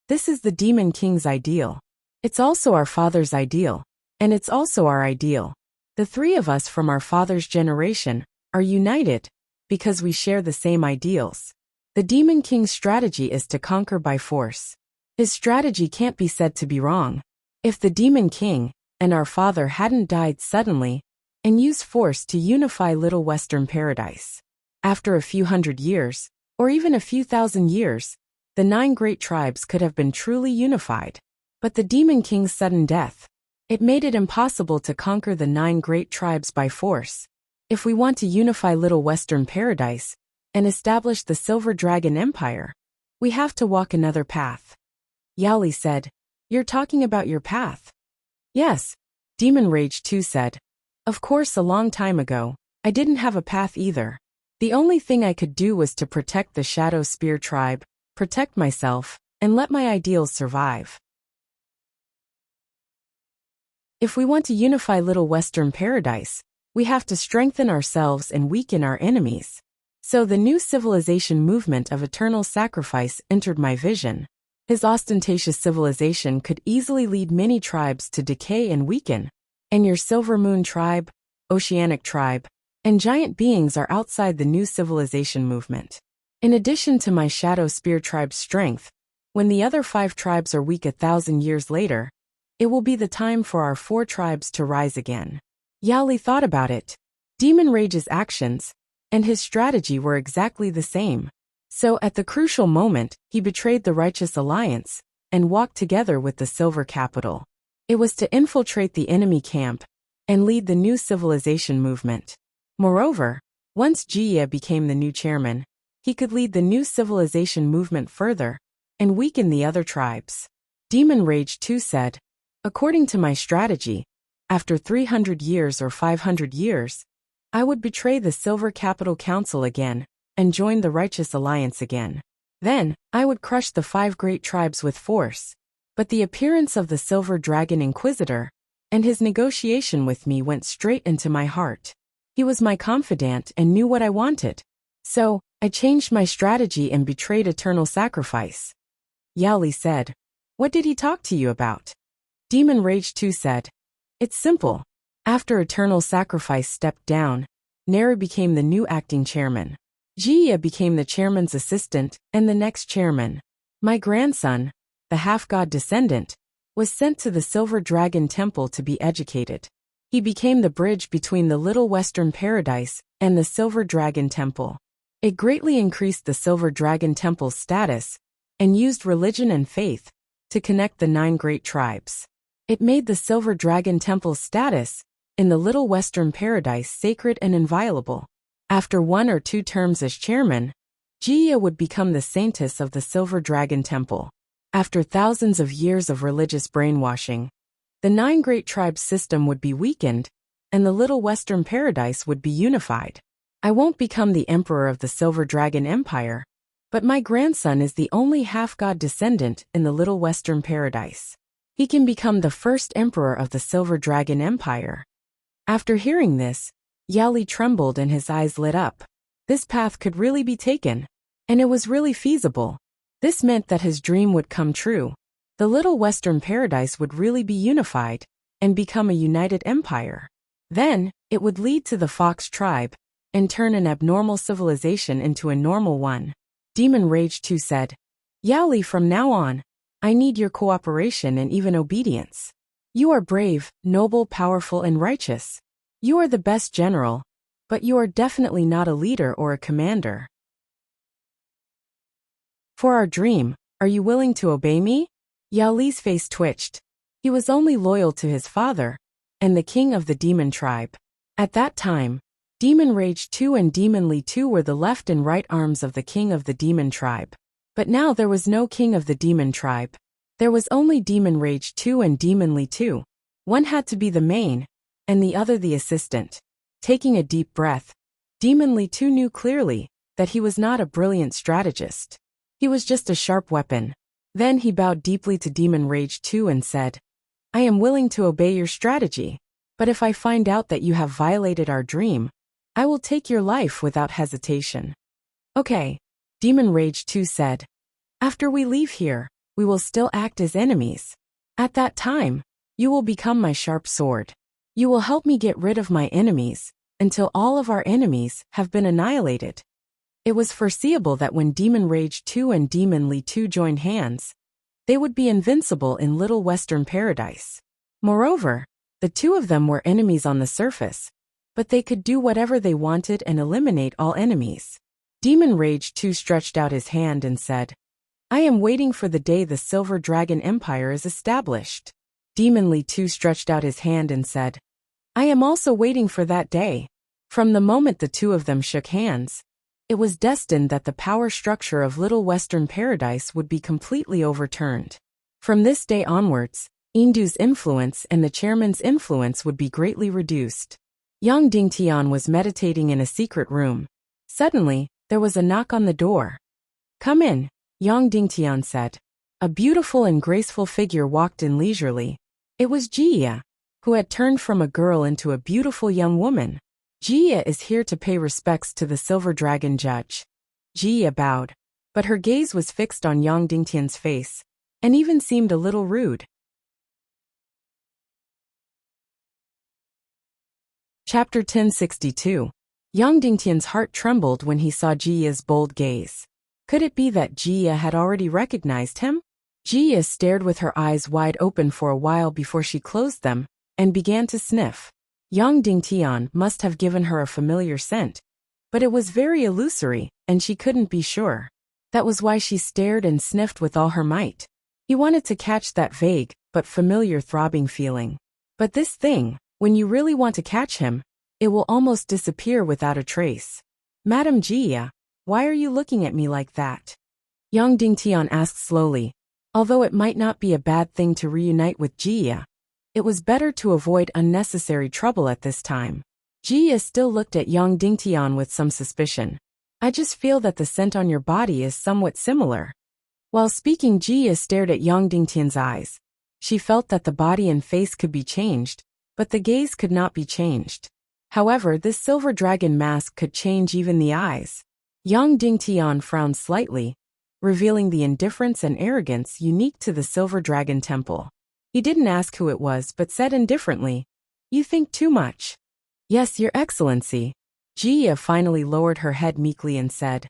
This is the Demon King's ideal. It's also our father's ideal. And it's also our ideal. The 3 of us from our father's generation are united because we share the same ideals. The Demon King's strategy is to conquer by force. His strategy can't be said to be wrong. If the Demon King and our father hadn't died suddenly and used force to unify Little Western Paradise, after a few hundred years, or even a few thousand years, the 9 great tribes could have been truly unified. But the Demon King's sudden death, it made it impossible to conquer the 9 great tribes by force. If we want to unify Little Western Paradise and establish the Silver Dragon Empire, we have to walk another path. Yaoli said, You're talking about your path? Yes, Demon Rage 2 said. Of course, a long time ago, I didn't have a path either. The only thing I could do was to protect the Shadow Spear tribe, protect myself, and let my ideals survive. If we want to unify Little Western Paradise, we have to strengthen ourselves and weaken our enemies. So the new civilization movement of eternal sacrifice entered my vision. His ostentatious civilization could easily lead many tribes to decay and weaken. And your Silver Moon tribe, Oceanic tribe, and giant beings are outside the new civilization movement. In addition to my Shadow Spear tribe's strength, when the other 5 tribes are weak 1,000 years later, it will be the time for our 4 tribes to rise again. Yao Li thought about it. Demon Rage's actions and his strategy were exactly the same. So at the crucial moment, he betrayed the Righteous Alliance and walked together with the Silver Capital. It was to infiltrate the enemy camp and lead the new civilization movement. Moreover, once Jia became the new chairman, he could lead the new civilization movement further and weaken the other tribes. Demon Rage 2 said, according to my strategy, after 300 years or 500 years, I would betray the Silver Capital Council again and join the Righteous Alliance again. Then, I would crush the 5 great tribes with force. But the appearance of the Silver Dragon Inquisitor and his negotiation with me went straight into my heart. He was my confidant and knew what I wanted. So, I changed my strategy and betrayed eternal sacrifice. Yao Li said, what did he talk to you about? Demon Rage 2 said, it's simple. After eternal sacrifice stepped down, Neru became the new acting chairman. Jia became the chairman's assistant and the next chairman. My grandson, the half-god descendant, was sent to the Silver Dragon Temple to be educated. He became the bridge between the Little Western Paradise and the Silver Dragon Temple. It greatly increased the Silver Dragon Temple's status and used religion and faith to connect the 9 great tribes. It made the Silver Dragon Temple's status in the Little Western Paradise sacred and inviolable. After 1 or 2 terms as chairman, Jia would become the saintess of the Silver Dragon Temple. After thousands of years of religious brainwashing, the 9 great tribes system would be weakened, and the Little Western Paradise would be unified. I won't become the emperor of the Silver Dragon Empire, but my grandson is the only half-god descendant in the Little Western Paradise. He can become the first emperor of the Silver Dragon Empire. After hearing this, Yao Li trembled and his eyes lit up. This path could really be taken, and it was really feasible. This meant that his dream would come true. The Little Western Paradise would really be unified and become a united empire. Then, it would lead to the Fox tribe and turn an abnormal civilization into a normal one. Demon Rage 2 said, Yao Li, from now on, I need your cooperation and even obedience. You are brave, noble, powerful, and righteous. You are the best general, but you are definitely not a leader or a commander. For our dream, are you willing to obey me? Yao Li's face twitched. He was only loyal to his father and the king of the demon tribe. At that time, Demon Rage 2 and Demon Li 2 were the left and right arms of the king of the demon tribe. But now there was no king of the demon tribe. There was only Demon Rage 2 and Demon Li 2. One had to be the main, and the other the assistant. Taking a deep breath, Demon Li 2 knew clearly that he was not a brilliant strategist. He was just a sharp weapon. Then he bowed deeply to Demon Rage 2 and said, I am willing to obey your strategy, but if I find out that you have violated our dream, I will take your life without hesitation. Okay, Demon Rage 2 said. After we leave here, we will still act as enemies. At that time, you will become my sharp sword. You will help me get rid of my enemies, until all of our enemies have been annihilated. It was foreseeable that when Demon Rage 2 and Demon Li 2 joined hands, they would be invincible in Little Western Paradise. Moreover, the 2 of them were enemies on the surface, but they could do whatever they wanted and eliminate all enemies. Demon Rage 2 stretched out his hand and said, I am waiting for the day the Silver Dragon Empire is established. Demon Li 2 stretched out his hand and said, I am also waiting for that day. From the moment the 2 of them shook hands, it was destined that the power structure of Little Western Paradise would be completely overturned. From this day onwards, Indu's influence and the chairman's influence would be greatly reduced. Yang Dingtian was meditating in a secret room. Suddenly, there was a knock on the door. Come in, Yang Dingtian said. A beautiful and graceful figure walked in leisurely. It was Jia, who had turned from a girl into a beautiful young woman. Jia is here to pay respects to the Silver Dragon Judge. Jia bowed, but her gaze was fixed on Yang Dingtian's face, and even seemed a little rude. Chapter 1062. Yang Dingtian's heart trembled when he saw Jiya's bold gaze. Could it be that Jiya had already recognized him? Jiya stared with her eyes wide open for a while before she closed them, and began to sniff. Yang Dingtian must have given her a familiar scent, but it was very illusory, and she couldn't be sure. That was why she stared and sniffed with all her might. He wanted to catch that vague, but familiar throbbing feeling. But this thing, when you really want to catch him, it will almost disappear without a trace. Madam Jia, why are you looking at me like that? Yang Dingtian asked slowly. Although it might not be a bad thing to reunite with Jia, it was better to avoid unnecessary trouble at this time. Jia still looked at Yang Dingtian with some suspicion. I just feel that the scent on your body is somewhat similar. While speaking, Jia stared at Yang Dingtian's eyes. She felt that the body and face could be changed, but the gaze could not be changed. However, this silver dragon mask could change even the eyes. Yang Dingtian frowned slightly, revealing the indifference and arrogance unique to the Silver Dragon Temple. He didn't ask who it was but said indifferently, "You think too much." "Yes, Your Excellency." Jia finally lowered her head meekly and said,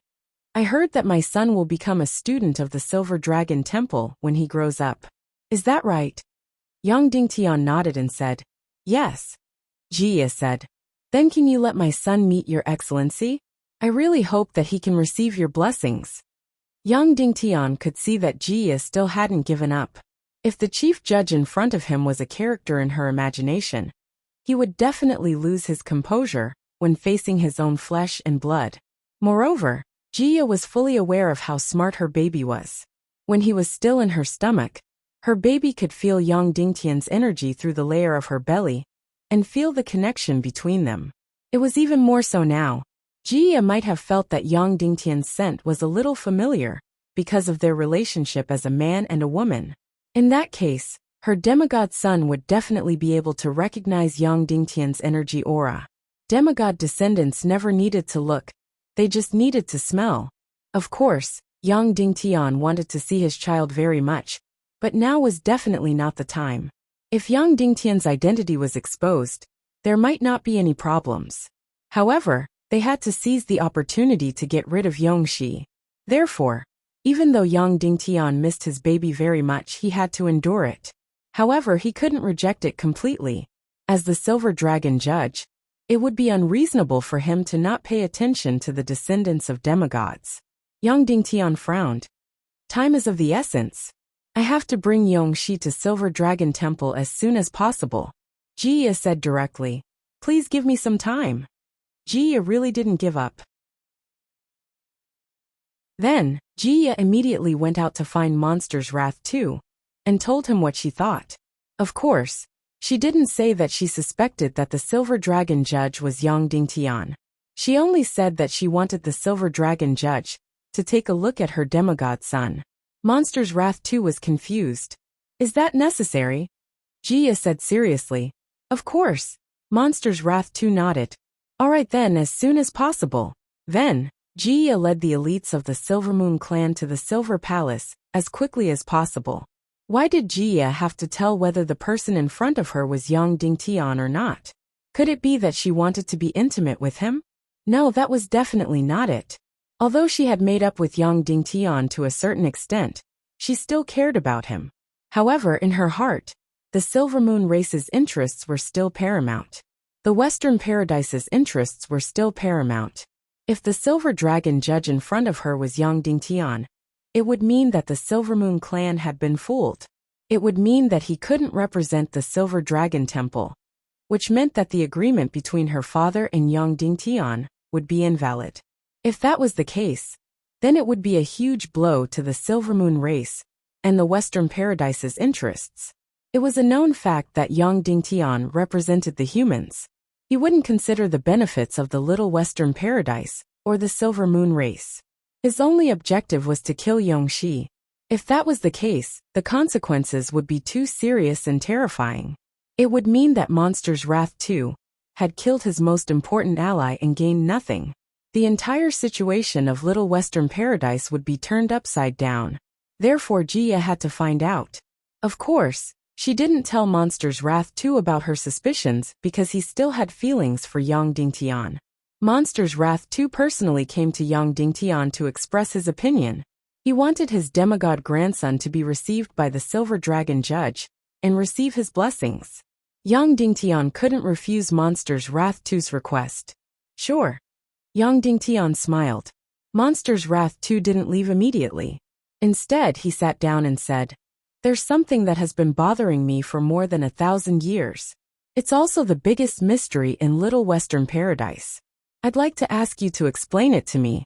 "I heard that my son will become a student of the Silver Dragon Temple when he grows up. Is that right?" Yang Dingtian nodded and said, "Yes." Jia said, "Then can you let my son meet Your Excellency? I really hope that he can receive your blessings." Yang Dingtian could see that Jia still hadn't given up. If the chief judge in front of him was a character in her imagination, he would definitely lose his composure when facing his own flesh and blood. Moreover, Jia was fully aware of how smart her baby was. When he was still in her stomach, her baby could feel Yang Dingtian's energy through the layer of her belly, and feel the connection between them. It was even more so now. Jia might have felt that Yang Dingtian's scent was a little familiar, because of their relationship as a man and a woman. In that case, her demigod son would definitely be able to recognize Yang Dingtian's energy aura. Demigod descendants never needed to look, they just needed to smell. Of course, Yang Dingtian wanted to see his child very much, but now was definitely not the time. If Yang Dingtian's identity was exposed, there might not be any problems. However, they had to seize the opportunity to get rid of Yongxi. Therefore, even though Yang Dingtian missed his baby very much, he had to endure it. However, he couldn't reject it completely. As the Silver Dragon Judge, it would be unreasonable for him to not pay attention to the descendants of demigods. Yang Dingtian frowned. "Time is of the essence. I have to bring Yongxi to Silver Dragon Temple as soon as possible." Jia said directly, "Please give me some time." Jia really didn't give up. Then, Jia immediately went out to find Monster's Wrath too, and told him what she thought. Of course, she didn't say that she suspected that the Silver Dragon Judge was Yang Dingtian. She only said that she wanted the Silver Dragon Judge to take a look at her demigod son. Monster's Wrath too was confused. "Is that necessary?" Jia said seriously. "Of course." Monster's Wrath too nodded. "All right then, as soon as possible." Then, Jia led the elites of the Silvermoon clan to the Silver Palace as quickly as possible. Why did Jia have to tell whether the person in front of her was Yang Dingtian or not? Could it be that she wanted to be intimate with him? No, that was definitely not it. Although she had made up with Yang Dingtian to a certain extent, she still cared about him. However, in her heart, the Silvermoon race's interests were still paramount. The Western Paradise's interests were still paramount. If the Silver Dragon Judge in front of her was Yang Dingtian, it would mean that the Silvermoon clan had been fooled. It would mean that he couldn't represent the Silver Dragon Temple, which meant that the agreement between her father and Yang Dingtian would be invalid. If that was the case, then it would be a huge blow to the Silvermoon race and the Western Paradise's interests. It was a known fact that Yang Dingtian represented the humans. He wouldn't consider the benefits of the Little Western Paradise or the Silver Moon race. His only objective was to kill Yongxi. If that was the case, the consequences would be too serious and terrifying. It would mean that Monster's Wrath 2 had killed his most important ally and gained nothing. The entire situation of Little Western Paradise would be turned upside down. Therefore Jia had to find out. Of course, she didn't tell Monster's Wrath 2 about her suspicions because he still had feelings for Yang Dingtian. Monster's Wrath 2 personally came to Yang Dingtian to express his opinion. He wanted his demigod grandson to be received by the Silver Dragon Judge and receive his blessings. Yang Dingtian couldn't refuse Monster's Wrath 2's request. Sure. Yang Dingtian smiled. Monster's Wrath 2 didn't leave immediately. Instead, he sat down and said, "There's something that has been bothering me for more than 1,000 years. It's also the biggest mystery in Little Western Paradise. I'd like to ask you to explain it to me."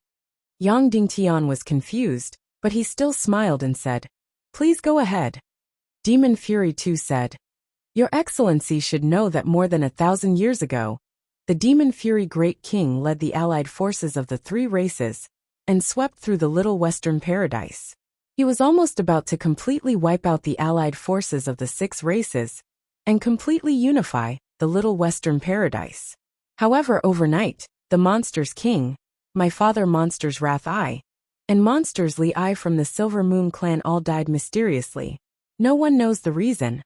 Yang Dingtian was confused, but he still smiled and said, "Please go ahead." Demon Fury 2 said, "Your Excellency should know that more than 1,000 years ago, the Demon Fury Great King led the allied forces of the 3 races and swept through the Little Western Paradise. He was almost about to completely wipe out the allied forces of the 6 races and completely unify the Little Western Paradise. However, overnight, the Monsters King, my father Monster's Wrath I, and Monsters Li I from the Silver Moon clan all died mysteriously. No one knows the reason.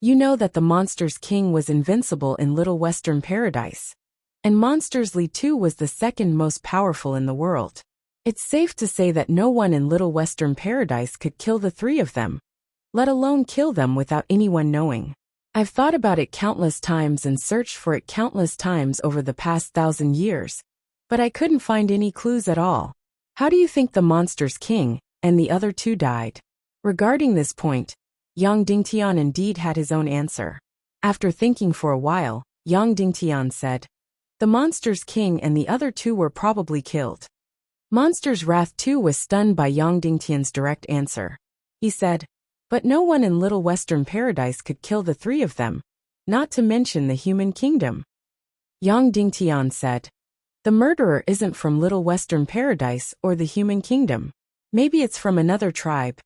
You know that the Monsters King was invincible in Little Western Paradise, and Monsters Li II was the second most powerful in the world. It's safe to say that no one in Little Western Paradise could kill the 3 of them, let alone kill them without anyone knowing. I've thought about it countless times and searched for it countless times over the past 1,000 years, but I couldn't find any clues at all. How do you think the Monsters King and the other 2 died?" Regarding this point, Yang Dingtian indeed had his own answer. After thinking for a while, Yang Dingtian said, "The Monsters King and the other 2 were probably killed." Monster's Wrath 2 was stunned by Yang Dingtian's direct answer. He said, "But no one in Little Western Paradise could kill the 3 of them, not to mention the human kingdom." Yang Dingtian said, "The murderer isn't from Little Western Paradise or the human kingdom. Maybe it's from another tribe."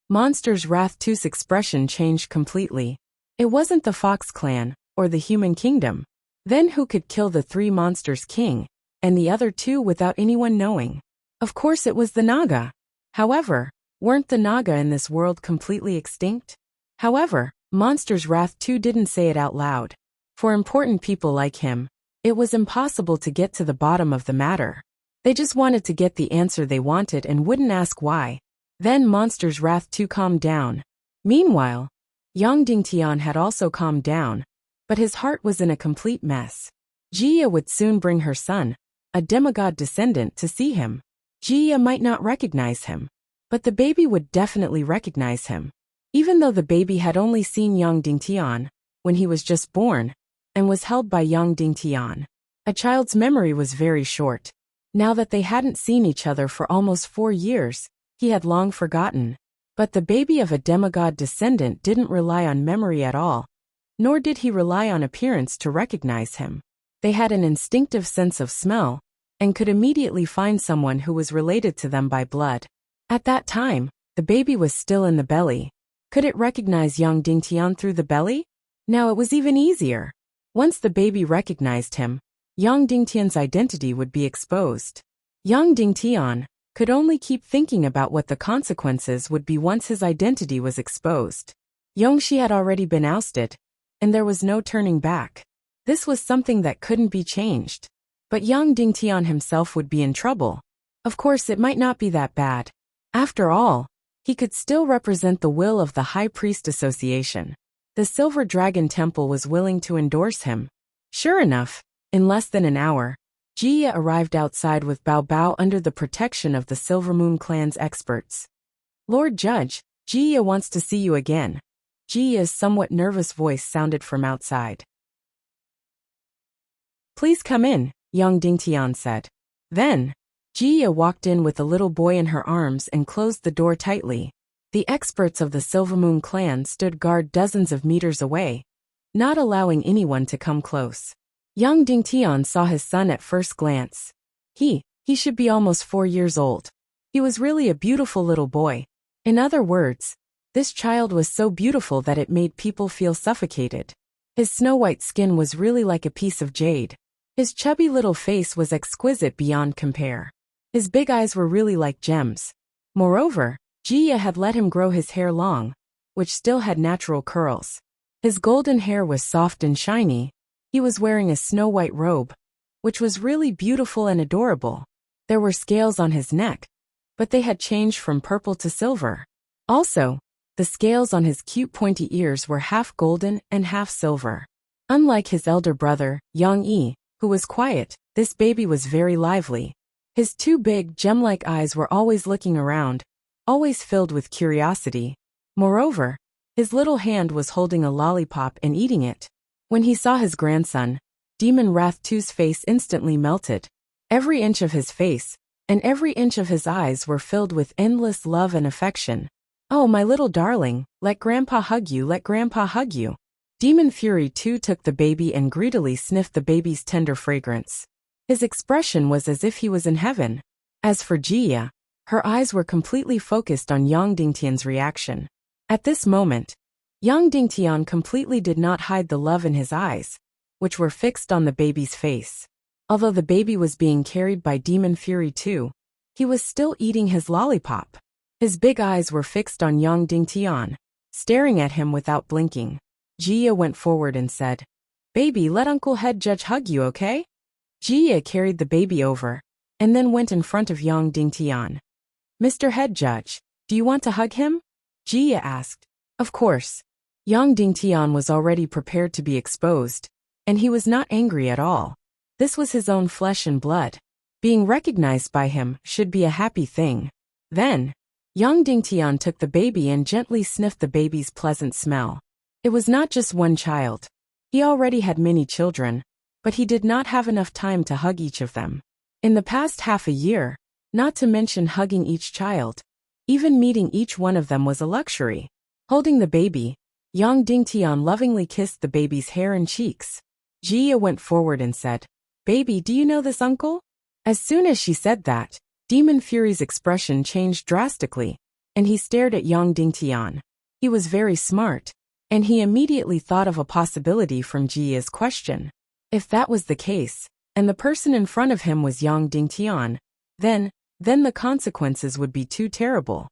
Monster's Wrath 2's expression changed completely. It wasn't the Fox clan or the human kingdom. Then who could kill the 3 Monsters King and the other 2 without anyone knowing? Of course it was the Naga. However, weren't the Naga in this world completely extinct? However, Monster's Wrath 2 didn't say it out loud. For important people like him, it was impossible to get to the bottom of the matter. They just wanted to get the answer they wanted and wouldn't ask why. Then Monster's Wrath 2 calmed down. Meanwhile, Yang Dingtian had also calmed down, but his heart was in a complete mess. Jia would soon bring her son, a demigod descendant, to see him. Jia might not recognize him, but the baby would definitely recognize him. Even though the baby had only seen Yang Dingtian when he was just born and was held by Yang Dingtian, a child's memory was very short. Now that they hadn't seen each other for almost 4 years, he had long forgotten. But the baby of a demigod descendant didn't rely on memory at all, nor did he rely on appearance to recognize him. They had an instinctive sense of smell and could immediately find someone who was related to them by blood. At that time, the baby was still in the belly. Could it recognize Yang Dingtian through the belly? Now it was even easier. Once the baby recognized him, Yang Dingtian's identity would be exposed. Yang Dingtian could only keep thinking about what the consequences would be once his identity was exposed. Yongxi had already been ousted, and there was no turning back. This was something that couldn't be changed. But Yang Dingtian himself would be in trouble. Of course, it might not be that bad. After all, he could still represent the will of the High Priest Association. The Silver Dragon Temple was willing to endorse him. Sure enough, in less than an hour, Jia arrived outside with Bao Bao under the protection of the Silver Moon clan's experts. "Lord Judge, Jia wants to see you again." Jia's somewhat nervous voice sounded from outside. "Please come in," Yang Dingtian said. Then, Jia walked in with a little boy in her arms and closed the door tightly. The experts of the Silver Moon clan stood guard dozens of meters away, not allowing anyone to come close. Yang Dingtian saw his son at first glance. He should be almost 4 years old. He was really a beautiful little boy. In other words, This child was so beautiful that it made people feel suffocated. His snow-white skin was really like a piece of jade. His chubby little face was exquisite beyond compare. His big eyes were really like gems. Moreover, Jia had let him grow his hair long, which still had natural curls. His golden hair was soft and shiny. He was wearing a snow-white robe, which was really beautiful and adorable. There were scales on his neck, but they had changed from purple to silver. Also, the scales on his cute pointy ears were half golden and half silver. Unlike his elder brother, Yang Yi, who was quiet, this baby was very lively. His two big, gem-like eyes were always looking around, always filled with curiosity. Moreover, his little hand was holding a lollipop and eating it. When he saw his grandson, Demon Wrath 2's face instantly melted. Every inch of his face, and every inch of his eyes were filled with endless love and affection. "Oh, my little darling, let Grandpa hug you, let Grandpa hug you." Demon Fury 2 took the baby and greedily sniffed the baby's tender fragrance. His expression was as if he was in heaven. As for Jia, her eyes were completely focused on Yang Dingtian's reaction. At this moment, Yang Dingtian completely did not hide the love in his eyes, which were fixed on the baby's face. Although the baby was being carried by Demon Fury 2, he was still eating his lollipop. His big eyes were fixed on Yang Dingtian, staring at him without blinking. Jia went forward and said, "Baby, let Uncle Head Judge hug you, okay?" Jia carried the baby over, and then went in front of Yang Dingtian. "Mr. Head Judge, do you want to hug him?" Jia asked. Of course. Yang Dingtian was already prepared to be exposed, and he was not angry at all. This was his own flesh and blood. Being recognized by him should be a happy thing. Then, Yang Dingtian took the baby and gently sniffed the baby's pleasant smell. It was not just one child. He already had many children, but he did not have enough time to hug each of them. In the past half a year, not to mention hugging each child, even meeting each one of them was a luxury. Holding the baby, Yang Dingtian lovingly kissed the baby's hair and cheeks. Jia went forward and said, "Baby, do you know this uncle?" As soon as she said that, Demon Fury's expression changed drastically, and he stared at Yang Dingtian. He was very smart, and he immediately thought of a possibility from Jia's question. If that was the case, and the person in front of him was Yang Dingtian, then the consequences would be too terrible.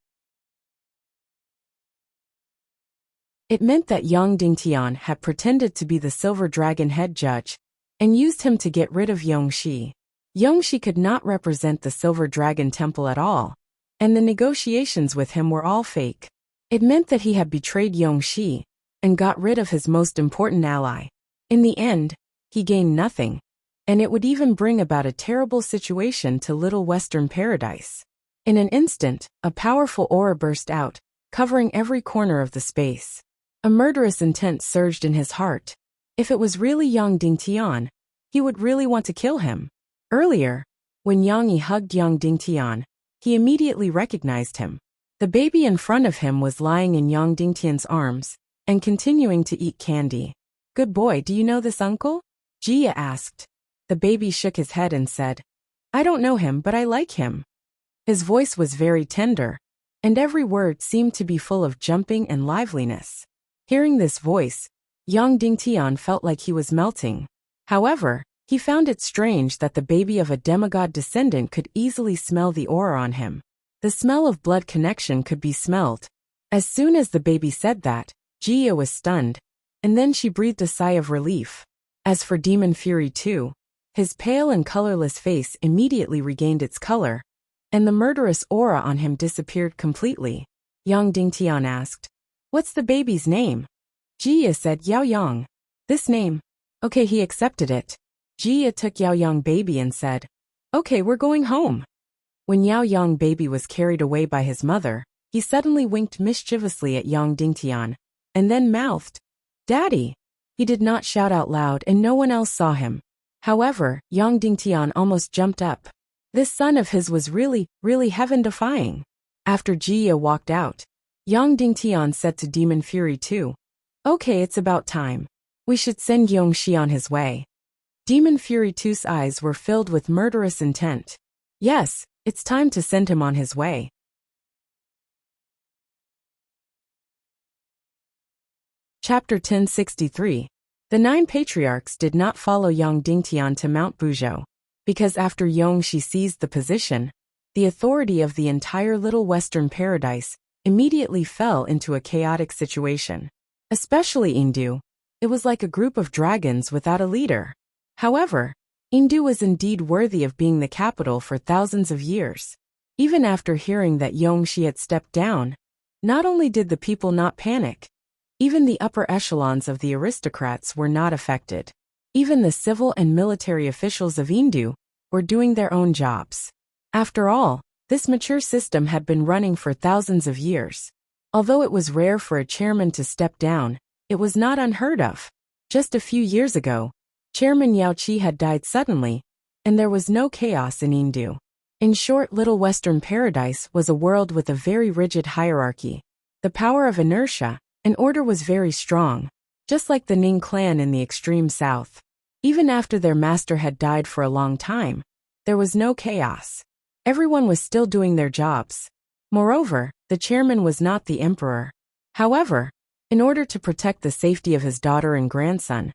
It meant that Yang Dingtian had pretended to be the Silver Dragon head judge, and used him to get rid of Yongxi. Yongxi could not represent the Silver Dragon Temple at all, and the negotiations with him were all fake. It meant that he had betrayed Yongxi, and got rid of his most important ally. In the end, he gained nothing, and it would even bring about a terrible situation to Little Western Paradise. In an instant, a powerful aura burst out, covering every corner of the space. A murderous intent surged in his heart. If it was really Yang Dingtian, he would really want to kill him. Earlier, when Yang Yi hugged Yang Dingtian, he immediately recognized him. The baby in front of him was lying in Yang Dingtian's arms, and continuing to eat candy. "Good boy, do you know this uncle?" Jia asked. The baby shook his head and said, "I don't know him, but I like him." His voice was very tender, and every word seemed to be full of jumping and liveliness. Hearing this voice, Yang Dingtian felt like he was melting. However, he found it strange that the baby of a demigod descendant could easily smell the aura on him. The smell of blood connection could be smelled. As soon as the baby said that, Jia was stunned, and then she breathed a sigh of relief. As for Demon Fury 2, his pale and colorless face immediately regained its color, and the murderous aura on him disappeared completely. Yang Dingtian asked, "What's the baby's name?" Jia said Yao Yang. This name. Okay, he accepted it. Jia took Yao Yang baby and said, "Okay, we're going home." When Yao Yang baby was carried away by his mother, he suddenly winked mischievously at Yang Dingtian, and then mouthed, "Daddy." He did not shout out loud and no one else saw him. However, Yang Dingtian almost jumped up. This son of his was really heaven-defying. After Jia walked out, Yang Dingtian said to Demon Fury 2, "Okay, it's about time. We should send Yongxi on his way." Demon Fury 2's eyes were filled with murderous intent. Yes, it's time to send him on his way. Chapter 1063. The 9 patriarchs did not follow Yang Dingtian to Mount Buzhou, because after Yongxi seized the position, the authority of the entire Little Western Paradise immediately fell into a chaotic situation. Especially Yingdu. It was like a group of dragons without a leader. However, Yingdu was indeed worthy of being the capital for thousands of years. Even after hearing that Yongxi had stepped down, not only did the people not panic, even the upper echelons of the aristocrats were not affected. Even the civil and military officials of Yingdu were doing their own jobs. After all, this mature system had been running for thousands of years. Although it was rare for a chairman to step down, it was not unheard of. Just a few years ago, Chairman Yao Qi had died suddenly, and there was no chaos in Yingdu. In short, Little Western Paradise was a world with a very rigid hierarchy. The power of inertia and order was very strong, just like the Ning clan in the extreme south. Even after their master had died for a long time, there was no chaos. Everyone was still doing their jobs. Moreover, the chairman was not the emperor. However, in order to protect the safety of his daughter and grandson,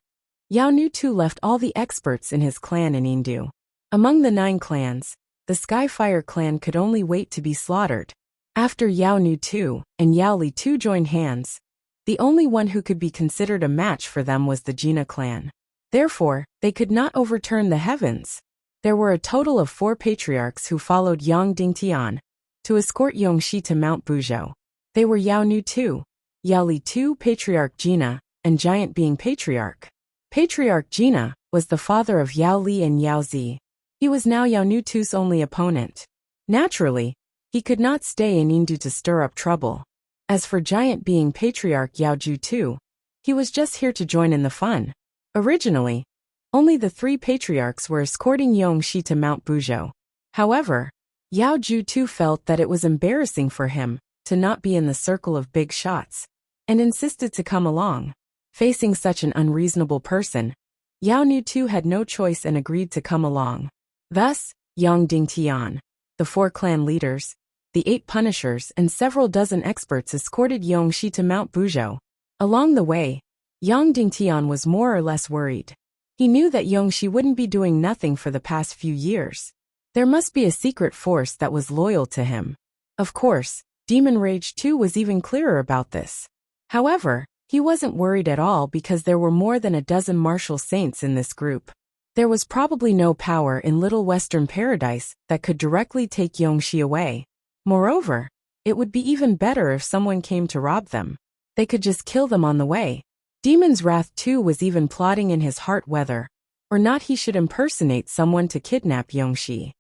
Yao Nu too left all the experts in his clan in Yingdu. Among the 9 clans, the Skyfire clan could only wait to be slaughtered. After Yao Nu too and Yao Li too joined hands, the only one who could be considered a match for them was the Jina clan. Therefore, they could not overturn the heavens. There were a total of 4 patriarchs who followed Yang Dingtian to escort Yongxi to Mount Buzhou. They were Yao Nu too, Yao Li too, Patriarch Jina, and Giant Being Patriarch. Patriarch Jina was the father of Yao Li and Yao Zi. He was now Yao Nu too's only opponent. Naturally, he could not stay in Yingdu to stir up trouble. As for Giant Being Patriarch Yao Ju too, he was just here to join in the fun. Originally, only the 3 patriarchs were escorting Yongxi to Mount Buzhou. However, Yao Ju too felt that it was embarrassing for him to not be in the circle of big shots, and insisted to come along. Facing such an unreasonable person, Yao Nu too had no choice and agreed to come along. Thus, Yang Dingtian, the 4 clan leaders, the 8 punishers and several dozen experts escorted Yongxi to Mount Buzhou. Along the way, Yang Dingtian was more or less worried. He knew that Yongxi wouldn't be doing nothing for the past few years. There must be a secret force that was loyal to him. Of course, Demon Rage too was even clearer about this. However, he wasn't worried at all because there were more than a dozen martial saints in this group. There was probably no power in Little Western Paradise that could directly take Yongxi away. Moreover, it would be even better if someone came to rob them. They could just kill them on the way. Demon's Wrath too was even plotting in his heart whether or not he should impersonate someone to kidnap Yongxi.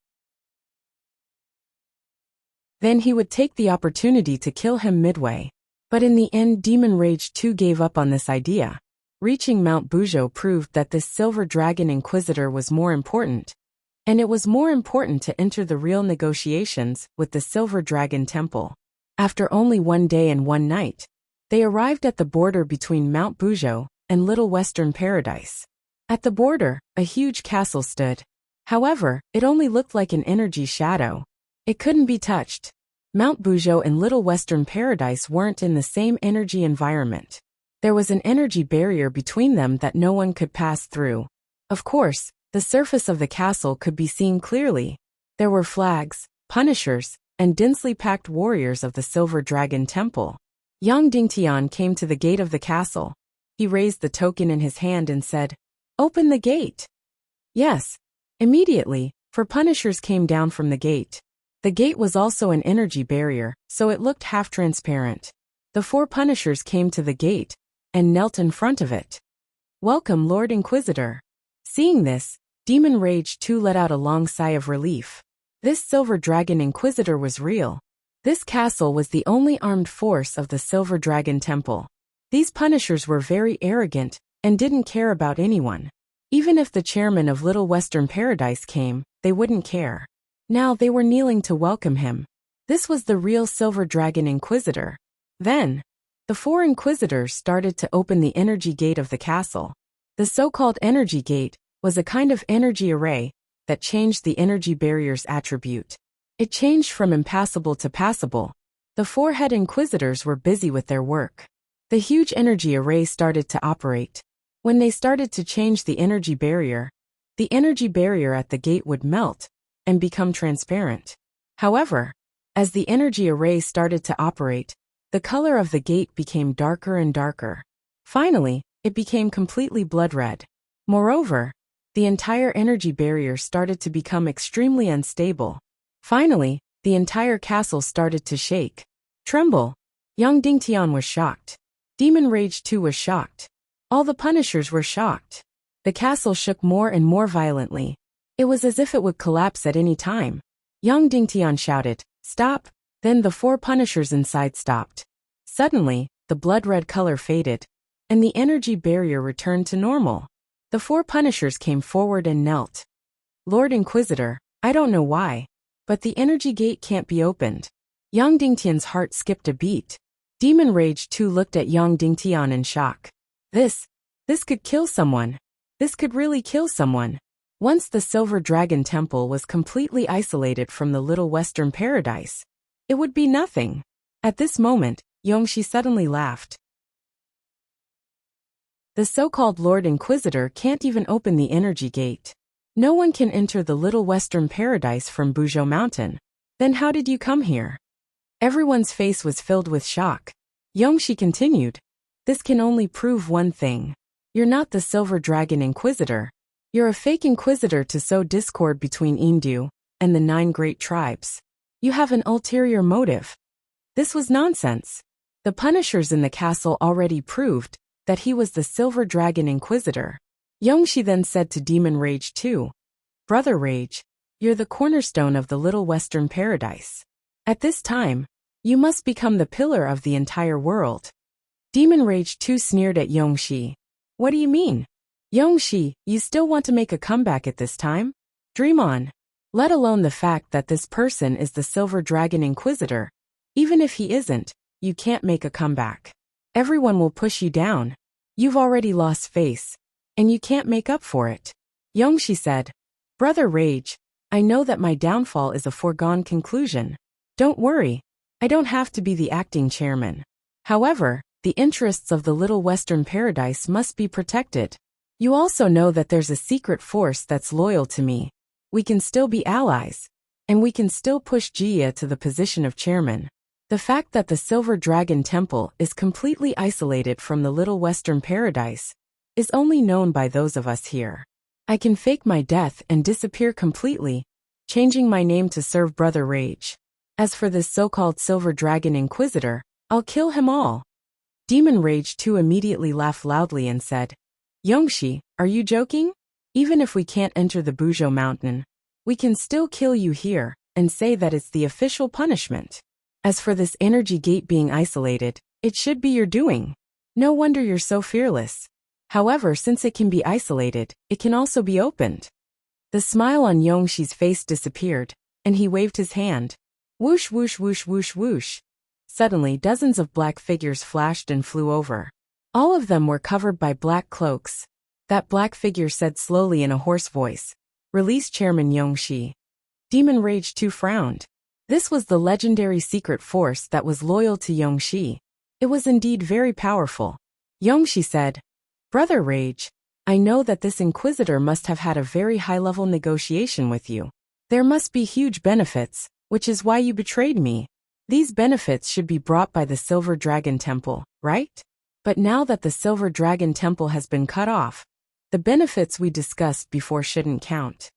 Then he would take the opportunity to kill him midway. But in the end, Demon Rage too gave up on this idea. Reaching Mount Buzhou proved that this Silver Dragon Inquisitor was more important, and it was more important to enter the real negotiations with the Silver Dragon Temple. After only 1 day and 1 night, they arrived at the border between Mount Buzhou and Little Western Paradise. At the border, a huge castle stood. However, it only looked like an energy shadow. It couldn't be touched. Mount Buzhou and Little Western Paradise weren't in the same energy environment. There was an energy barrier between them that no one could pass through. Of course, the surface of the castle could be seen clearly. There were flags, punishers, and densely packed warriors of the Silver Dragon Temple. Yang Dingtian came to the gate of the castle. He raised the token in his hand and said, "Open the gate." Yes. Immediately, 4 punishers came down from the gate. The gate was also an energy barrier, so it looked half-transparent. The 4 punishers came to the gate and knelt in front of it. "Welcome, Lord Inquisitor." Seeing this, Demon Rage too let out a long sigh of relief. This Silver Dragon Inquisitor was real. This castle was the only armed force of the Silver Dragon Temple. These punishers were very arrogant and didn't care about anyone. Even if the chairman of Little Western Paradise came, they wouldn't care. Now they were kneeling to welcome him. This was the real Silver Dragon Inquisitor. Then, the 4 inquisitors started to open the energy gate of the castle. The so-called energy gate was a kind of energy array that changed the energy barrier's attribute. It changed from impassable to passable. The 4 head inquisitors were busy with their work. The huge energy array started to operate. When they started to change the energy barrier at the gate would melt and become transparent. However, as the energy array started to operate, the color of the gate became darker and darker. Finally, it became completely blood red. Moreover, the entire energy barrier started to become extremely unstable. Finally, the entire castle started to shake. Tremble. Young Dingtian was shocked. Demon Rage 2 was shocked. All the Punishers were shocked. The castle shook more and more violently. It was as if it would collapse at any time. Young Dingtian shouted, "Stop!" Then the 4 Punishers inside stopped. Suddenly, the blood-red color faded, and the energy barrier returned to normal. The 4 Punishers came forward and knelt. "Lord Inquisitor, I don't know why, but the energy gate can't be opened." Yang Dingtian's heart skipped a beat. Demon Rage 2 looked at Yang Dingtian in shock. This could kill someone. This could really kill someone. Once the Silver Dragon Temple was completely isolated from the Little Western Paradise, it would be nothing. At this moment, Yongxi suddenly laughed. The so-called Lord Inquisitor can't even open the energy gate. No one can enter the Little Western Paradise from Buzhou Mountain. Then how did you come here? Everyone's face was filled with shock. Yongxi continued, "This can only prove one thing. You're not the Silver Dragon Inquisitor. You're a fake Inquisitor to sow discord between Yingdu and the 9 great tribes. You have an ulterior motive." This was nonsense. The Punishers in the castle already proved that he was the Silver Dragon Inquisitor. Yongxi then said to Demon Rage 2, "Brother Rage, you're the cornerstone of the Little Western Paradise. At this time, you must become the pillar of the entire world." Demon Rage 2 sneered at Yongxi. "What do you mean? Yongxi, you still want to make a comeback at this time? Dream on. Let alone the fact that this person is the Silver Dragon Inquisitor. Even if he isn't, you can't make a comeback. Everyone will push you down. You've already lost face, and you can't make up for it." Yongxi said, "Brother Rage, I know that my downfall is a foregone conclusion. Don't worry, I don't have to be the acting chairman. However, the interests of the Little Western Paradise must be protected. You also know that there's a secret force that's loyal to me. We can still be allies, and we can still push Jia to the position of chairman. The fact that the Silver Dragon Temple is completely isolated from the Little Western Paradise is only known by those of us here. I can fake my death and disappear completely, changing my name to serve Brother Rage. As for this so-called Silver Dragon Inquisitor, I'll kill him all." Demon Rage 2 immediately laughed loudly and said, "Yongxi, are you joking? Even if we can't enter the Buzhou Mountain, we can still kill you here and say that it's the official punishment. As for this energy gate being isolated, it should be your doing. No wonder you're so fearless. However, since it can be isolated, it can also be opened." The smile on Yongxi's face disappeared, and he waved his hand. Whoosh whoosh whoosh whoosh whoosh. Suddenly dozens of black figures flashed and flew over. All of them were covered by black cloaks. That black figure said slowly in a hoarse voice, "Release Chairman Yongxi." Demon Rage 2 frowned. This was the legendary secret force that was loyal to Yongxi. It was indeed very powerful. Yongxi said, "Brother Rage, I know that this Inquisitor must have had a very high-level negotiation with you. There must be huge benefits, which is why you betrayed me. These benefits should be brought by the Silver Dragon Temple, right? But now that the Silver Dragon Temple has been cut off, the benefits we discussed before shouldn't count."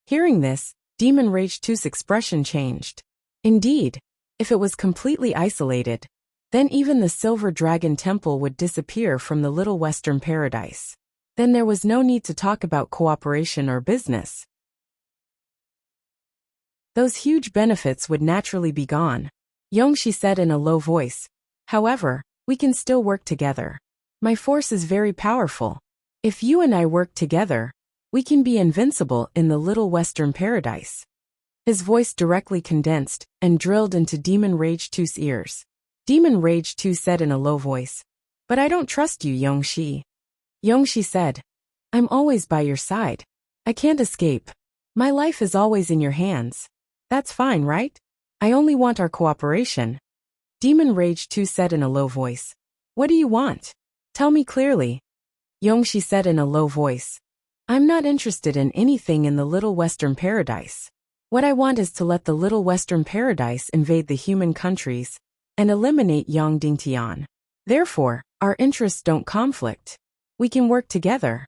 Hearing this, Demon Rage 2's expression changed. Indeed, if it was completely isolated, then even the Silver Dragon Temple would disappear from the Little Western Paradise. Then there was no need to talk about cooperation or business. Those huge benefits would naturally be gone. Yongxi said in a low voice, "However, we can still work together. My force is very powerful. If you and I work together, we can be invincible in the Little Western Paradise." His voice directly condensed and drilled into Demon Rage 2's ears. Demon Rage 2 said in a low voice, "But I don't trust you, Yongxi." Yongxi said, "I'm always by your side. I can't escape. My life is always in your hands. That's fine, right? I only want our cooperation." Demon Rage 2 said in a low voice, What do you want? Tell me clearly. Yongxi said in a low voice. I'm not interested in anything in the Little Western Paradise. What I want is to let the Little Western Paradise invade the human countries and eliminate Yang Dingtian. Therefore, our interests don't conflict. We can work together.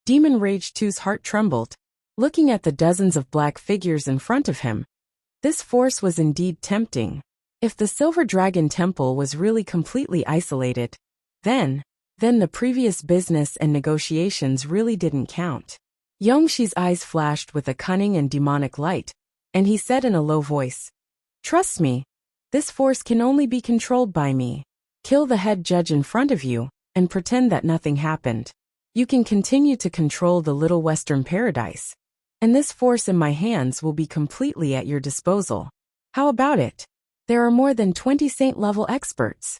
Demon Rage 2's heart trembled, looking at the dozens of black figures in front of him. This force was indeed tempting. If the Silver Dragon Temple was really completely isolated, then the previous business and negotiations really didn't count. Yongxi's eyes flashed with a cunning and demonic light, and he said in a low voice, Trust me, this force can only be controlled by me. Kill the head judge in front of you, and pretend that nothing happened. You can continue to control the Little Western Paradise, and this force in my hands will be completely at your disposal. How about it? There are more than 20 saint-level experts.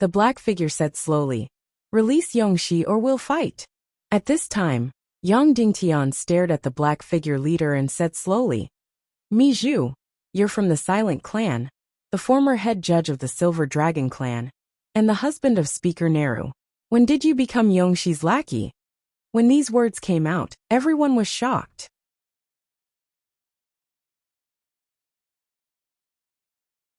The black figure said slowly, Release Yongxi or we'll fight. At this time, Yang Dingtian stared at the black figure leader and said slowly, Mi Zhu, you're from the Silent Clan, the former head judge of the Silver Dragon Clan, and the husband of Speaker Neru. When did you become Yongxi's lackey? When these words came out, everyone was shocked.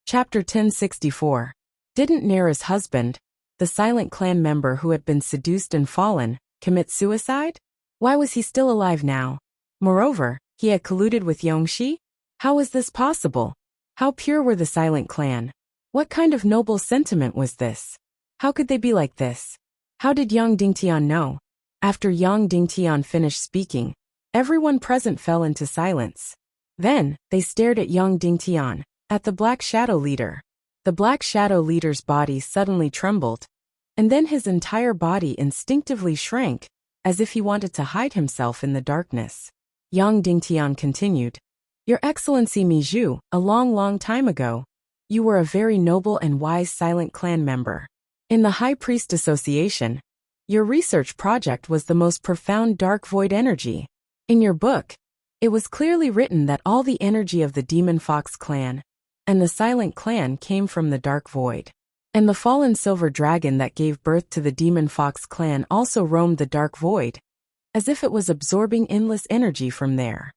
Chapter 1064. Didn't Neru's husband, the Silent Clan member who had been seduced and fallen, commit suicide? Why was he still alive now? Moreover, he had colluded with Yongxi? How was this possible? How pure were the Silent Clan? What kind of noble sentiment was this? How could they be like this? How did Yang Dingtian know? After Yang Dingtian finished speaking, everyone present fell into silence. Then, they stared at Yang Dingtian, at the Black Shadow Leader. The Black Shadow Leader's body suddenly trembled, and then his entire body instinctively shrank, as if he wanted to hide himself in the darkness. Yang Dingtian continued, Your Excellency Mi Zhu, a long time ago, you were a very noble and wise Silent Clan member. In the High Priest Association, your research project was the most profound dark void energy. In your book, it was clearly written that all the energy of the Demon Fox clan and the Silent Clan came from the dark void. And the fallen silver dragon that gave birth to the Demon Fox clan also roamed the dark void, as if it was absorbing endless energy from there.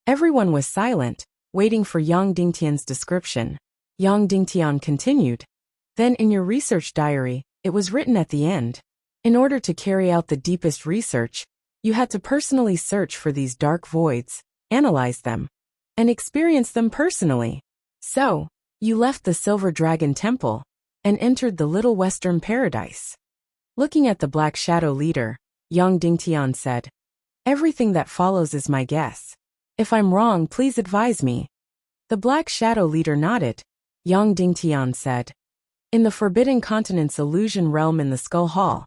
Everyone was silent, waiting for Yang Dingtian's description. Yang Dingtian continued, Then in your research diary, it was written at the end. In order to carry out the deepest research, you had to personally search for these dark voids, analyze them, and experience them personally. So, you left the Silver Dragon Temple and entered the Little Western Paradise. Looking at the Black Shadow Leader, Yang Dingtian said, Everything that follows is my guess. If I'm wrong, please advise me. The Black Shadow Leader nodded. Yang Dingtian said, In the Forbidden Continent's illusion realm in the Skull Hall,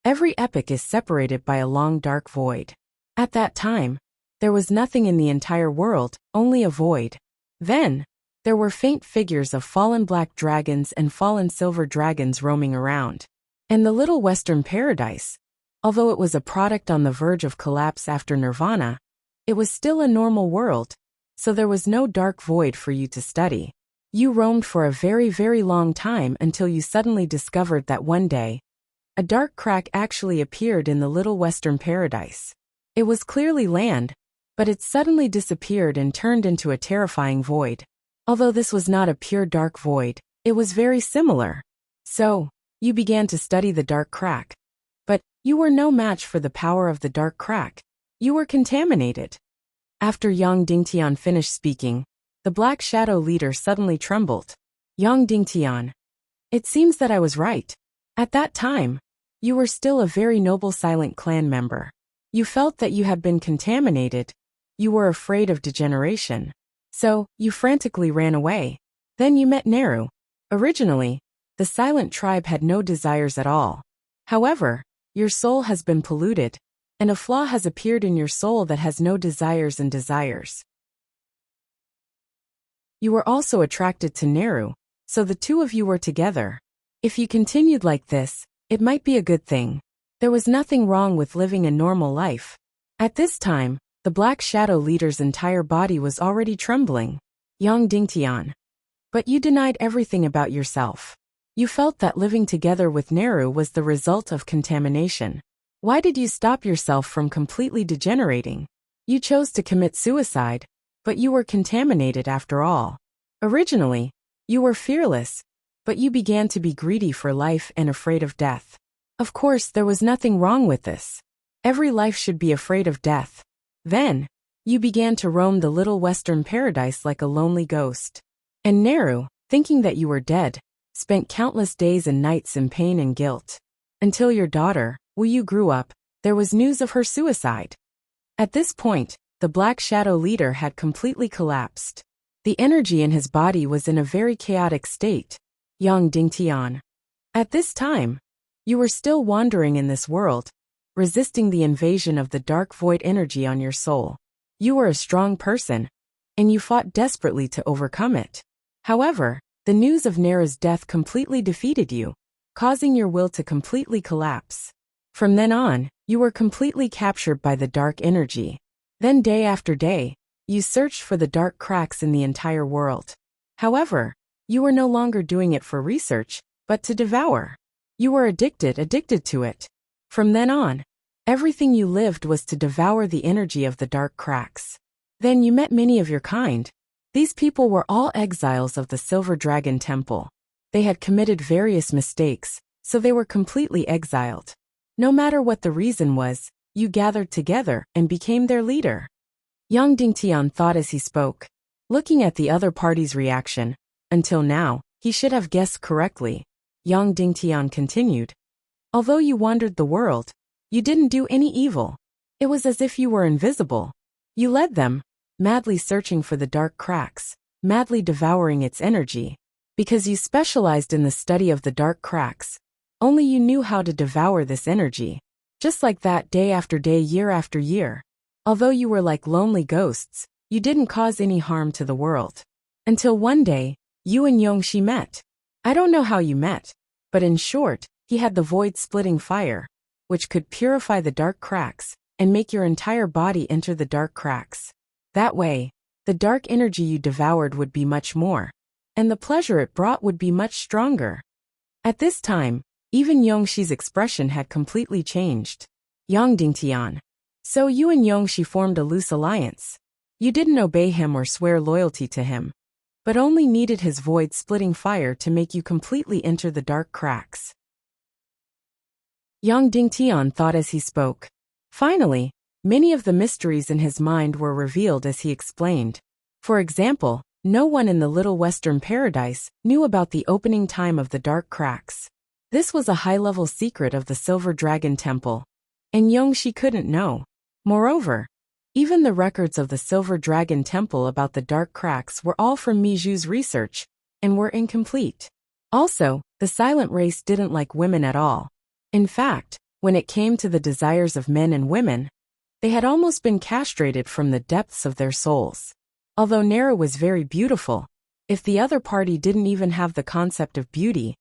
every epoch is separated by a long dark void. At that time, there was nothing in the entire world, only a void. Then, there were faint figures of fallen black dragons and fallen silver dragons roaming around. And the Little Western Paradise, although it was a product on the verge of collapse after Nirvana, it was still a normal world, so there was no dark void for you to study. You roamed for a very long time until you suddenly discovered that one day, a dark crack actually appeared in the Little Western Paradise. It was clearly land, but it suddenly disappeared and turned into a terrifying void. Although this was not a pure dark void, it was very similar. So, you began to study the dark crack. But, you were no match for the power of the dark crack. You were contaminated. After Yang Dingtian finished speaking, the Black Shadow Leader suddenly trembled. Yang Dingtian. It seems that I was right. At that time, you were still a very noble Silent Clan member. You felt that you had been contaminated. You were afraid of degeneration. So, you frantically ran away. Then you met Neru. Originally, the Silent Tribe had no desires at all. However, your soul has been polluted, and a flaw has appeared in your soul that has no desires and desires. You were also attracted to Neru, so the two of you were together. If you continued like this, it might be a good thing. There was nothing wrong with living a normal life. At this time, the Black Shadow Leader's entire body was already trembling. Yang Dingtian. But you denied everything about yourself. You felt that living together with Neru was the result of contamination. Why did you stop yourself from completely degenerating? You chose to commit suicide, but you were contaminated after all. Originally, you were fearless, but you began to be greedy for life and afraid of death. Of course, there was nothing wrong with this. Every life should be afraid of death. Then, you began to roam the little western paradise like a lonely ghost. And Neru, thinking that you were dead, spent countless days and nights in pain and guilt. Until your daughter, Wuxia, grew up, there was news of her suicide. At this point, the Black Shadow leader had completely collapsed. The energy in his body was in a very chaotic state. Yang Dingtian. At this time, you were still wandering in this world, resisting the invasion of the dark void energy on your soul. You were a strong person, and you fought desperately to overcome it. However, the news of Neru's death completely defeated you, causing your will to completely collapse. From then on, you were completely captured by the dark energy. Then day after day, you searched for the dark cracks in the entire world. However, you were no longer doing it for research, but to devour. You were addicted to it. From then on, everything you lived was to devour the energy of the dark cracks. Then you met many of your kind. These people were all exiles of the Silver Dragon Temple. They had committed various mistakes, so they were completely exiled. No matter what the reason was, you gathered together and became their leader. Yang Dingtian thought as he spoke. Looking at the other party's reaction, until now, he should have guessed correctly. Yang Dingtian continued. Although you wandered the world, you didn't do any evil. It was as if you were invisible. You led them, madly searching for the dark cracks, madly devouring its energy. Because you specialized in the study of the dark cracks, only you knew how to devour this energy. Just like that, day after day, year after year. Although you were like lonely ghosts, you didn't cause any harm to the world. Until one day, you and Yongxi met. I don't know how you met, but in short, he had the void-splitting fire, which could purify the dark cracks and make your entire body enter the dark cracks. That way, the dark energy you devoured would be much more, and the pleasure it brought would be much stronger. At this time, even Yongxi's expression had completely changed. Yang Dingtian. So you and Yongxi formed a loose alliance. You didn't obey him or swear loyalty to him, but only needed his void-splitting fire to make you completely enter the dark cracks. Yang Dingtian thought as he spoke. Finally, many of the mysteries in his mind were revealed as he explained. For example, no one in the Little Western Paradise knew about the opening time of the dark cracks. This was a high-level secret of the Silver Dragon Temple, and Yongxi couldn't know. Moreover, even the records of the Silver Dragon Temple about the dark cracks were all from Miju's research, and were incomplete. Also, the silent race didn't like women at all. In fact, when it came to the desires of men and women, they had almost been castrated from the depths of their souls. Although Neru was very beautiful, if the other party didn't even have the concept of beauty,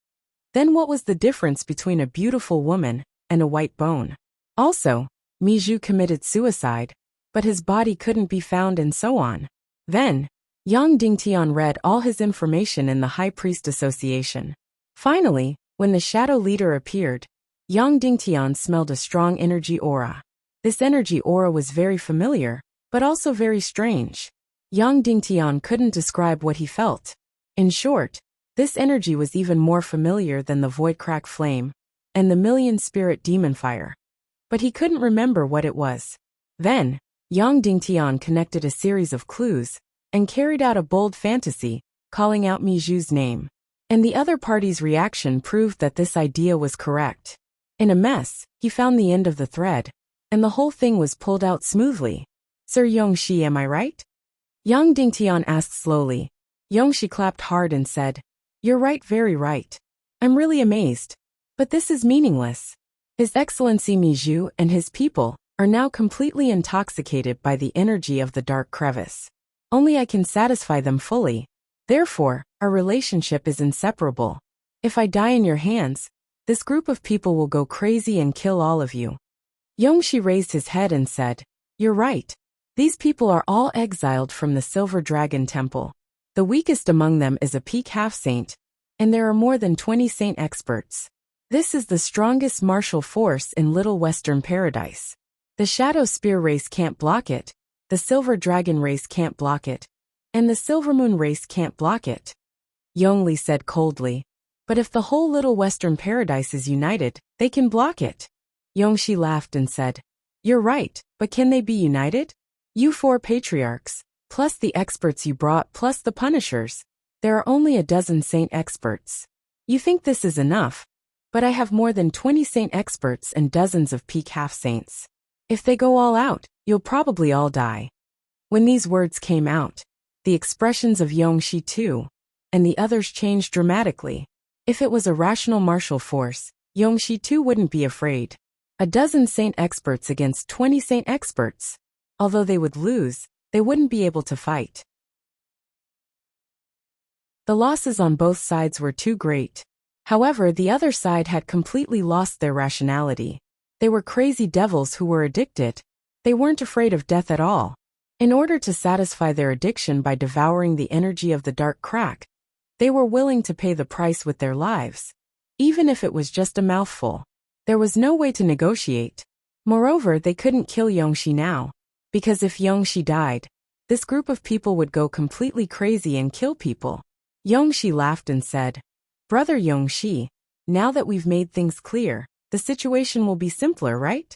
then what was the difference between a beautiful woman and a white bone? Also, Miju committed suicide, but his body couldn't be found and so on. Then, Yang Dingtian read all his information in the High Priest Association. Finally, when the shadow leader appeared, Yang Dingtian smelled a strong energy aura. This energy aura was very familiar, but also very strange. Yang Dingtian couldn't describe what he felt. In short, this energy was even more familiar than the void crack flame and the million spirit demon fire. But he couldn't remember what it was. Then, Yang Dingtian connected a series of clues and carried out a bold fantasy, calling out Miju's name. And the other party's reaction proved that this idea was correct. In a mess, he found the end of the thread, and the whole thing was pulled out smoothly. Sir Yongxi, am I right? Yang Dingtian asked slowly. Yongxi clapped hard and said, You're right, very right. I'm really amazed. But this is meaningless. His Excellency Miju and his people are now completely intoxicated by the energy of the dark crevice. Only I can satisfy them fully. Therefore, our relationship is inseparable. If I die in your hands, this group of people will go crazy and kill all of you. Yongxi raised his head and said, You're right. These people are all exiled from the Silver Dragon Temple. The weakest among them is a peak half-saint, and there are more than 20 saint experts. This is the strongest martial force in Little Western Paradise. The Shadow Spear race can't block it, the Silver Dragon race can't block it, and the Silver Moon race can't block it. Yongli said coldly. But if the whole Little Western Paradise is united, they can block it. Yongxi laughed and said, You're right, but can they be united? You 4 patriarchs, plus the experts you brought plus the punishers. There are only a dozen saint experts. You think this is enough, but I have more than 20 saint experts and dozens of peak half-saints. If they go all out, you'll probably all die. When these words came out, the expressions of Yongxi too, and the others changed dramatically. If it was a rational martial force, Yongxi too wouldn't be afraid. A dozen saint experts against 20 saint experts. Although they would lose, they wouldn't be able to fight. The losses on both sides were too great. However, the other side had completely lost their rationality. They were crazy devils who were addicted. They weren't afraid of death at all. In order to satisfy their addiction by devouring the energy of the dark crack, they were willing to pay the price with their lives, even if it was just a mouthful. There was no way to negotiate. Moreover, they couldn't kill Yongxi now, because if Yongxi died, this group of people would go completely crazy and kill people. Yongxi laughed and said, Brother Yongxi, now that we've made things clear, the situation will be simpler, right?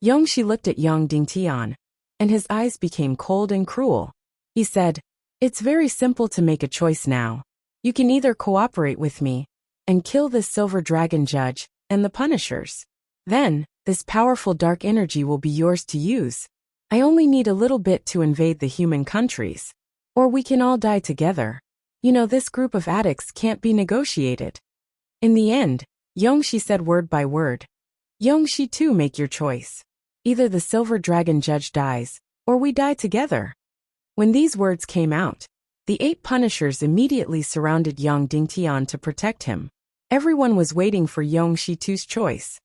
Yongxi looked at Yang Dingtian, and his eyes became cold and cruel. He said, It's very simple to make a choice now. You can either cooperate with me and kill this Silver Dragon judge and the punishers. Then, this powerful dark energy will be yours to use. I only need a little bit to invade the human countries. Or we can all die together. You know, this group of addicts can't be negotiated. In the end, Yongxi said word by word. Yongxi too, make your choice. Either the Silver Dragon judge dies, or we die together. When these words came out, the 8 punishers immediately surrounded Yang Dingtian to protect him. Everyone was waiting for Yongxi too's choice.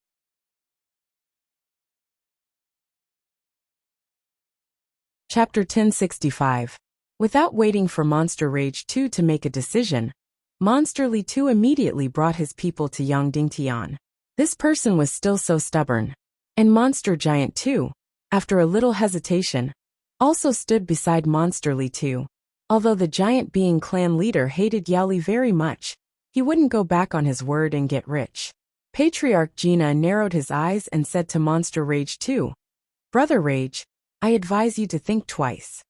Chapter 1065. Without waiting for Monster Rage 2 to make a decision, Monster Li 2 immediately brought his people to Yang Dingtian. This person was still so stubborn. And Monster Giant 2, after a little hesitation, also stood beside Monster Li 2. Although the giant being clan leader hated Yao Li very much, he wouldn't go back on his word and get rich. Patriarch Gina narrowed his eyes and said to Monster Rage 2, Brother Rage, I advise you to think twice.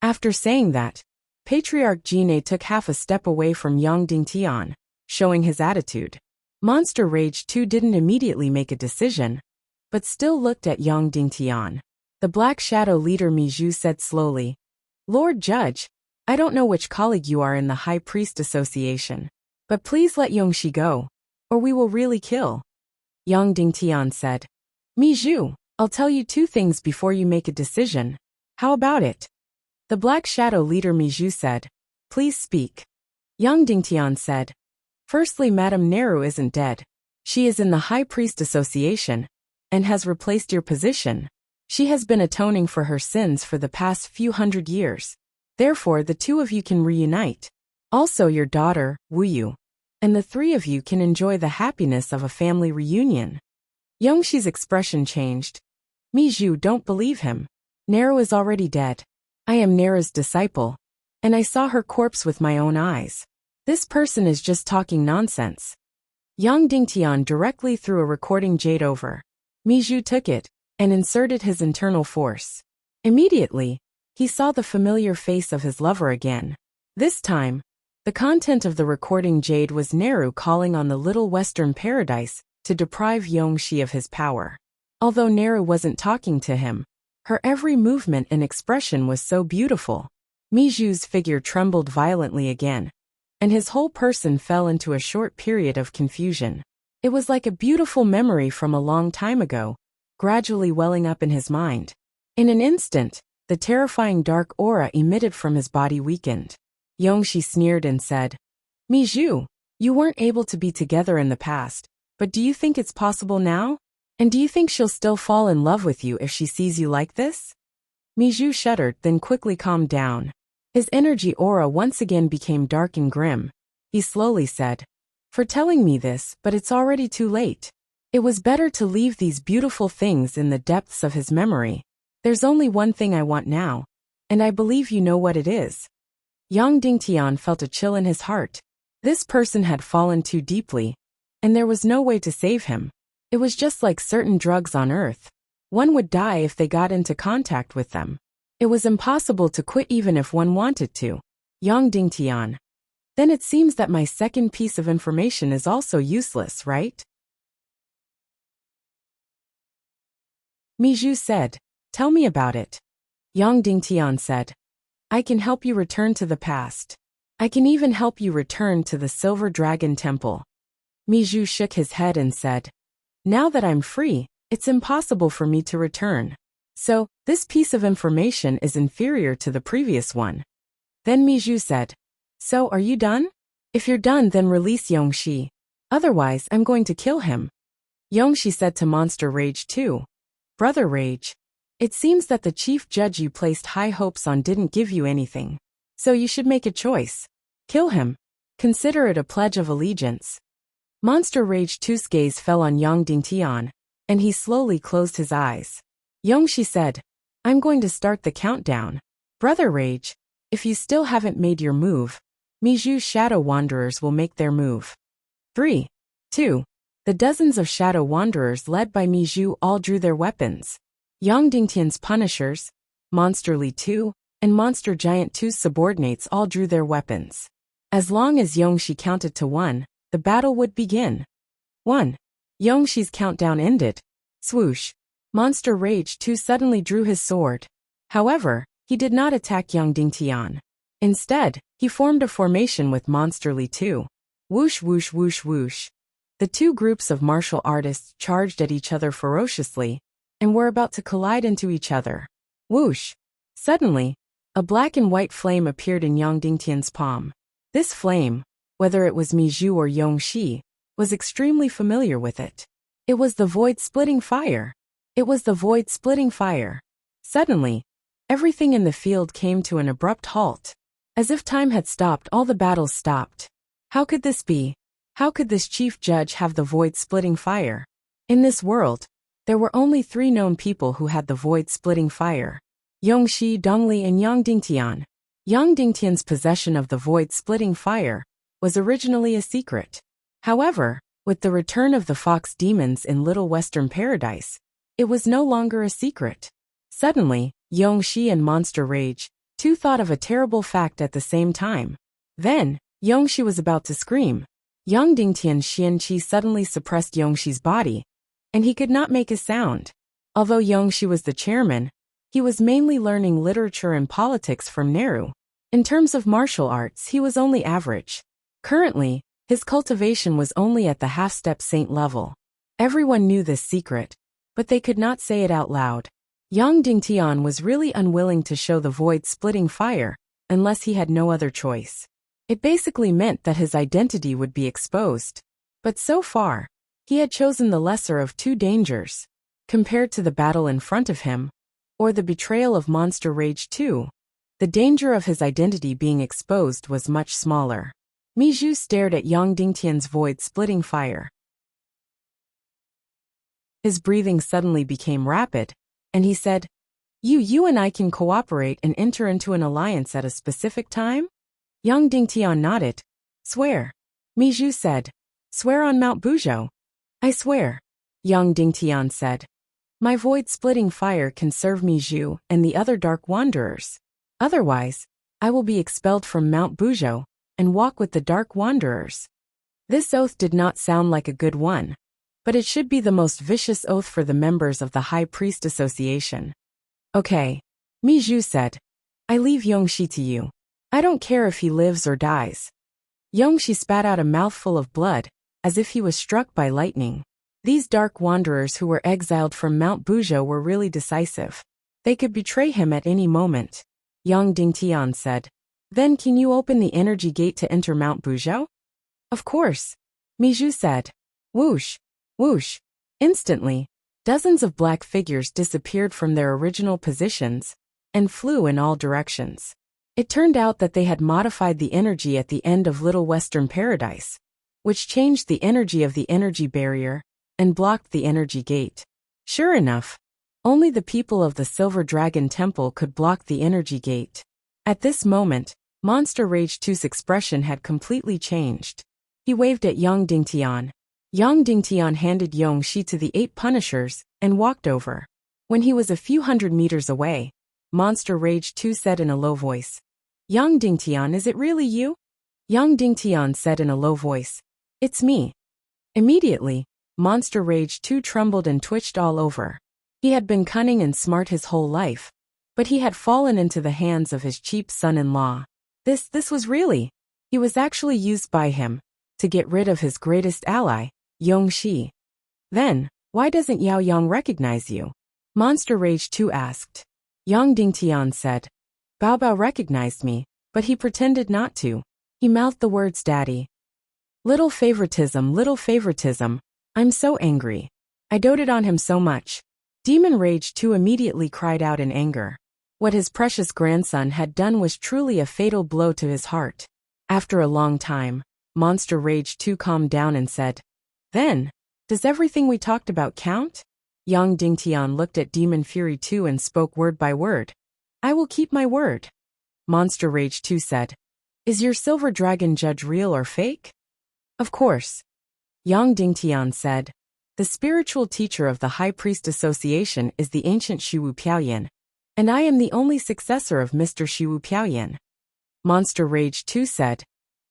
After saying that, Patriarch Gina took half a step away from Yang Dingtian, showing his attitude. Monster Rage 2 didn't immediately make a decision, but still looked at Yang Dingtian. The Black Shadow leader Mizhu said slowly, Lord Judge, I don't know which colleague you are in the High Priest Association, but please let Yongxi go, or we will really kill. Yang Dingtian said, Mizhu, I'll tell you 2 things before you make a decision. How about it? The Black Shadow leader Mizhu said, Please speak. Yang Dingtian said, Firstly, Madame Neru isn't dead. She is in the High Priest Association, and has replaced your position. She has been atoning for her sins for the past few hundred years. Therefore, the 2 of you can reunite. Also your daughter, Wuyu. And the 3 of you can enjoy the happiness of a family reunion. Yongxi's expression changed. Mizhu, don't believe him. Neru is already dead. I am Neru's disciple, and I saw her corpse with my own eyes. This person is just talking nonsense. Yang Dingtian directly threw a recording jade over. Mizhu took it, and inserted his internal force. Immediately, he saw the familiar face of his lover again. This time, the content of the recording jade was Neru calling on the Little Western Paradise to deprive Yongxi of his power. Although Neru wasn't talking to him, her every movement and expression was so beautiful. Mizhu's figure trembled violently again, and his whole person fell into a short period of confusion. It was like a beautiful memory from a long time ago, gradually welling up in his mind. In an instant, the terrifying dark aura emitted from his body weakened. Yongxi sneered and said, Mizhu, you weren't able to be together in the past, but do you think it's possible now? And do you think she'll still fall in love with you if she sees you like this? Mizhu shuddered, then quickly calmed down. His energy aura once again became dark and grim. He slowly said, for telling me this, but it's already too late. It was better to leave these beautiful things in the depths of his memory. There's only one thing I want now, and I believe you know what it is. Yang Dingtian felt a chill in his heart. This person had fallen too deeply, and there was no way to save him. It was just like certain drugs on Earth. One would die if they got into contact with them. It was impossible to quit even if one wanted to. Yang Dingtian. Then it seems that my second piece of information is also useless, right? Mijou said. Tell me about it. Yang Dingtian said. I can help you return to the past. I can even help you return to the Silver Dragon Temple. Mijou shook his head and said. Now that I'm free, it's impossible for me to return. So, this piece of information is inferior to the previous one. Then Mijou said. So are you done? If you're done, then release Yongxi. Otherwise, I'm going to kill him. Yongxi said to Monster Rage 2. Brother Rage. It seems that the chief judge you placed high hopes on didn't give you anything. So you should make a choice. Kill him. Consider it a pledge of allegiance. Monster Rage 2's gaze fell on Yang Dingtian, and he slowly closed his eyes. Yongxi said, I'm going to start the countdown. Brother Rage, if you still haven't made your move, Mijou's Shadow Wanderers will make their move. 3, 2. The dozens of Shadow Wanderers led by Mijou all drew their weapons. Yang Dingtian's Punishers, Monster Li 2, and Monster Giant 2's subordinates all drew their weapons. As long as Yongxi counted to 1, the battle would begin. 1. Yongxi's countdown ended. Swoosh. Monster Rage 2 suddenly drew his sword. However, he did not attack Yang Dingtian. Instead, he formed a formation with Monster Li 2. Whoosh whoosh whoosh whoosh. The two groups of martial artists charged at each other ferociously, and were about to collide into each other. Whoosh! Suddenly, a black and white flame appeared in Yang Dingtian's palm. This flame, whether it was Mijou or Yongxi, was extremely familiar with it. It was the void-splitting fire. It was the void-splitting fire. Suddenly, everything in the field came to an abrupt halt. As if time had stopped, all the battles stopped. How could this be? How could this chief judge have the void-splitting fire? In this world, there were only 3 known people who had the void-splitting fire. Yongxi, Dongli, and Yang Dingtian. Yang Dingtian's possession of the void-splitting fire was originally a secret. However, with the return of the fox demons in Little Western Paradise, it was no longer a secret. Suddenly, Yongxi and Monster Rage 2 thought of a terrible fact at the same time. Then, Yongxi was about to scream. Yang Dingtian's Xianqi suddenly suppressed Yongxi's body, and he could not make a sound. Although Yongxi was the chairman, he was mainly learning literature and politics from Nehru. In terms of martial arts, he was only average. Currently, his cultivation was only at the half-step saint level. Everyone knew this secret, but they could not say it out loud. Yang Dingtian was really unwilling to show the void-splitting fire, unless he had no other choice. It basically meant that his identity would be exposed. But so far, he had chosen the lesser of 2 dangers. Compared to the battle in front of him, or the betrayal of Monster Rage 2, the danger of his identity being exposed was much smaller. Mijou stared at Yang Dingtian's void-splitting fire. His breathing suddenly became rapid, and he said, You and I can cooperate and enter into an alliance at a specific time? Yang Dingtian nodded. Swear. Mijou said. Swear on Mount Buzhou. I swear. Yang Dingtian said. My void-splitting fire can serve Mijou and the other Dark Wanderers. Otherwise, I will be expelled from Mount Buzhou and walk with the Dark Wanderers. This oath did not sound like a good one, but it should be the most vicious oath for the members of the High Priest Association. Okay, Mijou said. I leave Yongxi to you. I don't care if he lives or dies. Yongxi spat out a mouthful of blood, as if he was struck by lightning. These Dark Wanderers who were exiled from Mount Buzhou were really decisive. They could betray him at any moment. Yang Dingtian said. Then can you open the energy gate to enter Mount Buzhou? Of course. Mijou said. Whoosh, whoosh. Instantly, dozens of black figures disappeared from their original positions and flew in all directions. It turned out that they had modified the energy at the end of Little Western Paradise, which changed the energy of the energy barrier and blocked the energy gate. Sure enough, only the people of the Silver Dragon Temple could block the energy gate. At this moment, Monster Rage 2's expression had completely changed. He waved at Yang Dingtian. Yang Dingtian handed Yong Shi to the 8 punishers and walked over. When he was a few hundred meters away, Monster Rage 2 said in a low voice, "Yang Dingtian, is it really you?" Yang Dingtian said in a low voice, "It's me." Immediately, Monster Rage 2 trembled and twitched all over. He had been cunning and smart his whole life, but he had fallen into the hands of his cheap son-in-law. This was really. He was actually used by him to get rid of his greatest ally, Yong Shi. Then, why doesn't Yao Yang recognize you? Monster Rage 2 asked. Yang Dingtian said, Bao Bao recognized me, but he pretended not to. He mouthed the words daddy. Little favoritism, I'm so angry. I doted on him so much. Demon Rage 2 immediately cried out in anger. What his precious grandson had done was truly a fatal blow to his heart. After a long time, Monster Rage 2 calmed down and said, "Then, does everything we talked about count?" Yang Dingtian looked at Demon Fury 2 and spoke word by word. "I will keep my word." Monster Rage 2 said, "Is your silver dragon judge real or fake?" "Of course." Yang Dingtian said, "The spiritual teacher of the High Priest Association is the ancient Shiwu Piaoyan, and I am the only successor of Mr. Shiwu Piaoyan." Monster Rage 2 said,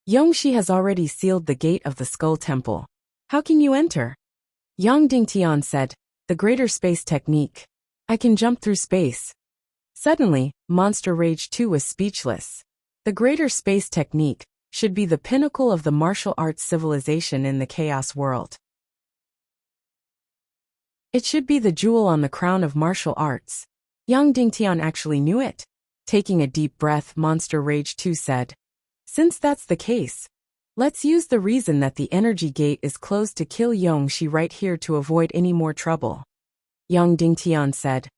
"Yongxi has already sealed the gate of the Skull Temple. How can you enter?" Yang Dingtian said, "The Greater Space Technique. I can jump through space." Suddenly, Monster Rage 2 was speechless. The Greater Space Technique should be the pinnacle of the martial arts civilization in the Chaos world. It should be the jewel on the crown of martial arts. Yang Dingtian actually knew it. Taking a deep breath, Monster Rage 2 said, "Since that's the case, let's use the reason that the energy gate is closed to kill Yongxi right here to avoid any more trouble." Yang Dingtian said,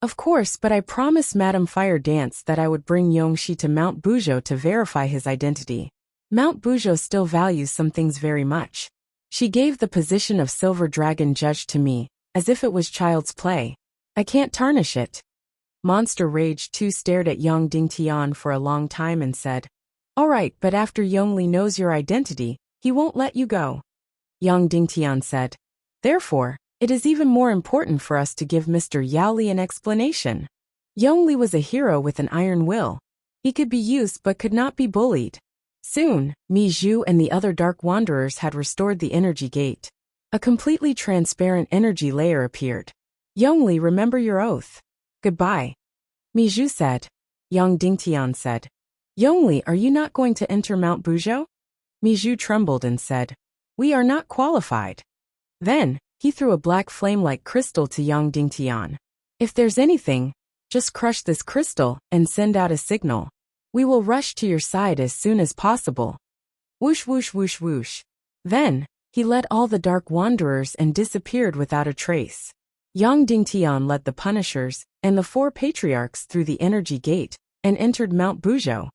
"Of course, but I promised Madame Fire Dance that I would bring Yongxi to Mount Buzhou to verify his identity. Mount Buzhou still values some things very much. She gave the position of Silver Dragon Judge to me, as if it was child's play. I can't tarnish it." Monster Rage 2 stared at Yang Dingtian for a long time and said, "All right, but after Yongli knows your identity, he won't let you go." Yang Dingtian said, "Therefore, it is even more important for us to give Mr. Yaoli an explanation. Yongli was a hero with an iron will. He could be used but could not be bullied." Soon, Mi Zhu and the other Dark Wanderers had restored the energy gate. A completely transparent energy layer appeared. "Yongli, remember your oath. Goodbye." Mi Zhu said. Yang Dingtian said, "Yongli, are you not going to enter Mount Buzhou?" Mi Zhu trembled and said, "We are not qualified." Then, he threw a black flame-like crystal to Yang Dingtian. "If there's anything, just crush this crystal and send out a signal. We will rush to your side as soon as possible." Whoosh whoosh whoosh whoosh. Then, he led all the Dark Wanderers and disappeared without a trace. Yang Dingtian led the Punishers and the 4 Patriarchs through the energy gate and entered Mount Buzhou.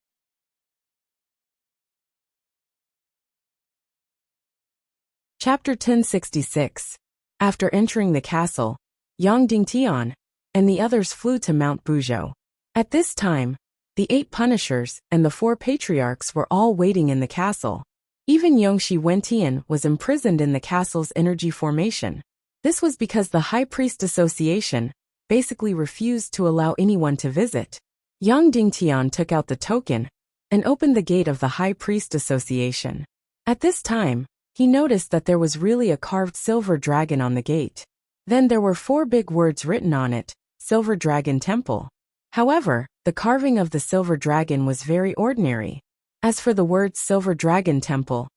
Chapter 1066. After entering the castle, Yang Dingtian and the others flew to Mount Buzhou. At this time, the 8 Punishers and the 4 Patriarchs were all waiting in the castle. Even Yongxi Wentian was imprisoned in the castle's energy formation. This was because the High Priest Association basically refused to allow anyone to visit. Yang Dingtian took out the token and opened the gate of the High Priest Association. At this time, he noticed that there was really a carved silver dragon on the gate. Then there were 4 big words written on it, Silver Dragon Temple. However, the carving of the silver dragon was very ordinary. As for the words Silver Dragon Temple,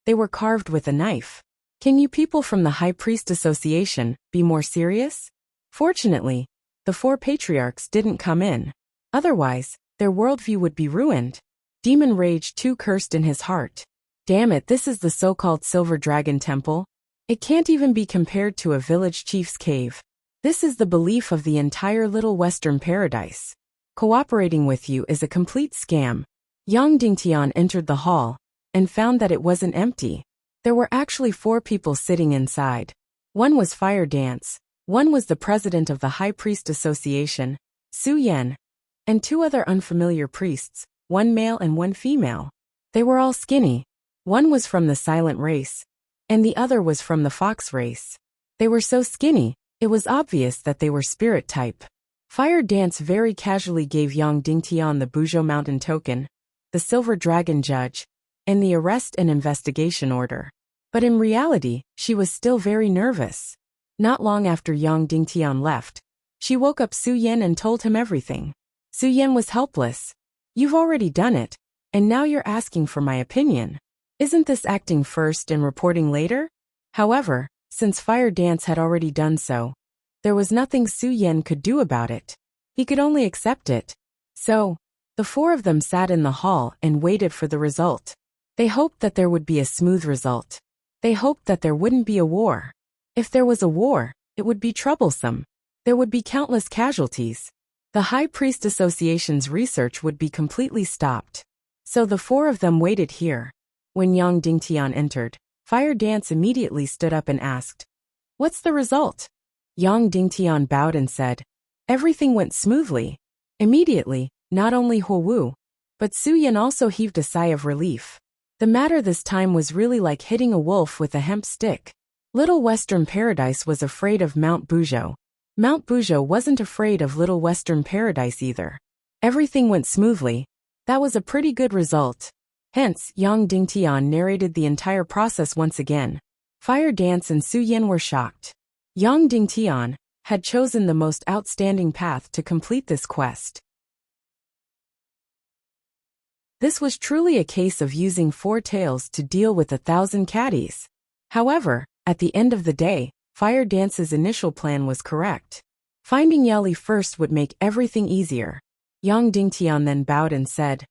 they were carved with a knife. Can you people from the High Priest Association be more serious? Fortunately, the 4 Patriarchs didn't come in. Otherwise, their worldview would be ruined. Demon Rage 2 cursed in his heart. Damn it, this is the so-called Silver Dragon Temple. It can't even be compared to a village chief's cave. This is the belief of the entire Little Western Paradise. Cooperating with you is a complete scam. Yang Dingtian entered the hall and found that it wasn't empty. There were actually 4 people sitting inside. One was Fire Dance, one was the president of the High Priest Association, Su Yan, and 2 other unfamiliar priests, one male and one female. They were all skinny. One was from the silent race, and the other was from the fox race. They were so skinny, it was obvious that they were spirit type. Fire Dance very casually gave Yang Dingtian the Buzhou Mountain token, the Silver Dragon Judge, and the arrest and investigation order. But in reality, she was still very nervous. Not long after Yang Dingtian left, she woke up Su Yan and told him everything. Su Yan was helpless. You've already done it, and now you're asking for my opinion. Isn't this acting first and reporting later? However, since Fire Dance had already done so, there was nothing Su Yan could do about it. He could only accept it. So, the 4 of them sat in the hall and waited for the result. They hoped that there would be a smooth result. They hoped that there wouldn't be a war. If there was a war, it would be troublesome. There would be countless casualties. The High Priest Association's research would be completely stopped. So the 4 of them waited here. When Yang Dingtian entered, Fire Dance immediately stood up and asked, "What's the result?" Yang Dingtian bowed and said, "Everything went smoothly." Immediately, not only Huo Wu, but Su Yan also heaved a sigh of relief. The matter this time was really like hitting a wolf with a hemp stick. Little Western Paradise was afraid of Mount Buzhou. Mount Buzhou wasn't afraid of Little Western Paradise either. Everything went smoothly. That was a pretty good result. Hence, Yang Dingtian narrated the entire process once again. Fire Dance and Su Yan were shocked. Yang Dingtian had chosen the most outstanding path to complete this quest. This was truly a case of using 4 tails to deal with 1,000 caddies. However, at the end of the day, Fire Dance's initial plan was correct. Finding Yali first would make everything easier. Yang Dingtian then bowed and said,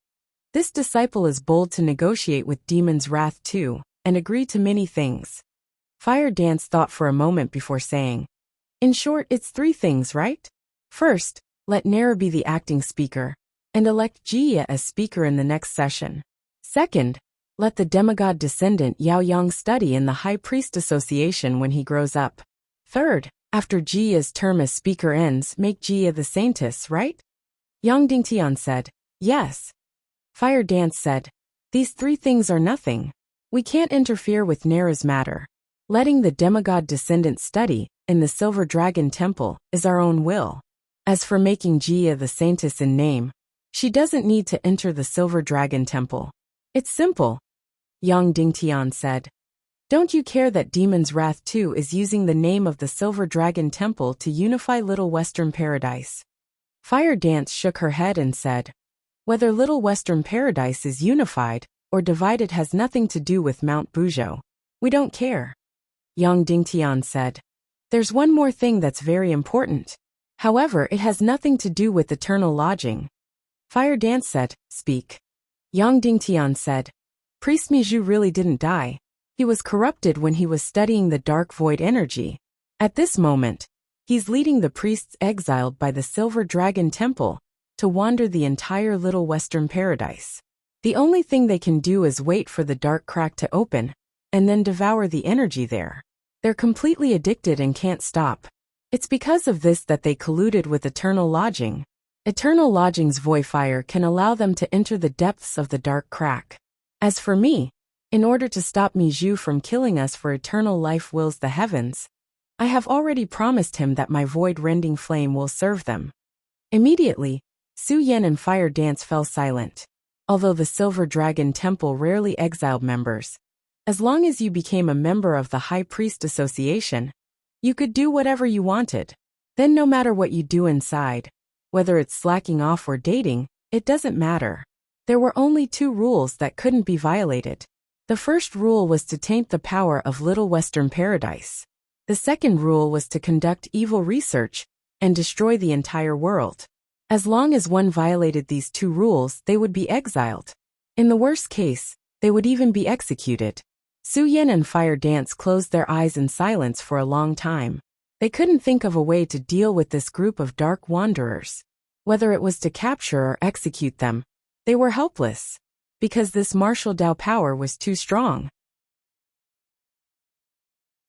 "This disciple is bold to negotiate with Demon's Wrath too, and agree to many things." Fire Dance thought for a moment before saying, "In short, it's 3 things, right? First, let Nera be the acting speaker, and elect Jia as speaker in the next session. Second, let the demigod descendant Yao Yang study in the High Priest Association when he grows up. Third, after Jia's term as speaker ends, make Jia the saintess, right?" Yang Dingtian said, "Yes." Fire Dance said, "These 3 things are nothing. We can't interfere with Nera's matter. Letting the demigod descendant study in the Silver Dragon Temple is our own will. As for making Jia the saintess in name, she doesn't need to enter the Silver Dragon Temple. It's simple." Yang Dingtian said, "Don't you care that Demon's Wrath too is using the name of the Silver Dragon Temple to unify Little Western Paradise?" Fire Dance shook her head and said, "Whether Little Western Paradise is unified or divided has nothing to do with Mount Buzhou. We don't care." Yang Dingtian said, "There's one more thing that's very important. However, it has nothing to do with eternal lodging." Fire Dance said, "Speak." Yang Dingtian said, "Priest Miju really didn't die. He was corrupted when he was studying the dark void energy. At this moment, he's leading the priests exiled by the Silver Dragon Temple to wander the entire Little Western Paradise. The only thing they can do is wait for the dark crack to open, and then devour the energy there. They're completely addicted and can't stop. It's because of this that they colluded with Eternal Lodging. Eternal Lodging's void fire can allow them to enter the depths of the dark crack. As for me, in order to stop Miju from killing us for eternal life wills the heavens, I have already promised him that my void-rending flame will serve them." Immediately, Su Yan and Fire Dance fell silent. Although the Silver Dragon Temple rarely exiled members, as long as you became a member of the High Priest Association, you could do whatever you wanted. Then no matter what you do inside, whether it's slacking off or dating, it doesn't matter. There were only 2 rules that couldn't be violated. The first rule was to taint the power of Little Western Paradise. The second rule was to conduct evil research and destroy the entire world. As long as one violated these 2 rules, they would be exiled. In the worst case, they would even be executed. Su Yan and Fire Dance closed their eyes in silence for a long time. They couldn't think of a way to deal with this group of dark wanderers. Whether it was to capture or execute them, they were helpless, because this martial Dao power was too strong.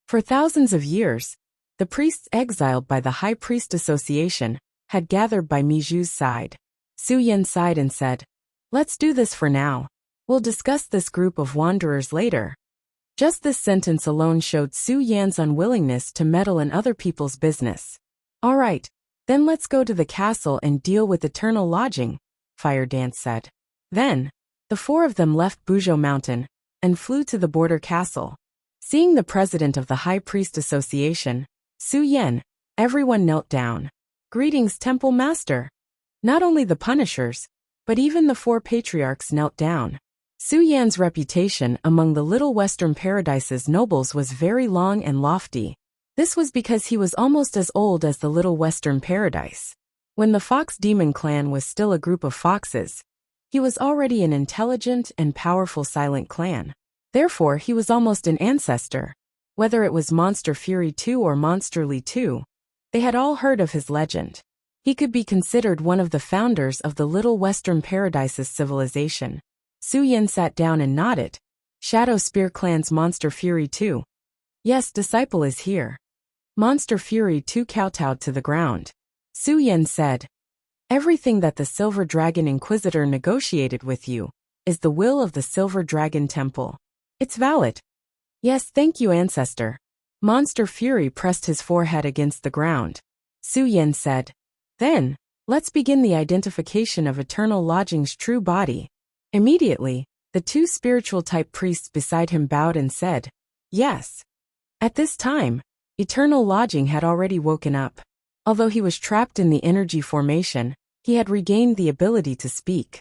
For thousands of years, the priests exiled by the High Priest Association had gathered by Miju's side. Su Yan sighed and said, "Let's do this for now. We'll discuss this group of wanderers later." Just this sentence alone showed Su Yan's unwillingness to meddle in other people's business. "All right, then let's go to the castle and deal with eternal lodging," Fire Dance said. Then, the four of them left Buzhou Mountain and flew to the border castle. Seeing the president of the High Priest Association, Su Yan, everyone knelt down. "Greetings, Temple Master." Not only the Punishers, but even the four patriarchs knelt down. Su Yan's reputation among the Little Western Paradise's nobles was very long and lofty. This was because he was almost as old as the Little Western Paradise. When the Fox Demon clan was still a group of foxes, he was already an intelligent and powerful silent clan. Therefore, he was almost an ancestor. Whether it was Monster Fury 2 or Monster Lee 2, they had all heard of his legend. He could be considered one of the founders of the Little Western Paradise's civilization. Su Yan sat down and nodded. "Shadow Spear Clan's Monster Fury 2. Yes, disciple is here." Monster Fury 2 kowtowed to the ground. Su Yan said, "Everything that the Silver Dragon Inquisitor negotiated with you is the will of the Silver Dragon Temple. It's valid." "Yes, thank you, ancestor." Monster Fury pressed his forehead against the ground. Su Yan said, "Then, let's begin the identification of Eternal Lodging's true body." Immediately, the two spiritual-type priests beside him bowed and said, "Yes." At this time, Eternal Lodging had already woken up. Although he was trapped in the energy formation, he had regained the ability to speak.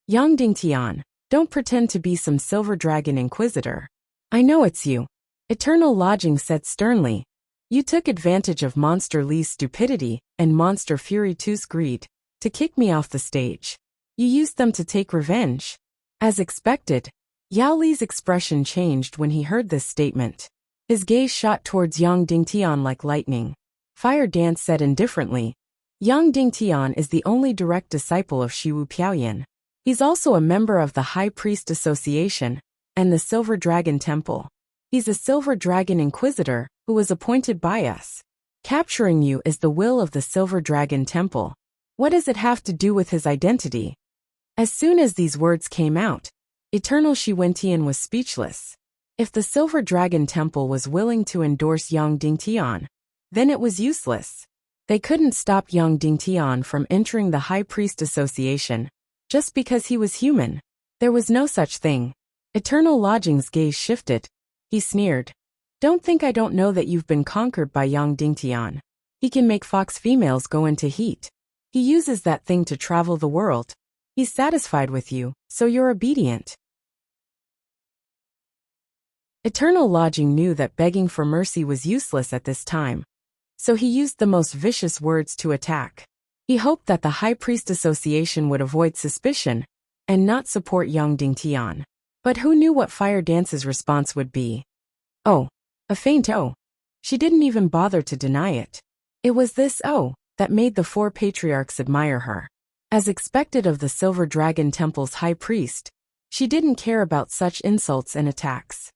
"Yang Dingtian, don't pretend to be some Silver Dragon Inquisitor. I know it's you." Eternal Lodging said sternly, "You took advantage of Monster Lee's stupidity and Monster Fury 2's greed to kick me off the stage. You used them to take revenge." As expected, Yao Li's expression changed when he heard this statement. His gaze shot towards Yang Dingtian like lightning. Fire Dance said indifferently, "Yang Dingtian is the only direct disciple of Shiwu Piaoyan. He's also a member of the High Priest Association and the Silver Dragon Temple. He's a Silver Dragon Inquisitor who was appointed by us. Capturing you is the will of the Silver Dragon Temple. What does it have to do with his identity?" As soon as these words came out, Eternal Shiwentian was speechless. If the Silver Dragon Temple was willing to endorse Yang Dingtian, then it was useless. They couldn't stop Yang Dingtian from entering the High Priest Association just because he was human. There was no such thing. Eternal Lodging's gaze shifted. He sneered, "Don't think I don't know that you've been conquered by Yang Dingtian. He can make fox females go into heat. He uses that thing to travel the world. He's satisfied with you, so you're obedient." Eternal Lodging knew that begging for mercy was useless at this time, so he used the most vicious words to attack. He hoped that the High Priest Association would avoid suspicion and not support Yang Dingtian. But who knew what Fire Dance's response would be? Oh, a faint "oh." She didn't even bother to deny it. It was this "oh" that made the four patriarchs admire her. As expected of the Silver Dragon Temple's High Priest, she didn't care about such insults and attacks.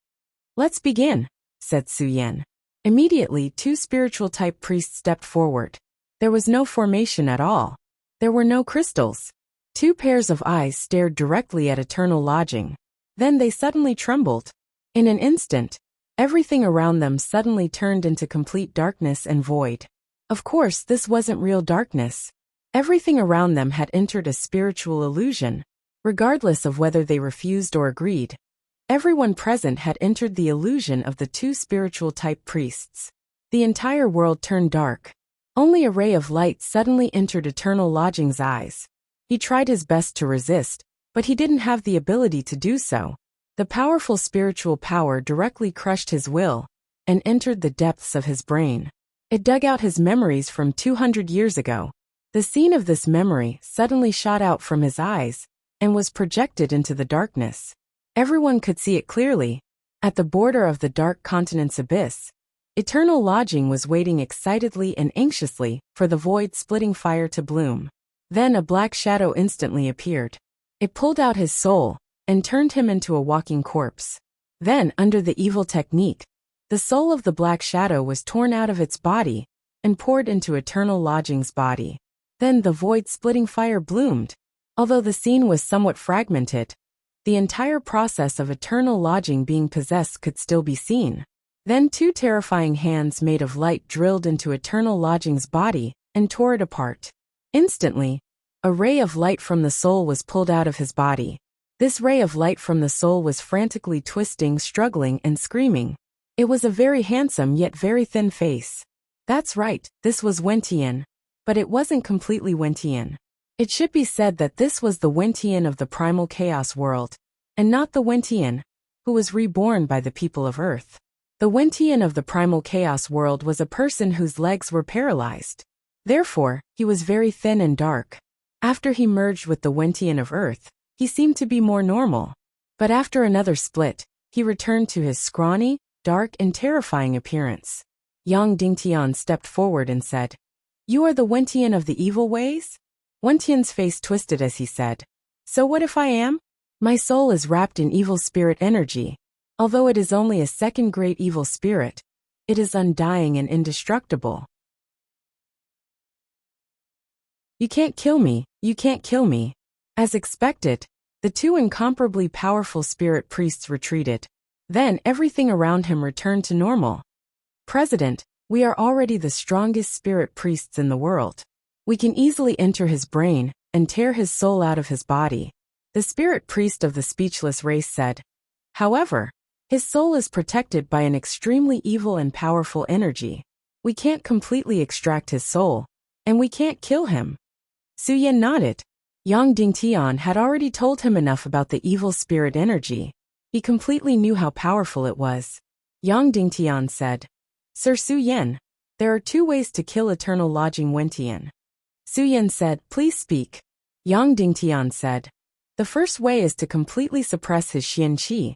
"Let's begin," said Su Yan. Immediately, two spiritual-type priests stepped forward. There was no formation at all. There were no crystals. Two pairs of eyes stared directly at Eternal Lodging. Then they suddenly trembled. In an instant, everything around them suddenly turned into complete darkness and void. Of course, this wasn't real darkness. Everything around them had entered a spiritual illusion. Regardless of whether they refused or agreed, everyone present had entered the illusion of the two spiritual-type priests. The entire world turned dark. Only a ray of light suddenly entered Eternal Lodging's eyes. He tried his best to resist, but he didn't have the ability to do so. The powerful spiritual power directly crushed his will and entered the depths of his brain. It dug out his memories from 200 years ago. The scene of this memory suddenly shot out from his eyes and was projected into the darkness. Everyone could see it clearly. At the border of the dark continent's abyss, Eternal Lodging was waiting excitedly and anxiously for the void-splitting fire to bloom. Then a black shadow instantly appeared. It pulled out his soul and turned him into a walking corpse. Then, under the evil technique, The soul of the Black Shadow was torn out of its body and poured into Eternal Lodging's body. Then the void-splitting fire bloomed. Although the scene was somewhat fragmented, the entire process of Eternal Lodging being possessed could still be seen. Then 2 terrifying hands made of light drilled into Eternal Lodging's body and tore it apart. Instantly, a ray of light from the soul was pulled out of his body. This ray of light from the soul was frantically twisting, struggling, and screaming. It was a very handsome yet very thin face. That's right, this was Wentian. But it wasn't completely Wentian. It should be said that this was the Wentian of the primal chaos world, and not the Wentian who was reborn by the people of Earth. The Wentian of the primal chaos world was a person whose legs were paralyzed. Therefore, he was very thin and dark. After he merged with the Wentian of Earth, he seemed to be more normal. But after another split, he returned to his scrawny, dark, and terrifying appearance. Yang Dingtian stepped forward and said, "You are the Wentian of the evil ways?" Wentian's face twisted as he said, "So what if I am? My soul is wrapped in evil spirit energy. Although it is only a second great evil spirit, it is undying and indestructible. You can't kill me, you can't kill me." As expected, the 2 incomparably powerful spirit priests retreated. Then everything around him returned to normal. "President, we are already the strongest spirit priests in the world. We can easily enter his brain and tear his soul out of his body," the spirit priest of the speechless race said. "However, his soul is protected by an extremely evil and powerful energy. We can't completely extract his soul, and we can't kill him." Su Yan nodded. Yang Dingtian had already told him enough about the evil spirit energy. He completely knew how powerful it was. Yang Dingtian said, "Sir Su Yan, there are 2 ways to kill Eternal Lodging Wentian." Su Yan said, "Please speak." Yang Dingtian said, "The first way is to completely suppress his Xian Qi,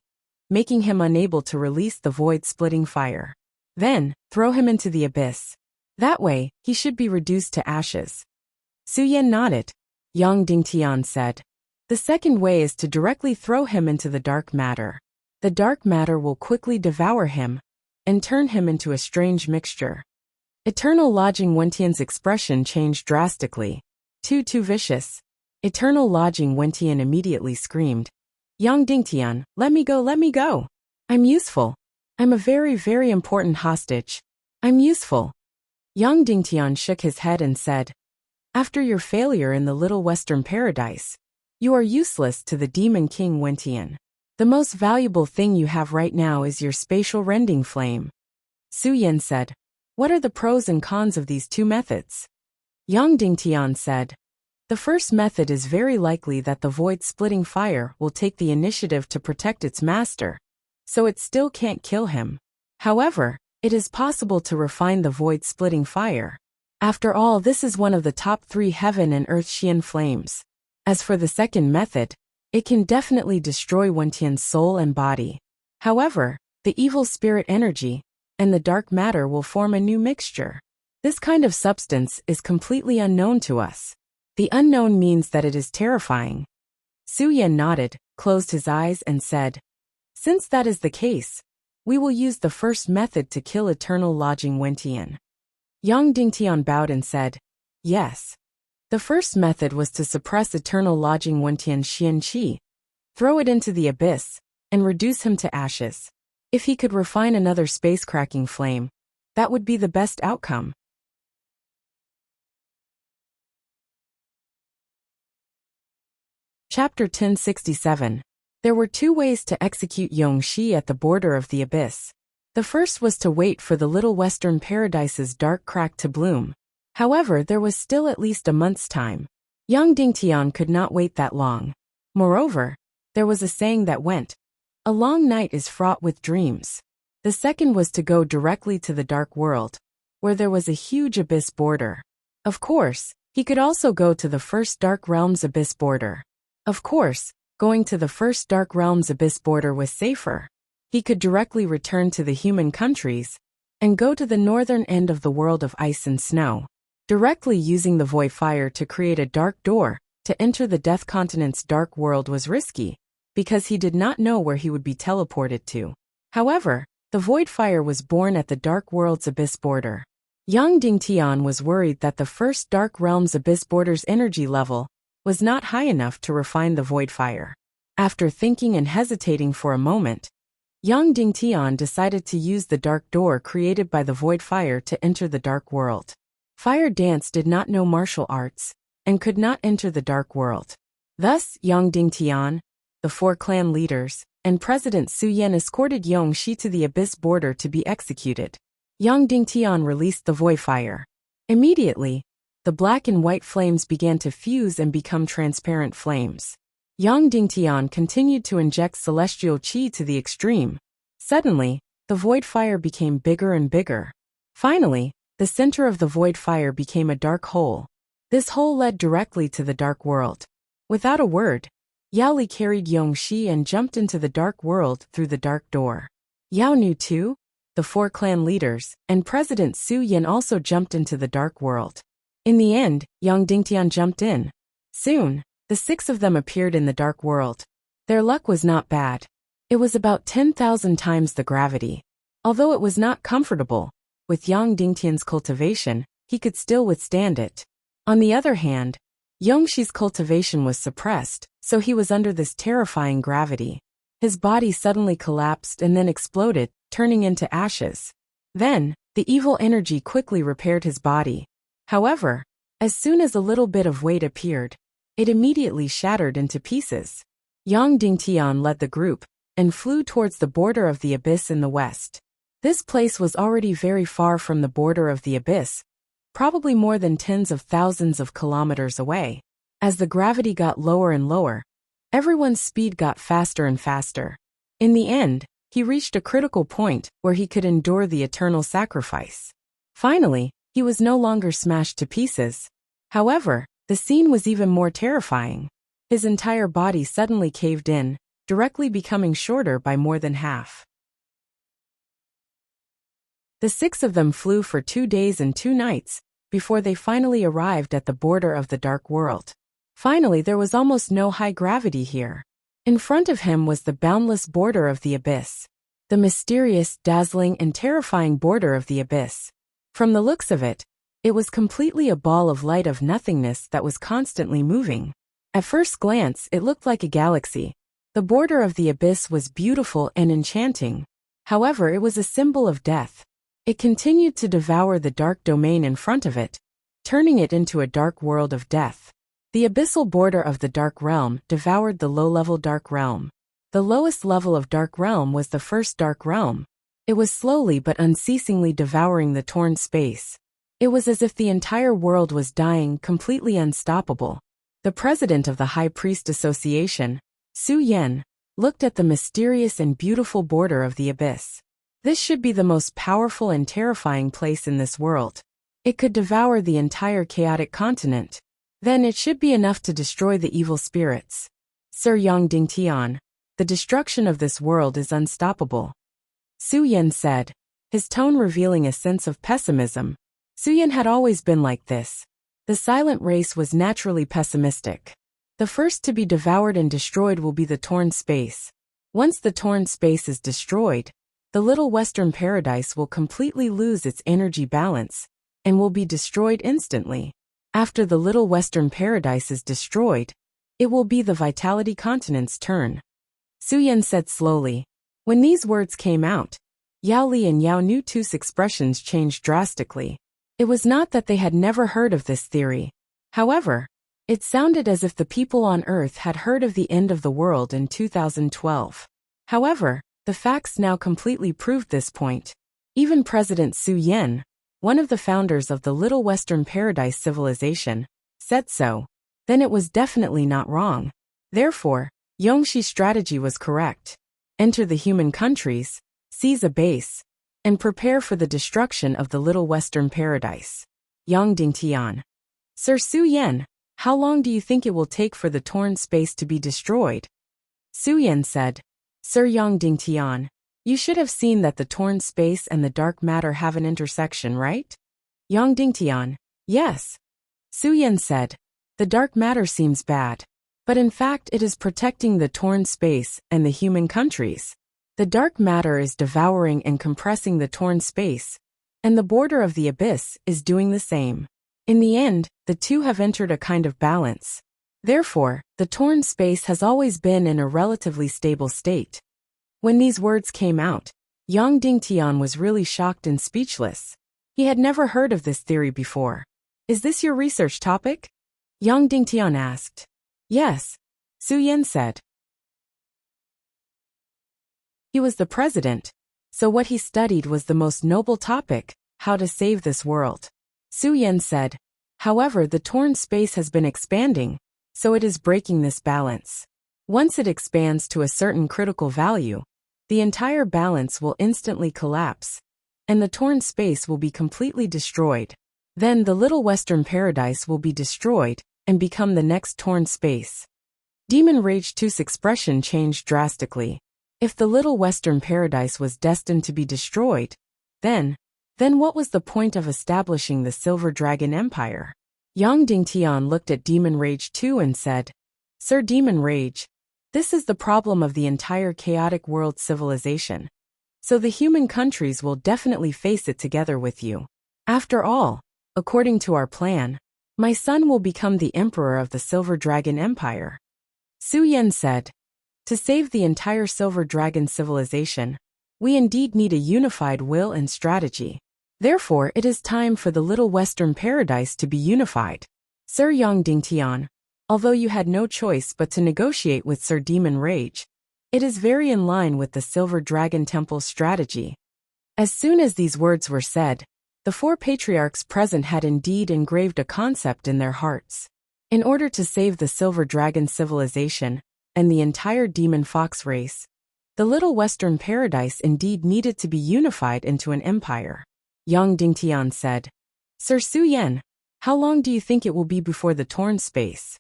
making him unable to release the void-splitting fire. Then, throw him into the abyss. That way, he should be reduced to ashes." Su Yan nodded. Yang Dingtian said, "The second way is to directly throw him into the dark matter. The dark matter will quickly devour him and turn him into a strange mixture." Eternal Lodging Wentian's expression changed drastically. Too vicious. Eternal Lodging Wentian immediately screamed, "Yang Dingtian, let me go, let me go. I'm useful. I'm a very, very important hostage. I'm useful." Yang Dingtian shook his head and said, "After your failure in the Little Western Paradise, you are useless to the Demon King Wentian. The most valuable thing you have right now is your spatial rending flame." Su Yan said, "What are the pros and cons of these 2 methods?" Yang Dingtian said, "The first method is very likely that the void-splitting fire will take the initiative to protect its master, so it still can't kill him. However, it is possible to refine the void-splitting fire. After all, this is one of the top 3 heaven and earth Xian flames. As for the second method, it can definitely destroy Wentian's soul and body. However, the evil spirit energy and the dark matter will form a new mixture. This kind of substance is completely unknown to us. The unknown means that it is terrifying." Su Yan nodded, closed his eyes, and said, "Since that is the case, we will use the first method to kill Eternal Lodging Wentian." Yang Dingtian bowed and said, "Yes." The first method was to suppress Eternal Lodging Wentian's Xian Qi, throw it into the abyss, and reduce him to ashes. If he could refine another space-cracking flame, that would be the best outcome. Chapter 1067. There were 2 ways to execute Yongxi at the border of the abyss. The first was to wait for the Little Western Paradise's dark crack to bloom. However, there was still at least a month's time. Yang Dingtian could not wait that long. Moreover, there was a saying that went, "A long night is fraught with dreams." The second was to go directly to the dark world, where there was a huge abyss border. Of course, he could also go to the first Dark Realms abyss border. Of course, going to the first Dark Realms abyss border was safer. He could directly return to the human countries and go to the northern end of the world of ice and snow. Directly using the void fire to create a dark door to enter the Death Continent's dark world was risky, because he did not know where he would be teleported to. However, The void fire was born at the dark world's abyss border. Yang Dingtian was worried that the first dark realm's abyss border's energy level was not high enough to refine the void fire. After thinking and hesitating for a moment, Yang Dingtian decided to use the dark door created by the void fire to enter the dark world. Fire Dance did not know martial arts and could not enter the dark world. Thus, Yang Dingtian, the 4 clan leaders, and President Su Yan escorted Yong Shi to the abyss border to be executed. Yang Dingtian released the void fire. Immediately, the black and white flames began to fuse and become transparent flames. Yang Dingtian continued to inject celestial qi to the extreme. Suddenly, the void fire became bigger and bigger. Finally, the center of the void fire became a dark hole. This hole led directly to the dark world. Without a word, Yao Li carried Yong Shi and jumped into the dark world through the dark door. Yao Nu too, the 4 clan leaders, and President Su Yan also jumped into the dark world. In the end, Yang Dingtian jumped in. Soon, the 6 of them appeared in the dark world. Their luck was not bad. It was about 10,000 times the gravity. Although it was not comfortable, with Yang Dingtian's cultivation, he could still withstand it. On the other hand, Yongshi's cultivation was suppressed, so he was under this terrifying gravity. His body suddenly collapsed and then exploded, turning into ashes. Then, the evil energy quickly repaired his body. However, as soon as a little bit of weight appeared, it immediately shattered into pieces. Yang Dingtian led the group and flew towards the border of the abyss in the west. This place was already very far from the border of the abyss, probably more than tens of thousands of kilometers away. As the gravity got lower and lower, everyone's speed got faster and faster. In the end, he reached a critical point where he could endure the eternal sacrifice. Finally, he was no longer smashed to pieces. However, the scene was even more terrifying. His entire body suddenly caved in, directly becoming shorter by more than half. The 6 of them flew for 2 days and 2 nights before they finally arrived at the border of the dark world. Finally, there was almost no high gravity here. In front of him was the boundless border of the abyss. The mysterious, dazzling, and terrifying border of the abyss. From the looks of it, it was completely a ball of light of nothingness that was constantly moving. At first glance, it looked like a galaxy. The border of the abyss was beautiful and enchanting. However, it was a symbol of death. It continued to devour the dark domain in front of it, turning it into a dark world of death. The abyssal border of the dark realm devoured the low-level dark realm. The lowest level of dark realm was the first dark realm. It was slowly but unceasingly devouring the torn space. It was as if the entire world was dying, completely unstoppable. The president of the High Priest Association, Su Yan, looked at the mysterious and beautiful border of the abyss. This should be the most powerful and terrifying place in this world. It could devour the entire chaotic continent. Then it should be enough to destroy the evil spirits. Sir Yang Dingtian, the destruction of this world is unstoppable. Su Yan said, his tone revealing a sense of pessimism. Su Yan had always been like this. The silent race was naturally pessimistic. The first to be devoured and destroyed will be the torn space. Once the torn space is destroyed, the Little Western Paradise will completely lose its energy balance and will be destroyed instantly. After the Little Western Paradise is destroyed, it will be the Vitality Continent's turn. Su Yan said slowly. When these words came out, Yao Li and Yao Nu Tu's expressions changed drastically. It was not that they had never heard of this theory. However, it sounded as if the people on Earth had heard of the end of the world in 2012. However, the facts now completely proved this point. Even President Su Yan, one of the founders of the Little Western Paradise civilization, said so. Then it was definitely not wrong. Therefore, Yongshi's strategy was correct. Enter the human countries, seize a base, and prepare for the destruction of the Little Western Paradise. Yang Dingtian. Sir Su Yan, how long do you think it will take for the torn space to be destroyed? Su Yan said, Sir Yang Dingtian, you should have seen that the torn space and the dark matter have an intersection, right? Yang Dingtian, yes. Su Yan said, the dark matter seems bad, but in fact it is protecting the torn space and the human countries. The dark matter is devouring and compressing the torn space, and the border of the abyss is doing the same. In the end, the two have entered a kind of balance. Therefore, the torn space has always been in a relatively stable state. When these words came out, Yang Dingtian was really shocked and speechless. He had never heard of this theory before. Is this your research topic? Yang Dingtian asked. Yes, Su Yan said. He was the president, so what he studied was the most noble topic, how to save this world. Su Yan said, however, the torn space has been expanding, so it is breaking this balance. Once it expands to a certain critical value, the entire balance will instantly collapse, and the torn space will be completely destroyed. Then the Little Western Paradise will be destroyed and become the next torn space. Demon Rage 2's expression changed drastically. If the Little Western Paradise was destined to be destroyed, then what was the point of establishing the Silver Dragon Empire? Yang Dingtian looked at Demon Rage 2 and said, Sir Demon Rage, this is the problem of the entire chaotic world civilization. So the human countries will definitely face it together with you. After all, according to our plan, my son will become the emperor of the Silver Dragon Empire. Su Yan said, to save the entire Silver Dragon civilization, we indeed need a unified will and strategy. Therefore, it is time for the Little Western Paradise to be unified. Sir Yang Dingtian, although you had no choice but to negotiate with Sir Demon Rage, it is very in line with the Silver Dragon Temple's strategy. As soon as these words were said, the four patriarchs present had indeed engraved a concept in their hearts. In order to save the Silver Dragon civilization and the entire Demon Fox race, the Little Western Paradise indeed needed to be unified into an empire. Yang Dingtian said, Sir Su Yan, how long do you think it will be before the torn space?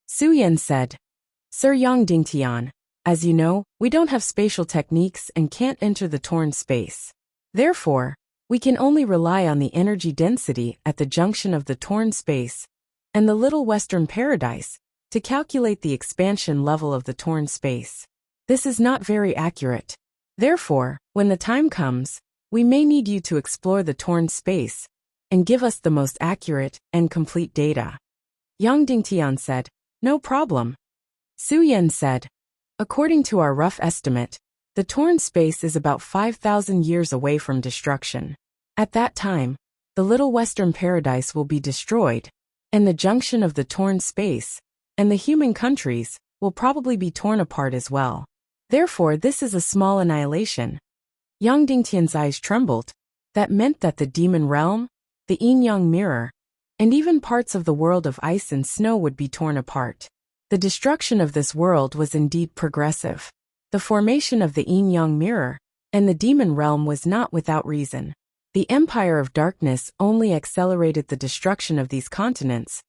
Su Yan said, Sir Yang Dingtian, as you know, we don't have spatial techniques and can't enter the torn space. Therefore, we can only rely on the energy density at the junction of the torn space and the Little Western Paradise to calculate the expansion level of the torn space. This is not very accurate. Therefore, when the time comes, we may need you to explore the torn space and give us the most accurate and complete data. Yang Dingtian said, no problem. Su Yan said, according to our rough estimate, the torn space is about 5,000 years away from destruction. At that time, the Little Western Paradise will be destroyed, and the junction of the torn space and the human countries will probably be torn apart as well. Therefore, this is a small annihilation. Yang Dingtian's eyes trembled. That meant that the demon realm, the yin-yang mirror, and even parts of the world of ice and snow would be torn apart. The destruction of this world was indeed progressive. The formation of the yin-yang mirror and the demon realm was not without reason. The Empire of Darkness only accelerated the destruction of these continents,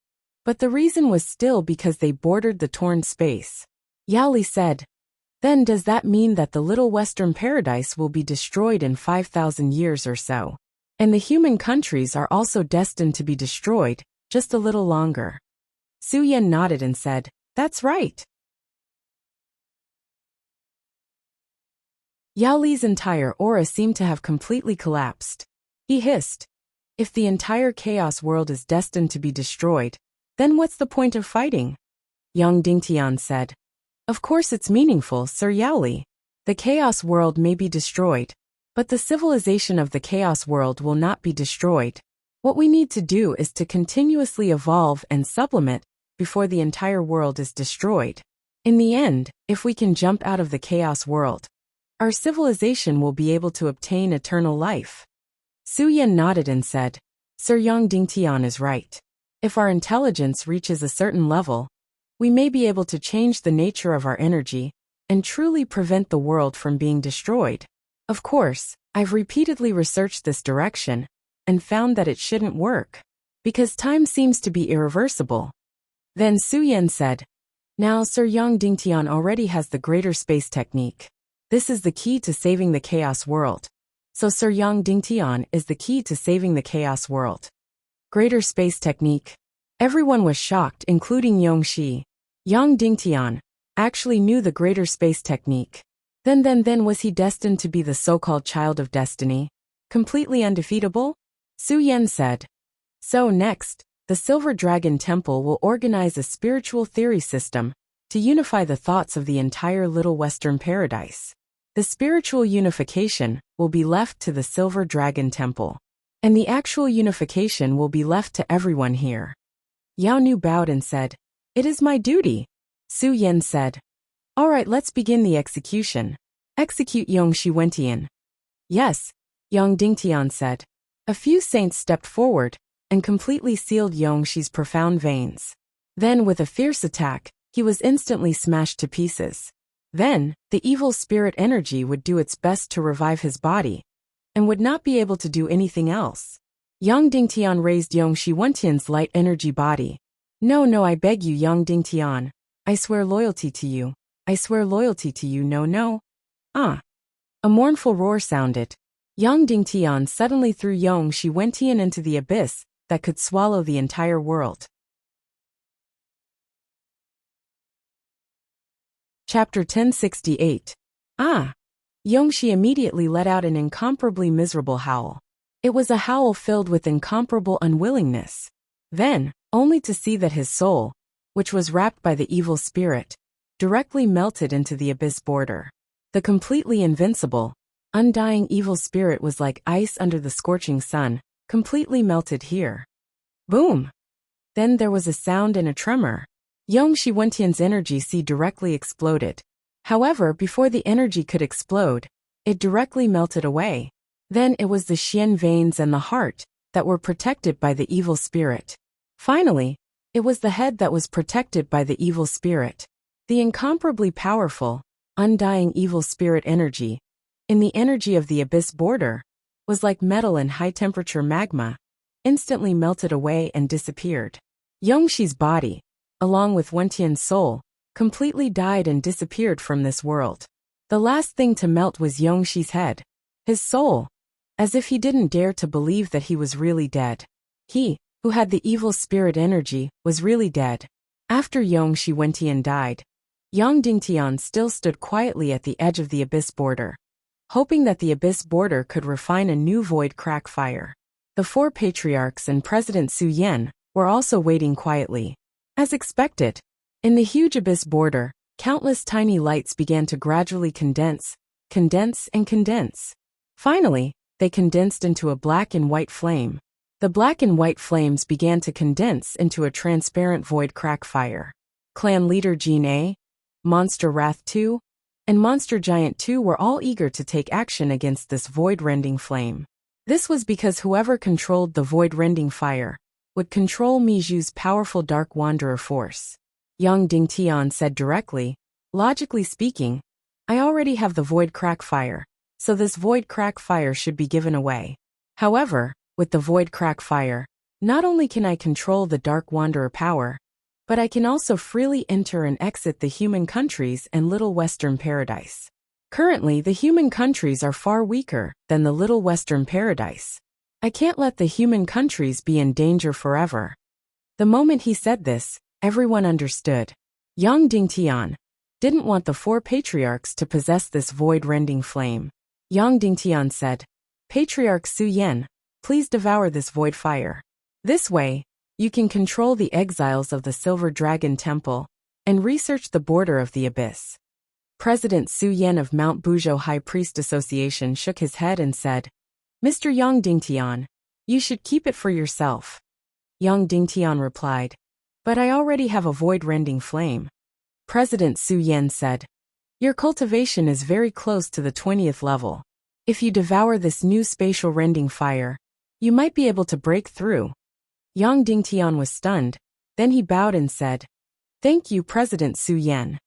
but the reason was still because they bordered the torn space. Yao Li said, then does that mean that the Little Western Paradise will be destroyed in 5,000 years or so? And the human countries are also destined to be destroyed, just a little longer. Su Yan nodded and said, that's right. Yao Li's entire aura seemed to have completely collapsed. He hissed, if the entire chaos world is destined to be destroyed, then what's the point of fighting? Yang Dingtian said, of course it's meaningful, Sir Yao Li. The chaos world may be destroyed, but the civilization of the chaos world will not be destroyed. What we need to do is to continuously evolve and supplement before the entire world is destroyed. In the end, if we can jump out of the chaos world, our civilization will be able to obtain eternal life. Su Yan nodded and said, Sir Yang Dingtian is right. If our intelligence reaches a certain level, we may be able to change the nature of our energy and truly prevent the world from being destroyed. Of course, I've repeatedly researched this direction and found that it shouldn't work, because time seems to be irreversible. Then Su Yan said, now Sir Yang Dingtian already has the greater space technique. This is the key to saving the chaos world. So Sir Yang Dingtian is the key to saving the chaos world. Greater space technique. Everyone was shocked, including Yongxi. Yang Dingtian actually knew the greater space technique. Then was he destined to be the so-called child of destiny? Completely undefeatable? Su Yan said. So next, the Silver Dragon Temple will organize a spiritual theory system to unify the thoughts of the entire Little Western Paradise. The spiritual unification will be left to the Silver Dragon Temple, and the actual unification will be left to everyone here. Yao Nu bowed and said, "It is my duty." Su Yan said, "All right, let's begin the execution. Execute Yongxi Wentian." "Yes," Yang Dingtian said. A few saints stepped forward and completely sealed Yongxi's profound veins. Then, with a fierce attack, he was instantly smashed to pieces. Then, the evil spirit energy would do its best to revive his body, and would not be able to do anything else. Yang Dingtian raised Yongxi Wentian's light energy body. No, I beg you, Yang Dingtian. I swear loyalty to you. I swear loyalty to you, no. Ah. A mournful roar sounded. Yang Dingtian suddenly threw Yongxi Wentian into the abyss that could swallow the entire world. Chapter 1068. Ah! Yongxi immediately let out an incomparably miserable howl. It was a howl filled with incomparable unwillingness. Then, only to see that his soul, which was wrapped by the evil spirit, directly melted into the abyss border. The completely invincible, undying evil spirit was like ice under the scorching sun, completely melted here. Boom! Then there was a sound and a tremor. Yongxi Wentian's energy directly exploded. However, before the energy could explode, it directly melted away. Then it was the Xian veins and the heart that were protected by the evil spirit. Finally, it was the head that was protected by the evil spirit. The incomparably powerful, undying evil spirit energy, in the energy of the abyss border, was like metal in high-temperature magma, instantly melted away and disappeared. Yongxi's body, along with Wentian's soul, completely died and disappeared from this world. The last thing to melt was Yongxi's head. His soul, as if he didn't dare to believe that he was really dead. He, who had the evil spirit energy, was really dead. After Yongxi Wentian died, Yang Dingtian still stood quietly at the edge of the abyss border, hoping that the abyss border could refine a new void crack fire. The four patriarchs and President Su Yan were also waiting quietly. As expected, in the huge abyss border, countless tiny lights began to gradually condense. Finally, they condensed into a black and white flame. The black and white flames began to condense into a transparent void crack fire. Clan leader Jean A, Monster Wrath 2, and Monster Giant 2 were all eager to take action against this void-rending flame. This was because whoever controlled the void-rending fire would control Miju's powerful Dark Wanderer force. Yang Dingtian said directly, "Logically speaking, I already have the void crack fire, so this void crack fire should be given away. However, with the void crack fire, not only can I control the Dark Wanderer power, but I can also freely enter and exit the human countries and Little Western Paradise. Currently, the human countries are far weaker than the Little Western Paradise. I can't let the human countries be in danger forever." The moment he said this, everyone understood. Yang Dingtian didn't want the four patriarchs to possess this void-rending flame. Yang Dingtian said, "Patriarch Su Yan, please devour this void fire. This way, you can control the exiles of the Silver Dragon Temple and research the border of the abyss." President Su Yan of Mount Buzhou High Priest Association shook his head and said, "Mr. Yang Dingtian, you should keep it for yourself." Yang Dingtian replied, "But I already have a void-rending flame." President Su Yan said, "Your cultivation is very close to the 20th level. If you devour this new spatial rending fire, you might be able to break through." Yang Dingtian was stunned, then he bowed and said, "Thank you, President Su Yan.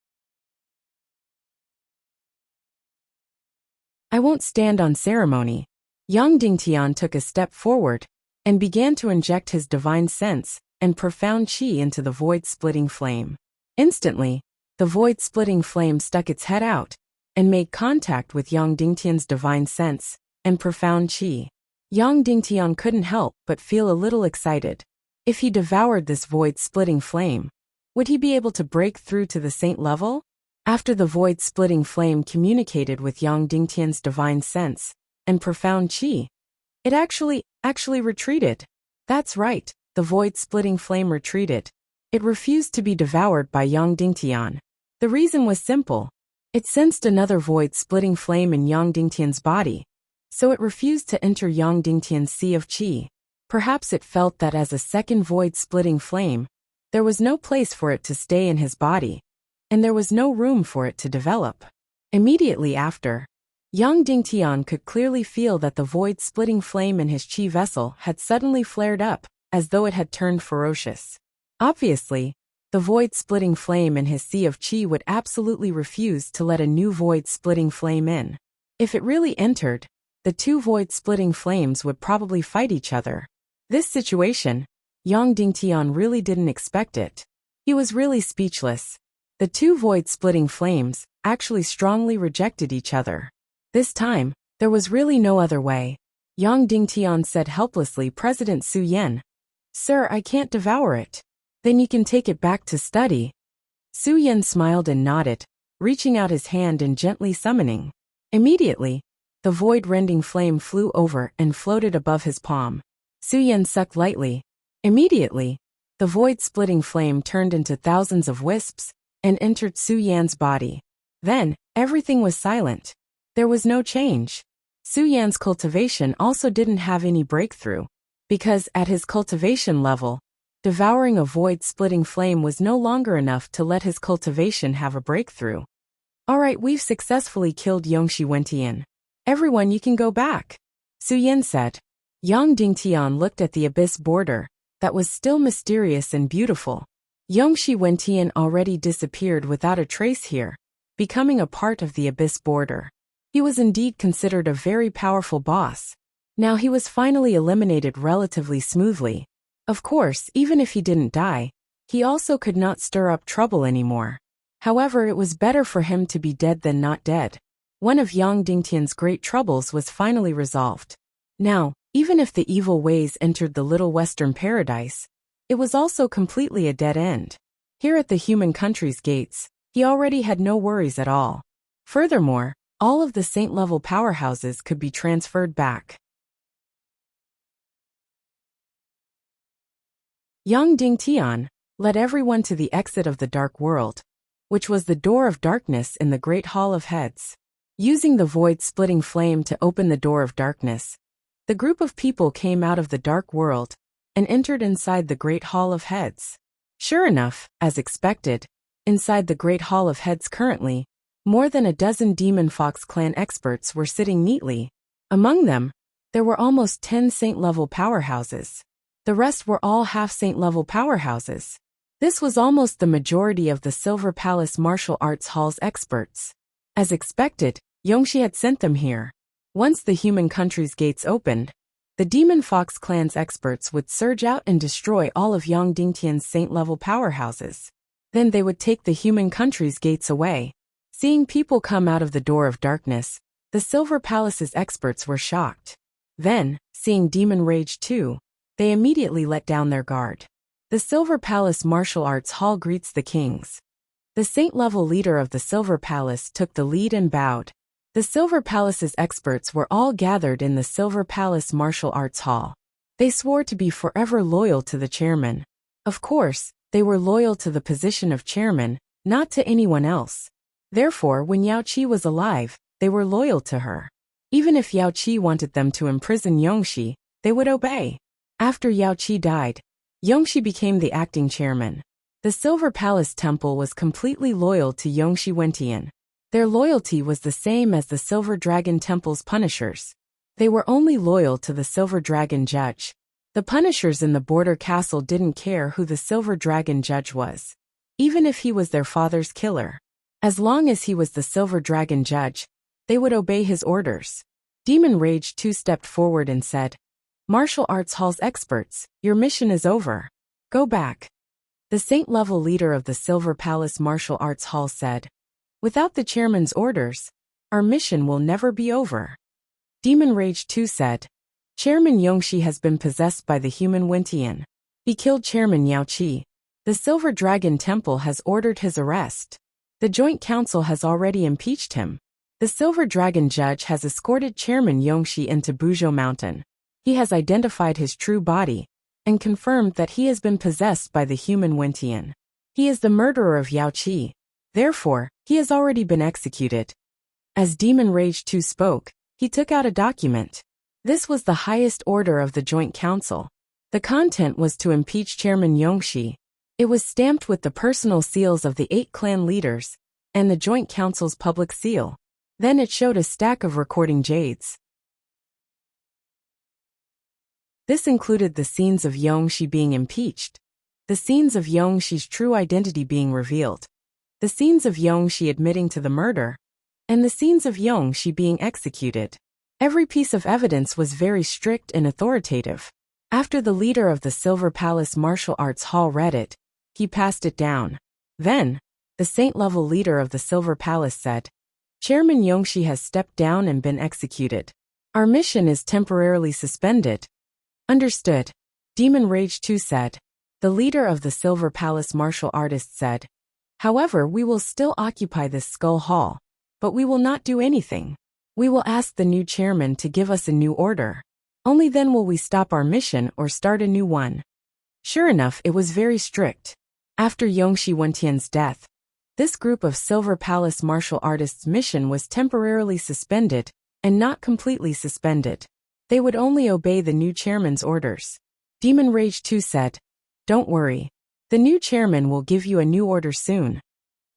I won't stand on ceremony." Yang Dingtian took a step forward and began to inject his divine sense and profound qi into the void-splitting flame. Instantly, the void-splitting flame stuck its head out and made contact with Yang Dingtian's divine sense and profound qi. Yang Dingtian couldn't help but feel a little excited. If he devoured this void-splitting flame, would he be able to break through to the saint level? After the void-splitting flame communicated with Yang Dingtian's divine sense and profound qi, it actually retreated. That's right, the void-splitting flame retreated. It refused to be devoured by Yang Dingtian. The reason was simple. It sensed another void-splitting flame in Yang Dingtian's body, so it refused to enter Yang Dingtian's sea of qi. Perhaps it felt that as a second void-splitting flame, there was no place for it to stay in his body, and there was no room for it to develop. Immediately after, Yang Dingtian could clearly feel that the void-splitting flame in his qi vessel had suddenly flared up, as though it had turned ferocious. Obviously, the void-splitting flame in his sea of qi would absolutely refuse to let a new void-splitting flame in. If it really entered, the two void-splitting flames would probably fight each other. This situation, Yang Dingtian really didn't expect it. He was really speechless. The two void-splitting flames actually strongly rejected each other. This time, there was really no other way. Yang Dingtian said helplessly, "President Su Yan, sir, I can't devour it." "Then you can take it back to study." Su Yan smiled and nodded, reaching out his hand and gently summoning. Immediately, the void-rending flame flew over and floated above his palm. Su Yan sucked lightly. Immediately, the void-splitting flame turned into thousands of wisps and entered Su Yan's body. Then, everything was silent. There was no change. Su Yan's cultivation also didn't have any breakthrough, because at his cultivation level, devouring a void-splitting flame was no longer enough to let his cultivation have a breakthrough. "Alright, we've successfully killed Yongxi Wentian. Everyone, you can go back," Su Yan said. Yang Dingtian looked at the abyss border, that was still mysterious and beautiful. Yongxi Wentian already disappeared without a trace here, becoming a part of the abyss border. He was indeed considered a very powerful boss. Now he was finally eliminated relatively smoothly. Of course, even if he didn't die, he also could not stir up trouble anymore. However, it was better for him to be dead than not dead. One of Yang Dingtian's great troubles was finally resolved. Now, even if the evil ways entered the Little Western Paradise, it was also completely a dead end. Here at the human country's gates, he already had no worries at all. Furthermore, all of the saint-level powerhouses could be transferred back. Yang Dingtian led everyone to the exit of the dark world, which was the door of darkness in the Great Hall of Heads. Using the void-splitting flame to open the door of darkness, the group of people came out of the dark world and entered inside the Great Hall of Heads. Sure enough, as expected, inside the Great Hall of Heads currently, more than a dozen Demon Fox clan experts were sitting neatly. Among them, there were almost 10 saint-level powerhouses. The rest were all half-saint-level powerhouses. This was almost the majority of the Silver Palace Martial Arts Hall's experts. As expected, Yongxi had sent them here. Once the human country's gates opened, the Demon Fox clan's experts would surge out and destroy all of Yang Dingtian's saint-level powerhouses. Then they would take the human country's gates away. Seeing people come out of the door of darkness, the Silver Palace's experts were shocked. Then, seeing Demon Rage 2, they immediately let down their guard. The Silver Palace Martial Arts Hall greets the kings. The saint-level leader of the Silver Palace took the lead and bowed. The Silver Palace's experts were all gathered in the Silver Palace Martial Arts Hall. They swore to be forever loyal to the chairman. Of course, they were loyal to the position of chairman, not to anyone else. Therefore, when Yao Qi was alive, they were loyal to her. Even if Yao Qi wanted them to imprison Yongxi, they would obey. After Yao Qi died, Yongxi became the acting chairman. The Silver Palace Temple was completely loyal to Yongxi Wentian. Their loyalty was the same as the Silver Dragon Temple's punishers. They were only loyal to the Silver Dragon Judge. The punishers in the border castle didn't care who the Silver Dragon Judge was, even if he was their father's killer. As long as he was the Silver Dragon Judge, they would obey his orders. Demon Rage 2 stepped forward and said, "Martial Arts Hall's experts, your mission is over. Go back." The saint-level leader of the Silver Palace Martial Arts Hall said, "Without the chairman's orders, our mission will never be over." Demon Rage 2 said, "Chairman Yongxi has been possessed by the human Wentian. He killed Chairman Yao Qi. The Silver Dragon Temple has ordered his arrest." The Joint Council has already impeached him. The Silver Dragon Judge has escorted Chairman Yongxi into Buzhou Mountain. He has identified his true body and confirmed that he has been possessed by the human Wentian. He is the murderer of Yao Qi. Therefore, he has already been executed. As Demon Rage 2 spoke, he took out a document. This was the highest order of the Joint Council. The content was to impeach Chairman Yongxi. It was stamped with the personal seals of the 8 clan leaders and the Joint Council's public seal. Then it showed a stack of recording jades. This included the scenes of Yongxi being impeached, the scenes of Yongxi's true identity being revealed, the scenes of Yongxi admitting to the murder, and the scenes of Yongxi being executed. Every piece of evidence was very strict and authoritative. After the leader of the Silver Palace Martial Arts Hall read it, he passed it down. Then, the saint-level leader of the Silver Palace said, "Chairman Yongxi has stepped down and been executed. Our mission is temporarily suspended." Understood. Demon Rage 2 said. The leader of the Silver Palace martial artists said, "However, we will still occupy this skull hall, but we will not do anything. We will ask the new chairman to give us a new order. Only then will we stop our mission or start a new one." Sure enough, it was very strict. After Yongxi Wentian's death, this group of Silver Palace martial artists' mission was temporarily suspended and not completely suspended. They would only obey the new chairman's orders. Demon Rage 2 said, "Don't worry. The new chairman will give you a new order soon."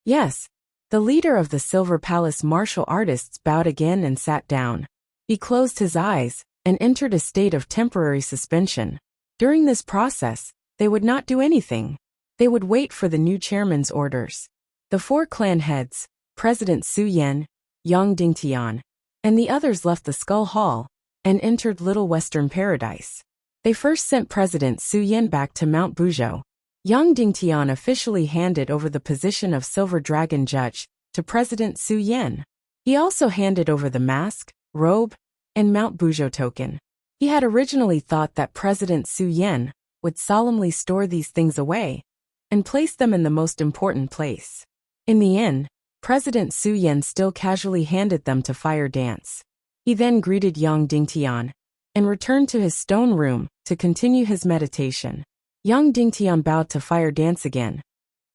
Yes. The leader of the Silver Palace martial artists bowed again and sat down. He closed his eyes and entered a state of temporary suspension. During this process, they would not do anything. They would wait for the new chairman's orders. The 4 clan heads, President Su Yan, Yang Dingtian, and the others left the Skull Hall and entered Little Western Paradise. They first sent President Su Yan back to Mount Buzhou. Yang Dingtian officially handed over the position of Silver Dragon Judge to President Su Yan. He also handed over the mask, robe, and Mount Buzhou token. He had originally thought that President Su Yan would solemnly store these things away and place them in the most important place. In the end, President Su Yan still casually handed them to Fire Dance. He then greeted Yang Dingtian and returned to his stone room to continue his meditation. Yang Dingtian bowed to Fire Dance again.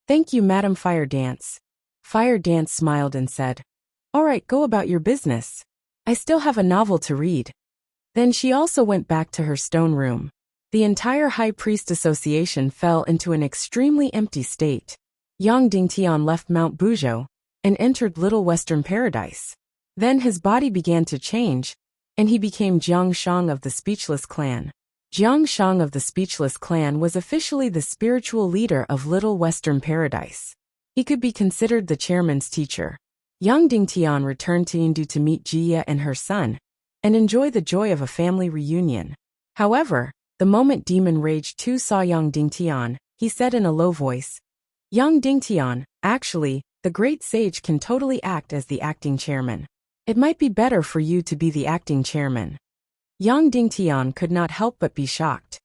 "Thank you, Madam Fire Dance." Fire Dance smiled and said, "All right, go about your business. I still have a novel to read." Then she also went back to her stone room. The entire High Priest Association fell into an extremely empty state. Yang Dingtian left Mount Buzhou and entered Little Western Paradise. Then his body began to change, and he became Jiang Shang of the Speechless Clan. Jiang Shang of the Speechless Clan was officially the spiritual leader of Little Western Paradise. He could be considered the chairman's teacher. Yang Dingtian returned to Yindu to meet Jia and her son, and enjoy the joy of a family reunion. However, the moment Demon Rage 2 saw Yang Dingtian, he said in a low voice, "Yang Dingtian, actually, the great sage can totally act as the acting chairman. It might be better for you to be the acting chairman." Yang Dingtian could not help but be shocked.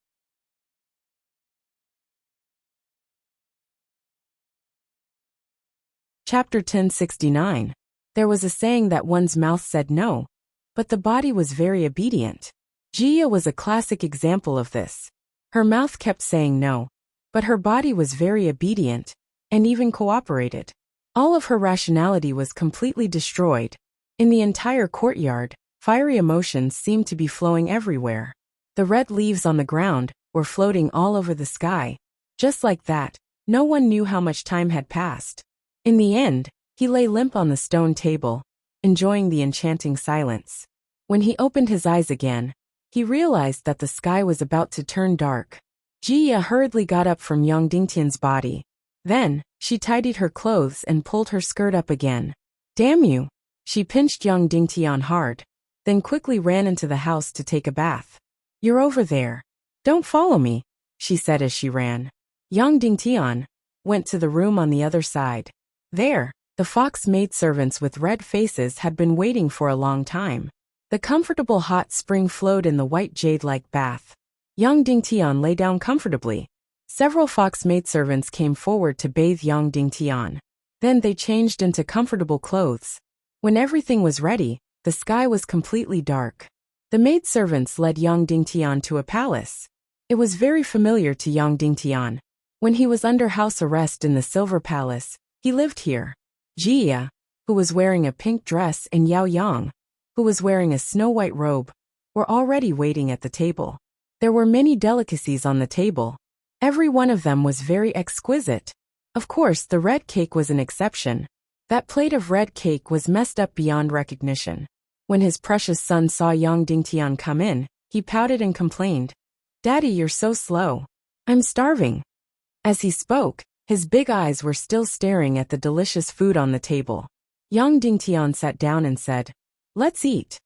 Chapter 1069. There was a saying that one's mouth said no, but the body was very obedient. Jia was a classic example of this. Her mouth kept saying no, but her body was very obedient and even cooperated. All of her rationality was completely destroyed. In the entire courtyard, fiery emotions seemed to be flowing everywhere. The red leaves on the ground were floating all over the sky. Just like that, no one knew how much time had passed. In the end, he lay limp on the stone table, enjoying the enchanting silence. When he opened his eyes again, he realized that the sky was about to turn dark. Jia hurriedly got up from Yang Dingtian's body. Then, she tidied her clothes and pulled her skirt up again. "Damn you!" She pinched Yang Dingtian hard, then quickly ran into the house to take a bath. "You're over there. Don't follow me," she said as she ran. Yang Dingtian went to the room on the other side. There, the fox maidservants with red faces had been waiting for a long time. The comfortable hot spring flowed in the white jade-like bath. Yang Dingtian lay down comfortably. Several fox maidservants came forward to bathe Yang Dingtian. Then they changed into comfortable clothes. When everything was ready, the sky was completely dark. The maidservants led Yang Dingtian to a palace. It was very familiar to Yang Dingtian. When he was under house arrest in the Silver Palace, he lived here. Jia, who was wearing a pink dress, and Yao Yang, who was wearing a snow-white robe, were already waiting at the table. There were many delicacies on the table. Every one of them was very exquisite. Of course, the red cake was an exception. That plate of red cake was messed up beyond recognition. When his precious son saw Yang Dingtian come in, he pouted and complained, "Daddy, you're so slow. I'm starving." As he spoke, his big eyes were still staring at the delicious food on the table. Yang Dingtian sat down and said, "Let's eat."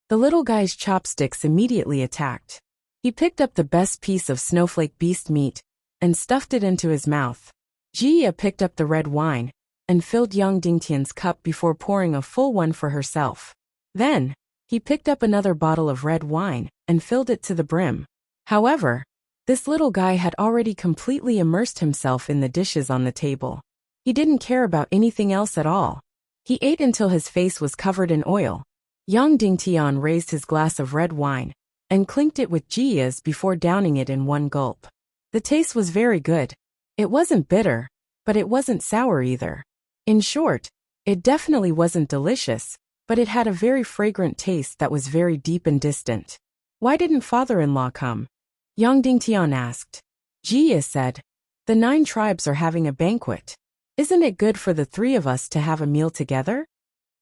The little guy's chopsticks immediately attacked. He picked up the best piece of snowflake beast meat and stuffed it into his mouth. Jia picked up the red wine and filled Yang Dingtian's cup before pouring a full one for herself. Then, he picked up another bottle of red wine and filled it to the brim. However, this little guy had already completely immersed himself in the dishes on the table. He didn't care about anything else at all. He ate until his face was covered in oil. Yang Dingtian raised his glass of red wine and clinked it with Jia's before downing it in one gulp. The taste was very good. It wasn't bitter, but it wasn't sour either. In short, it definitely wasn't delicious, but it had a very fragrant taste that was very deep and distant. "Why didn't father-in-law come?" Yang Dingtian asked. Jia said, "The 9 tribes are having a banquet. Isn't it good for the 3 of us to have a meal together?"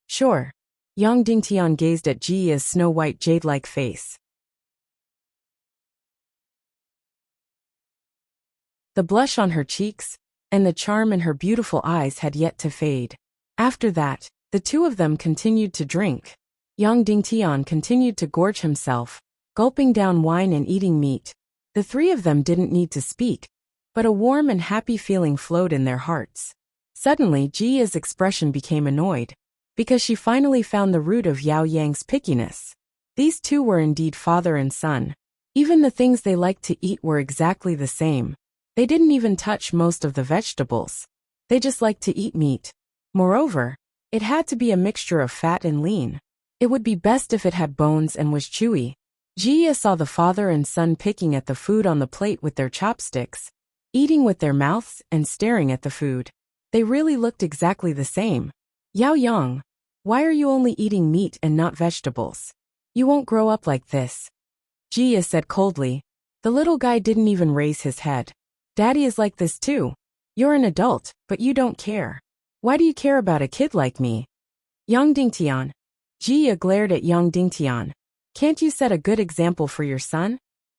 "Sure." Yang Dingtian gazed at Jia's snow-white jade-like face. The blush on her cheeks and the charm in her beautiful eyes had yet to fade. After that, the 2 of them continued to drink. Yang Dingtian continued to gorge himself, gulping down wine and eating meat. The 3 of them didn't need to speak, but a warm and happy feeling flowed in their hearts. Suddenly, Jia's expression became annoyed, because she finally found the root of Yao Yang's pickiness. These 2 were indeed father and son. Even the things they liked to eat were exactly the same. They didn't even touch most of the vegetables. They just liked to eat meat. Moreover, it had to be a mixture of fat and lean. It would be best if it had bones and was chewy. Jia saw the father and son picking at the food on the plate with their chopsticks, eating with their mouths and staring at the food. They really looked exactly the same. "Yao Yang, why are you only eating meat and not vegetables? You won't grow up like this," Jia said coldly. The little guy didn't even raise his head. "Daddy is like this too. You're an adult, but you don't care. Why do you care about a kid like me?" "Yang Dingtian." Jia glared at Yang Dingtian. "Can't you set a good example for your son?"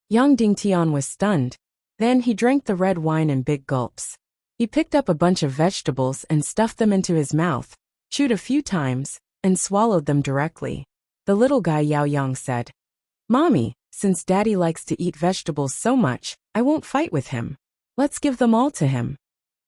Yang Dingtian was stunned. Then he drank the red wine in big gulps. He picked up a bunch of vegetables and stuffed them into his mouth, chewed a few times, and swallowed them directly. The little guy Yao Yang said, "Mommy, since Daddy likes to eat vegetables so much, I won't fight with him. Let's give them all to him."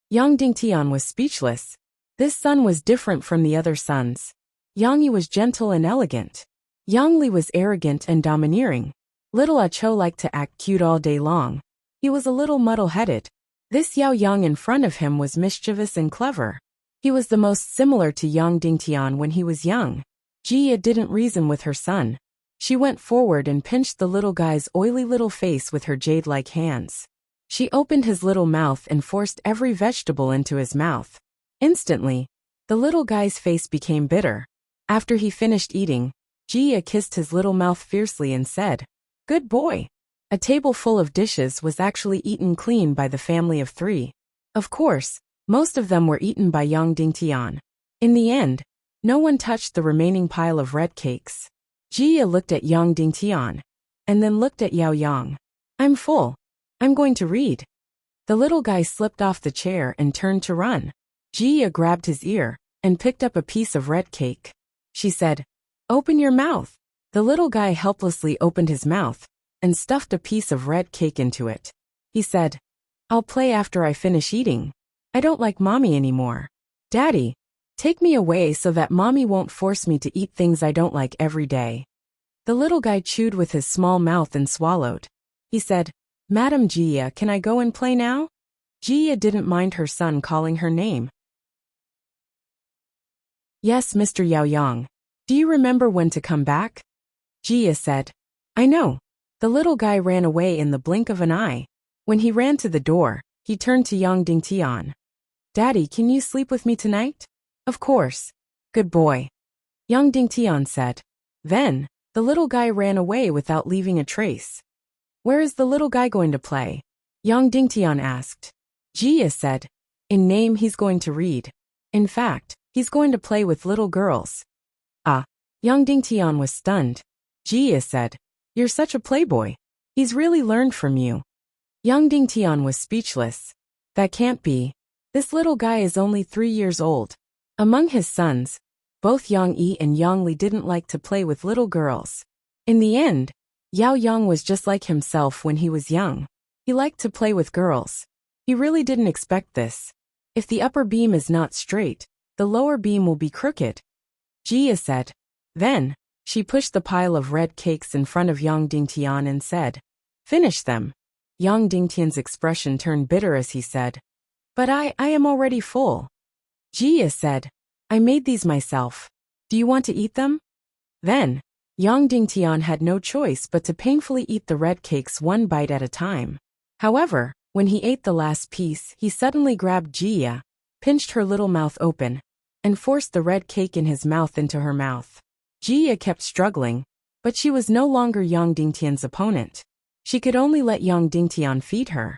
Yang Dingtian was speechless. This son was different from the other sons. Yang Yi was gentle and elegant. Yang Li was arrogant and domineering. Little Ah Cho liked to act cute all day long. He was a little muddle-headed. This Yao Yang in front of him was mischievous and clever. He was the most similar to Yang Dingtian when he was young. Jia didn't reason with her son. She went forward and pinched the little guy's oily little face with her jade-like hands. She opened his little mouth and forced every vegetable into his mouth. Instantly, the little guy's face became bitter. After he finished eating, Jia kissed his little mouth fiercely and said, "Good boy." A table full of dishes was actually eaten clean by the family of 3. Of course, most of them were eaten by Yang Dingtian. In the end, no one touched the remaining pile of red cakes. Jia looked at Yang Dingtian, and then looked at Yao Yang. "I'm full. I'm going to read." The little guy slipped off the chair and turned to run. Jia grabbed his ear and picked up a piece of red cake. She said, "Open your mouth." The little guy helplessly opened his mouth and stuffed a piece of red cake into it. He said, "I'll play after I finish eating. I don't like Mommy anymore. Daddy, take me away so that Mommy won't force me to eat things I don't like every day." The little guy chewed with his small mouth and swallowed. He said, "Madam Jia, can I go and play now?" Jia didn't mind her son calling her name. Yes, Mr. Yao Yang. Do you remember when to come back? Jia said. I know. The little guy ran away in the blink of an eye. When he ran to the door, he turned to Yang Dingtian. Daddy, can you sleep with me tonight? Of course. Good boy. Yang Dingtian said. Then, the little guy ran away without leaving a trace. Where is the little guy going to play? Yang Dingtian asked. Jia said. In name he's going to read. In fact, he's going to play with little girls. Ah. Yang Dingtian was stunned. Jia said. You're such a playboy. He's really learned from you. Yang Dingtian was speechless. That can't be. This little guy is only 3 years old. Among his sons, both Yang Yi and Yang Li didn't like to play with little girls. In the end, Yao Yang was just like himself when he was young. He liked to play with girls. He really didn't expect this. If the upper beam is not straight, the lower beam will be crooked. Jia said. Then, she pushed the pile of red cakes in front of Yang Dingtian and said, Finish them. Yang Dingtian's expression turned bitter as he said, But I am already full. Jia said, I made these myself. Do you want to eat them? Then, Yang Dingtian had no choice but to painfully eat the red cakes one bite at a time. However, when he ate the last piece, he suddenly grabbed Jia, pinched her little mouth open, and forced the red cake in his mouth into her mouth. Jia kept struggling, but she was no longer Yang Dingtian's opponent. She could only let Yang Dingtian feed her.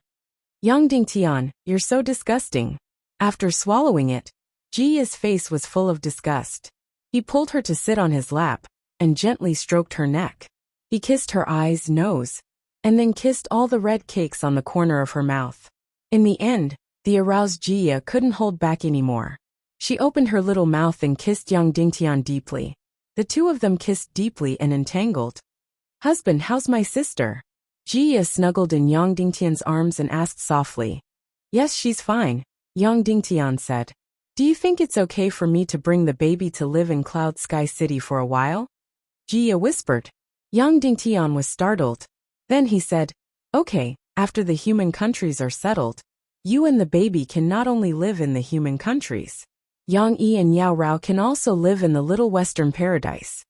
Yang Dingtian, you're so disgusting. After swallowing it, Jia's face was full of disgust. He pulled her to sit on his lap, and gently stroked her neck. He kissed her eyes, nose, and then kissed all the red cakes on the corner of her mouth. In the end, the aroused Jia couldn't hold back anymore. She opened her little mouth and kissed Yang Dingtian deeply. The two of them kissed deeply and entangled. Husband, how's my sister? Jia snuggled in Yang Dingtian's arms and asked softly. Yes, she's fine, Yang Dingtian said. Do you think it's okay for me to bring the baby to live in Cloud Sky City for a while? Jia whispered. Yang Dingtian was startled. Then he said, Okay, after the human countries are settled, you and the baby can not only live in the human countries. Yang Yi and Yao Rao can also live in the little western paradise.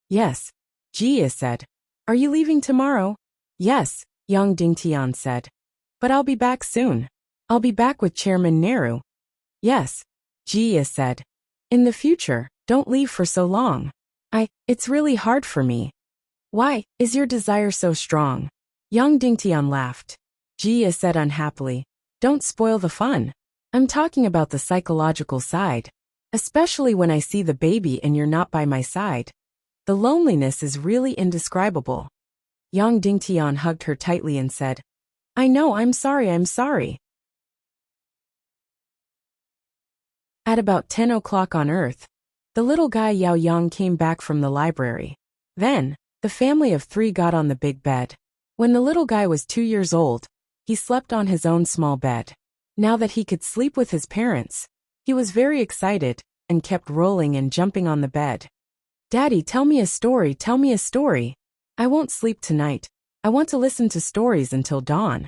Yes, Jia said. Are you leaving tomorrow? Yes, Yang Dingtian said. But I'll be back soon. I'll be back with Chairman Nehru. Yes, Jia said. In the future, don't leave for so long. It's really hard for me. Why, is your desire so strong? Yang Dingtian laughed. Jia said unhappily. Don't spoil the fun. I'm talking about the psychological side. Especially when I see the baby and you're not by my side. The loneliness is really indescribable. Yang Dingtian hugged her tightly and said, I know, I'm sorry. At about 10 o'clock on Earth, the little guy Yao Yang came back from the library. Then, the family of 3 got on the big bed. When the little guy was 2 years old, he slept on his own small bed. Now that he could sleep with his parents, he was very excited and kept rolling and jumping on the bed. Daddy, tell me a story. I won't sleep tonight. I want to listen to stories until dawn.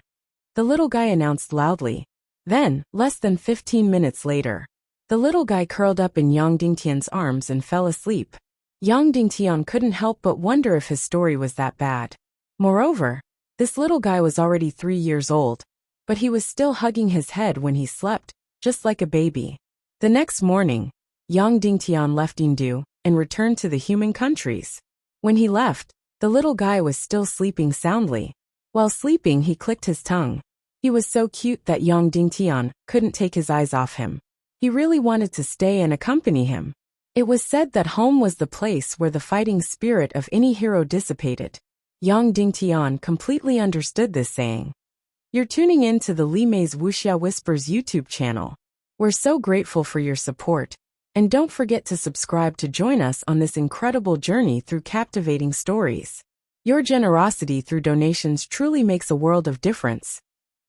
The little guy announced loudly. Then, less than 15 minutes later, the little guy curled up in Yang Dingtian's arms and fell asleep. Yang Dingtian couldn't help but wonder if his story was that bad. Moreover, this little guy was already 3 years old, but he was still hugging his head when he slept, just like a baby. The next morning, Yang Dingtian left Indu and returned to the human countries. When he left, the little guy was still sleeping soundly. While sleeping, he clicked his tongue. He was so cute that Yang Dingtian couldn't take his eyes off him. He really wanted to stay and accompany him. It was said that home was the place where the fighting spirit of any hero dissipated. Yang Dingtian completely understood this saying. You're tuning in to the Li Mei's Wuxia Whispers YouTube channel. We're so grateful for your support. And don't forget to subscribe to join us on this incredible journey through captivating stories. Your generosity through donations truly makes a world of difference,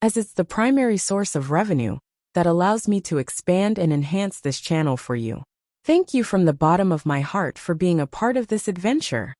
as it's the primary source of revenue that allows me to expand and enhance this channel for you. Thank you from the bottom of my heart for being a part of this adventure.